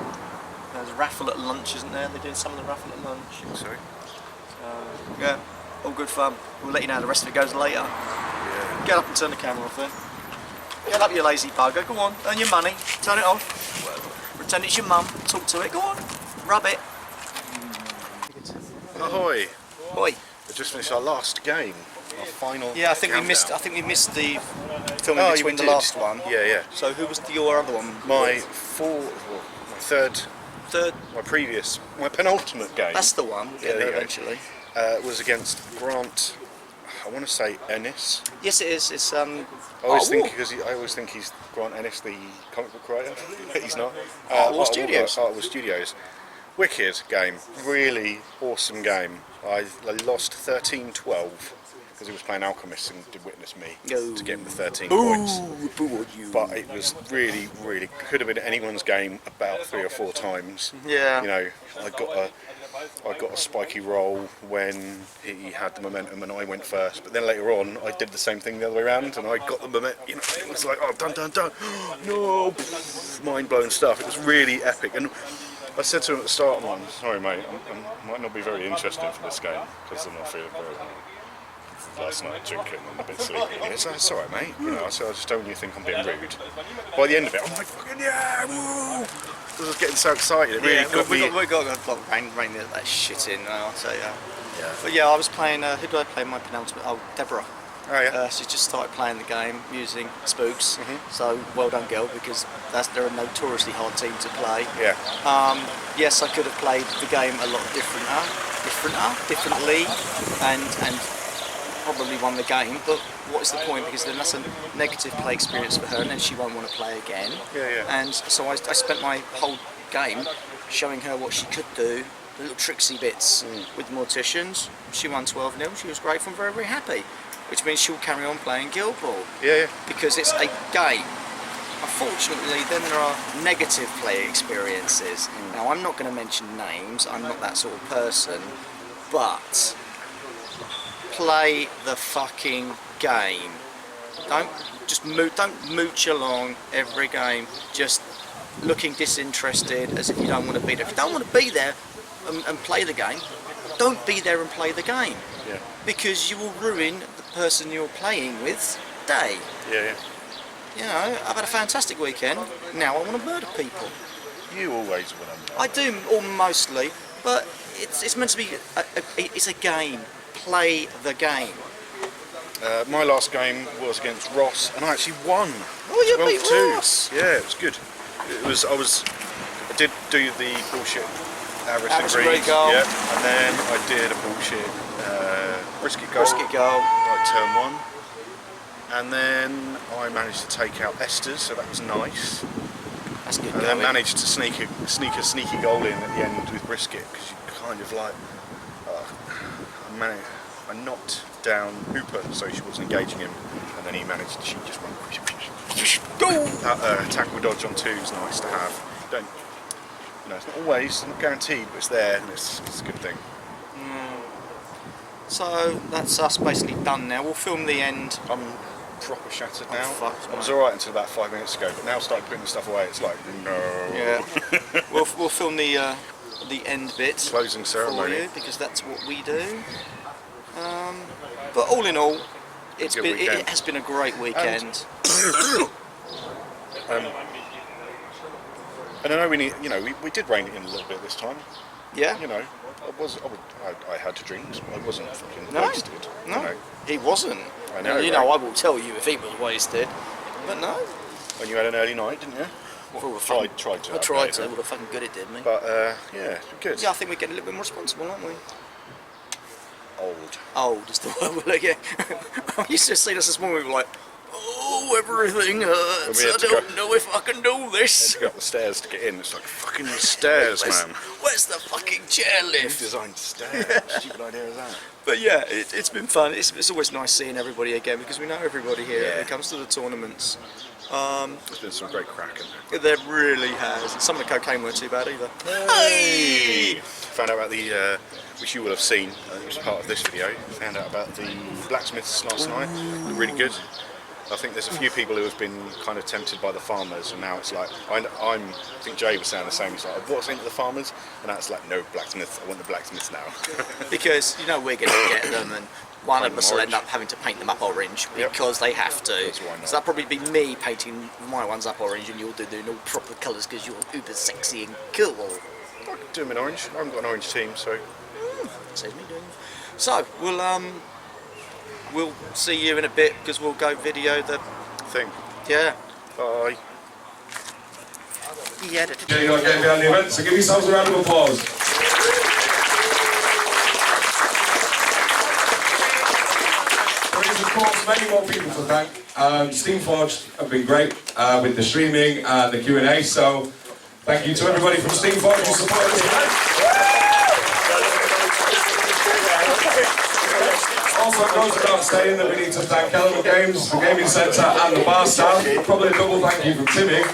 S3: There's a raffle at lunch, isn't there? They're doing some of the raffle at lunch.
S6: Sorry?
S3: Yeah, all good fun. We'll let you know how the rest of it goes later.
S6: Yeah.
S3: Get up and turn the camera off then. Get up, you lazy bugger. Go on, earn your money. Turn it off. Pretend it's your mum. Talk to it. Go on. Rub it.
S6: Ahoy!
S3: Oi.
S6: We just finished our last game, our final.
S3: Yeah, I think we missed.
S6: countdown.
S3: I think we missed the filming between the
S6: did.
S3: last one.
S6: Yeah.
S3: So who was your other one?
S6: My third, my penultimate game.
S3: That's the one. We'll get
S6: there
S3: there
S6: you go.
S3: eventually.
S6: Was against Grant. I want to say Ennis.
S3: Yes, it is. It's
S6: I always think he's Grant Ennis, the comic book writer, but he's not.
S3: Artwell Studios.
S6: Artwell Studios. Wicked game, really awesome game. I lost 13-12 because he was playing Alchemist and did witness me to get him the 13 points. But it was really, really could have been anyone's game about 3 or 4 times.
S3: Yeah.
S6: You know, I got a spiky roll when he had the momentum and I went first. But then later on, I did the same thing the other way around and I got the momentum. You know, it was like, oh, done. No, mind-blowing stuff. It was really epic. And I said to him at the start, sorry mate, I might not be very interested for this game because I'm not feeling very well. Last night drinking and a bit sleepy. He said, it's alright mate, you know, I said, I just don't want you to think I'm being rude. By the end of it, I'm like, fucking yeah, woo! I was getting so excited, it really got me.
S3: We got rein that shit in now, so yeah. But yeah, I was playing, who did I play my penultimate? Oh, Deborah.
S6: Oh yeah.
S3: She just started playing the game using spooks, so well done girl, because they're a notoriously hard team to play.
S6: Yeah.
S3: Yes, I could have played the game a lot differently, and probably won the game, but what is the point, because then that's a negative play experience for her and then she won't want to play again.
S6: Yeah.
S3: And so I spent my whole game showing her what she could do, the little tricksy bits with the Morticians. She won 12-0, she was grateful and very, very happy, which means she'll carry on playing Guild Ball.
S6: Yeah.
S3: Because it's a game. Unfortunately, then there are negative play experiences. Now, I'm not going to mention names, I'm not that sort of person, but play the fucking game. Don't mooch along every game, just looking disinterested as if you don't want to be there. If you don't want to be there and play the game,
S1: don't be there and play the game.
S5: Yeah.
S1: Because you will ruin the person you're playing with's day.
S5: Yeah.
S1: You know, I've had a fantastic weekend. Now I want to murder people.
S5: You always want to.
S1: I do, or mostly, but it's meant to be. It's a game. Play the game.
S5: My last game was against Ross, and I actually won.
S1: Oh, you beat
S5: 12-2.
S1: Ross.
S5: Yeah, it was good. I did do the bullshit average
S1: degree goal.
S5: Yeah, and then I did a bullshit brisket goal. Like turn 1. And then I managed to take out Esther's, so that was nice.
S1: That's good.
S5: And then managed to sneak a sneaky goal in at the end with brisket, because you kind of like I knocked down Hooper, so she wasn't engaging him, and then she just went that tackle dodge on 2 is nice to have. Don't, you know, it's not always, not guaranteed, but it's there, and it's a good thing.
S1: So that's us basically done now. We'll film the end.
S5: I'm proper shattered now.
S1: Oh, fuck,
S5: I was alright until about 5 minutes ago, but now I started putting the stuff away. It's like, no.
S1: Yeah. we'll film the end bit.
S5: Closing ceremony.
S1: For you, because that's what we do. But all in all, it has been a great weekend.
S5: And I know we did rein it in a little bit this time.
S1: Yeah.
S5: You know, I had to drink. I wasn't fucking wasted.
S1: No,
S5: You know.
S1: he wasn't.
S5: I know.
S1: You know, I will tell you if he was wasted. But no.
S5: When you had an early night, didn't you? Tried to.
S1: I tried to. What a fucking good it did me.
S5: But yeah, good.
S1: Yeah, I think we're getting a little bit more responsible, aren't we?
S5: Old
S1: is the word we're looking. I used to see us this morning. We were like, oh, everything hurts. I don't know if I can do this.
S5: To go up the stairs to get in. It's like fucking stairs, man.
S1: Where's the fucking chairlift?
S5: Designed stairs. Stupid idea is that.
S1: But yeah, it's been fun. It's always nice seeing everybody again because we know everybody here when it comes to the tournaments.
S5: There's been some great crack in there.
S1: There really has. And some of the cocaine weren't too bad either.
S5: Hey! Found out about the, which you will have seen, it was part of this video, found out about the blacksmiths last night. They're really good. I think there's a few people who have been kind of tempted by the farmers, and now it's like, I think Jay was saying the same, he's like, what's into the farmers? And now it's like, no, blacksmiths, I want the blacksmiths now.
S1: Because, you know, we're going to get them, and one of us will end up having to paint them up orange because they have to. So that'll probably be me painting my ones up orange, and you'll do them in all proper colours because you're uber sexy and cool.
S5: I could do them in orange. I haven't got an orange team, so.
S1: Saves me doing. So we'll see you in a bit because we'll go video the
S5: thing.
S1: Yeah.
S5: Bye.
S1: Yeah.
S21: You're not getting behind the event, so give yourselves a round of applause. There is, of course, many more people to thank. Steamforged have been great with the streaming and the Q&A, so thank you to everybody from Steamforged who supported us tonight. Also, it goes without saying that we need to thank Element Games, the Gaming Centre and the bar staff. Probably a double thank you from Timmy. On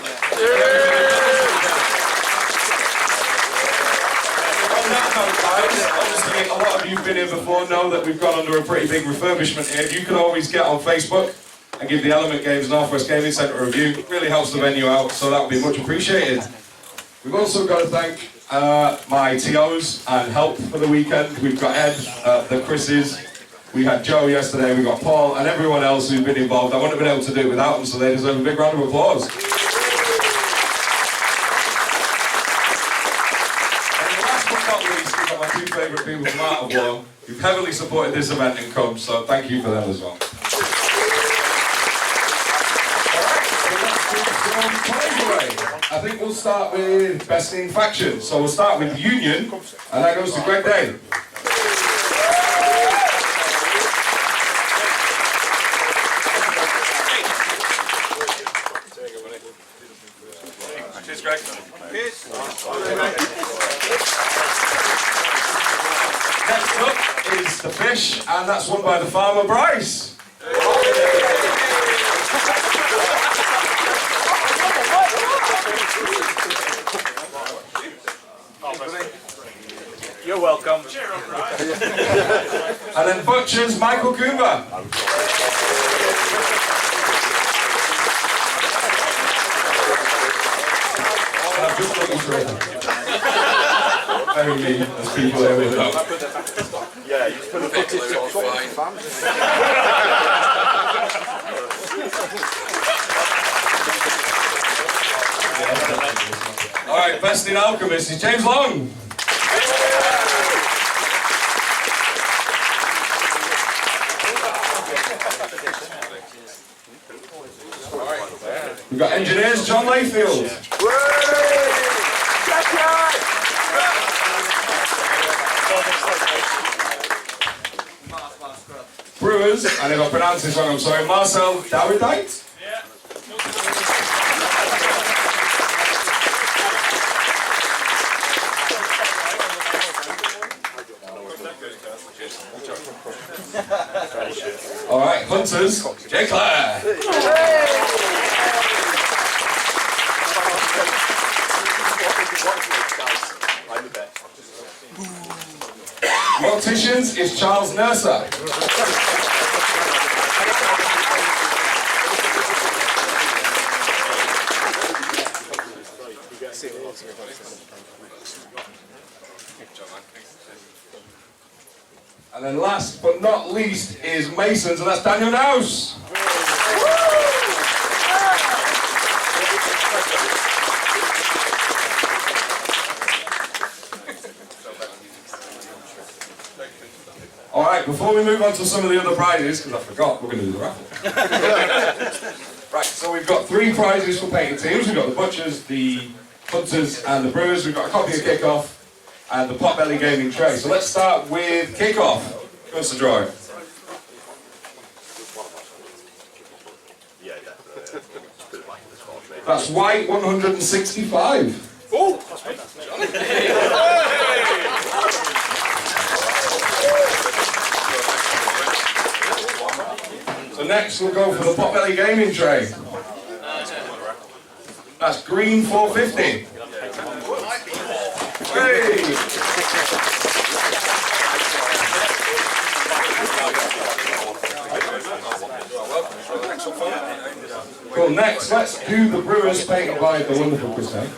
S21: that note, guys, obviously a lot of you have been here before know that we've gone under a pretty big refurbishment here. You can always get on Facebook and give the Element Games Northwest Gaming Centre a review. It really helps the venue out, so that would be much appreciated. We've also got to thank my TOs and help for the weekend. We've got Ed, the Chris's, we had Joe yesterday, we got Paul, and everyone else who's been involved. I wouldn't have been able to do it without them, so they deserve a big round of applause. And last but not least, we've got my two favourite people from Art of War, who've heavily supported this event and come, so thank you for them as well. I think we'll start with Best in Faction. So we'll start with Union, and that goes to Greg Day.
S17: Cheers, Greg.
S16: Cheers.
S21: Next up is The Fish, and that's won by the farmer Bryce.
S17: You're welcome.
S21: And then Butcher's Michael Coomber. And I've just looking for it. Very mean, as people here will know.
S20: Yeah, you put a bucket on.
S21: Alright, best in Alchemist is James Long. We've got engineers, John Layfield. Brewers, and if I pronounce this wrong, I'm sorry, Marcel Dowidite. Alright, Hunters, Jay Clare. Morticians is Charles Nurser. And then last but not least is Masons, and that's Daniel Nouse. Alright, before we move on to some of the other prizes, because I forgot, we're going to do the raffle. Right, so we've got 3 prizes for painting teams. We've got the Butchers, the Hunters and the Brewers. We've got a copy of Kickoff and the Potbelly Gaming Tray. So let's start with Kickoff. Who wants to draw it? That's white 165.
S18: Oh!
S21: So next we'll go for the Potbelly Gaming Tray. That's green 450. Hey! Cool, next let's do the Brewers painted by the wonderful Chris Hay.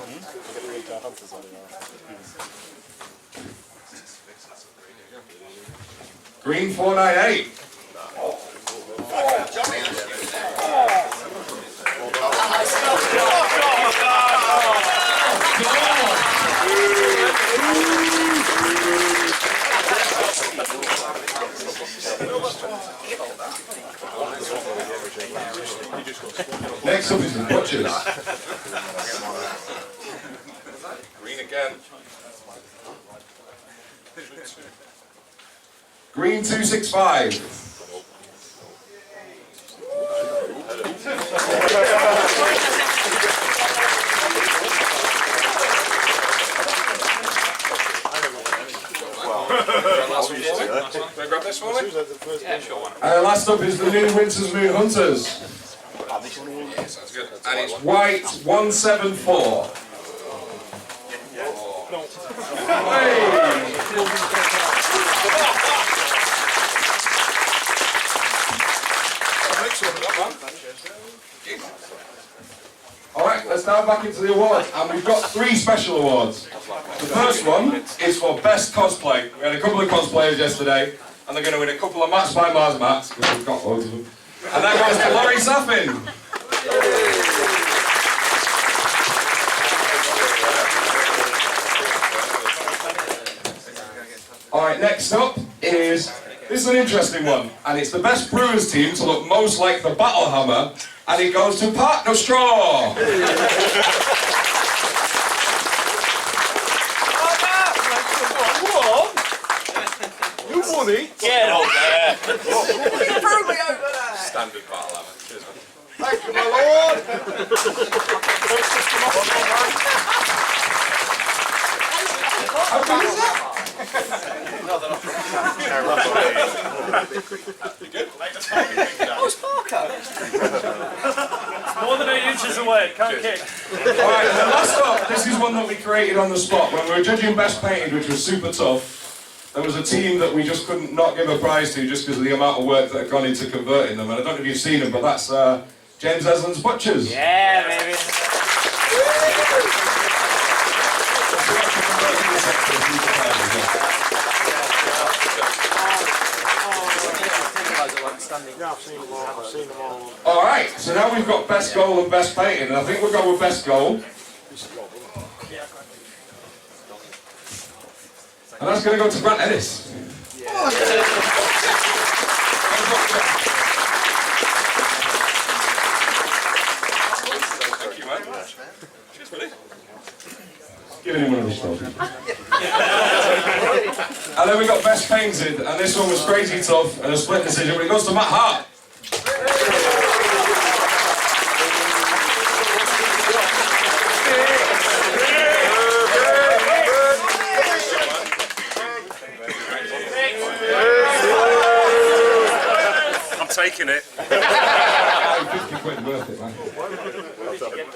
S21: Green 498. Next up is the Butchers. Green again. Green 265. Can I grab this for me? Yeah, sure. Last up is the new Winter's Moon Hunters. Yeah, sounds good. And it's white 174. Alright, let's dive back into the awards, and we've got 3 special awards. The first one is for Best Cosplay. We had a couple of cosplayers yesterday, and they're going to win a couple of Mats by Mars mats, because we've got loads of them. And that goes to Laurie Saffin. Alright, next up is, this is an interesting one, and it's the best Brewers team to look most like the Battlehammer, and it goes to Partner Straw.
S18: You won it!
S19: Get on there!
S18: You threw me over there!
S21: Standard Battlehammer. Cheers, man.
S18: Thank you, my lord!
S21: How good is that?
S19: Oh, it's Parker! It's more than 8 inches away, can't kick.
S21: Alright, and last up, this is one that we created on the spot. When we were judging Best Painted, which was super tough, there was a team that we just couldn't not give a prize to just because of the amount of work that had gone into converting them. And I don't know if you've seen them, but that's James Eslin's Butchers.
S19: Yeah, baby.
S16: I've seen them all. I've seen them all.
S21: Alright, so now we've got best goal and best painting, and I think we'll go with best goal. And that's going to go to Grant Ellis. Thank you, man. Cheers, buddy. Giving him one of these trophies. And then we got best painted, and this one was crazy tough and a split decision, but it goes to Matt Hart.
S18: I'm taking it.
S21: 50 quid worth it, man.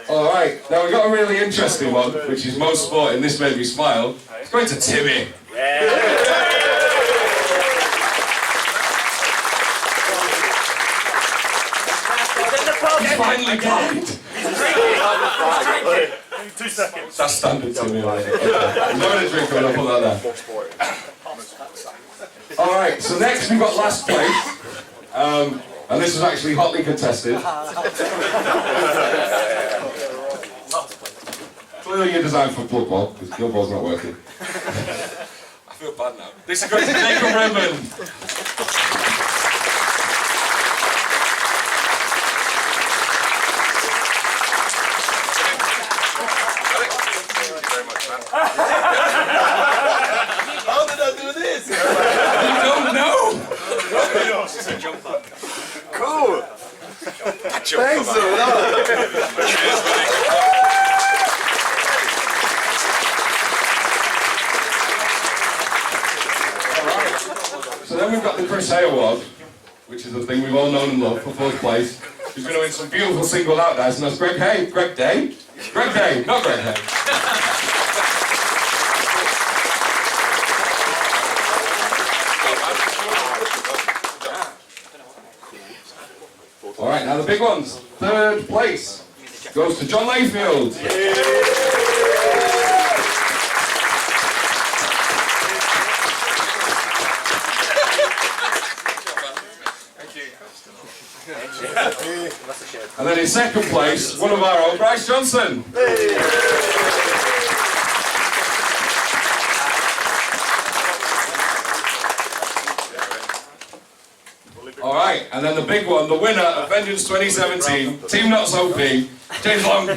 S21: Alright, now we got a really interesting one, which is most sporting. This made me smile. It's going to Timmy. He finally died.
S18: 2 seconds.
S21: That's standard Timmy. Okay. I'm not going to drink it, I'll put that there. Alright, so next we've got last place. And this was actually hotly contested. Clearly you're designed for football, because your ball's not working. I feel bad now. This is going to Jacob Redmond.
S12: How did I do this?
S21: You don't know!
S12: Cool!
S21: Thanks
S12: a lot!
S21: Cheers, buddy. So then we've got the Chris Hay Award, which is the thing we've all known and loved for fourth place. Who's going to win some beautiful single out dice, and that's Greg Hay. Greg Day? Greg Day, not Greg Hay. Alright, now the big ones. Third place goes to John Layfield. And then in second place, one of our own, Bryce Johnson. Alright, and then the big one, the winner of Vengeance 2017, Team Nuts OP, James Long.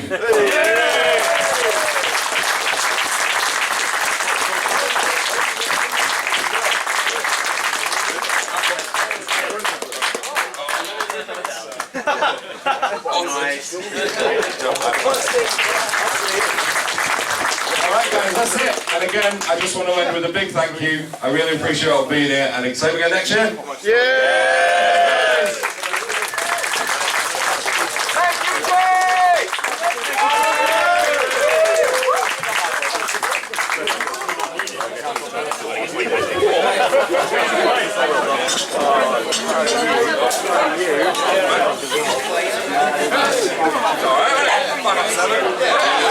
S21: Alright guys, that's it. And again, I just want to end with a big thank you. I really appreciate you all being here, and same again next year.
S12: Yes! Thank you, Jay!
S21: Alright,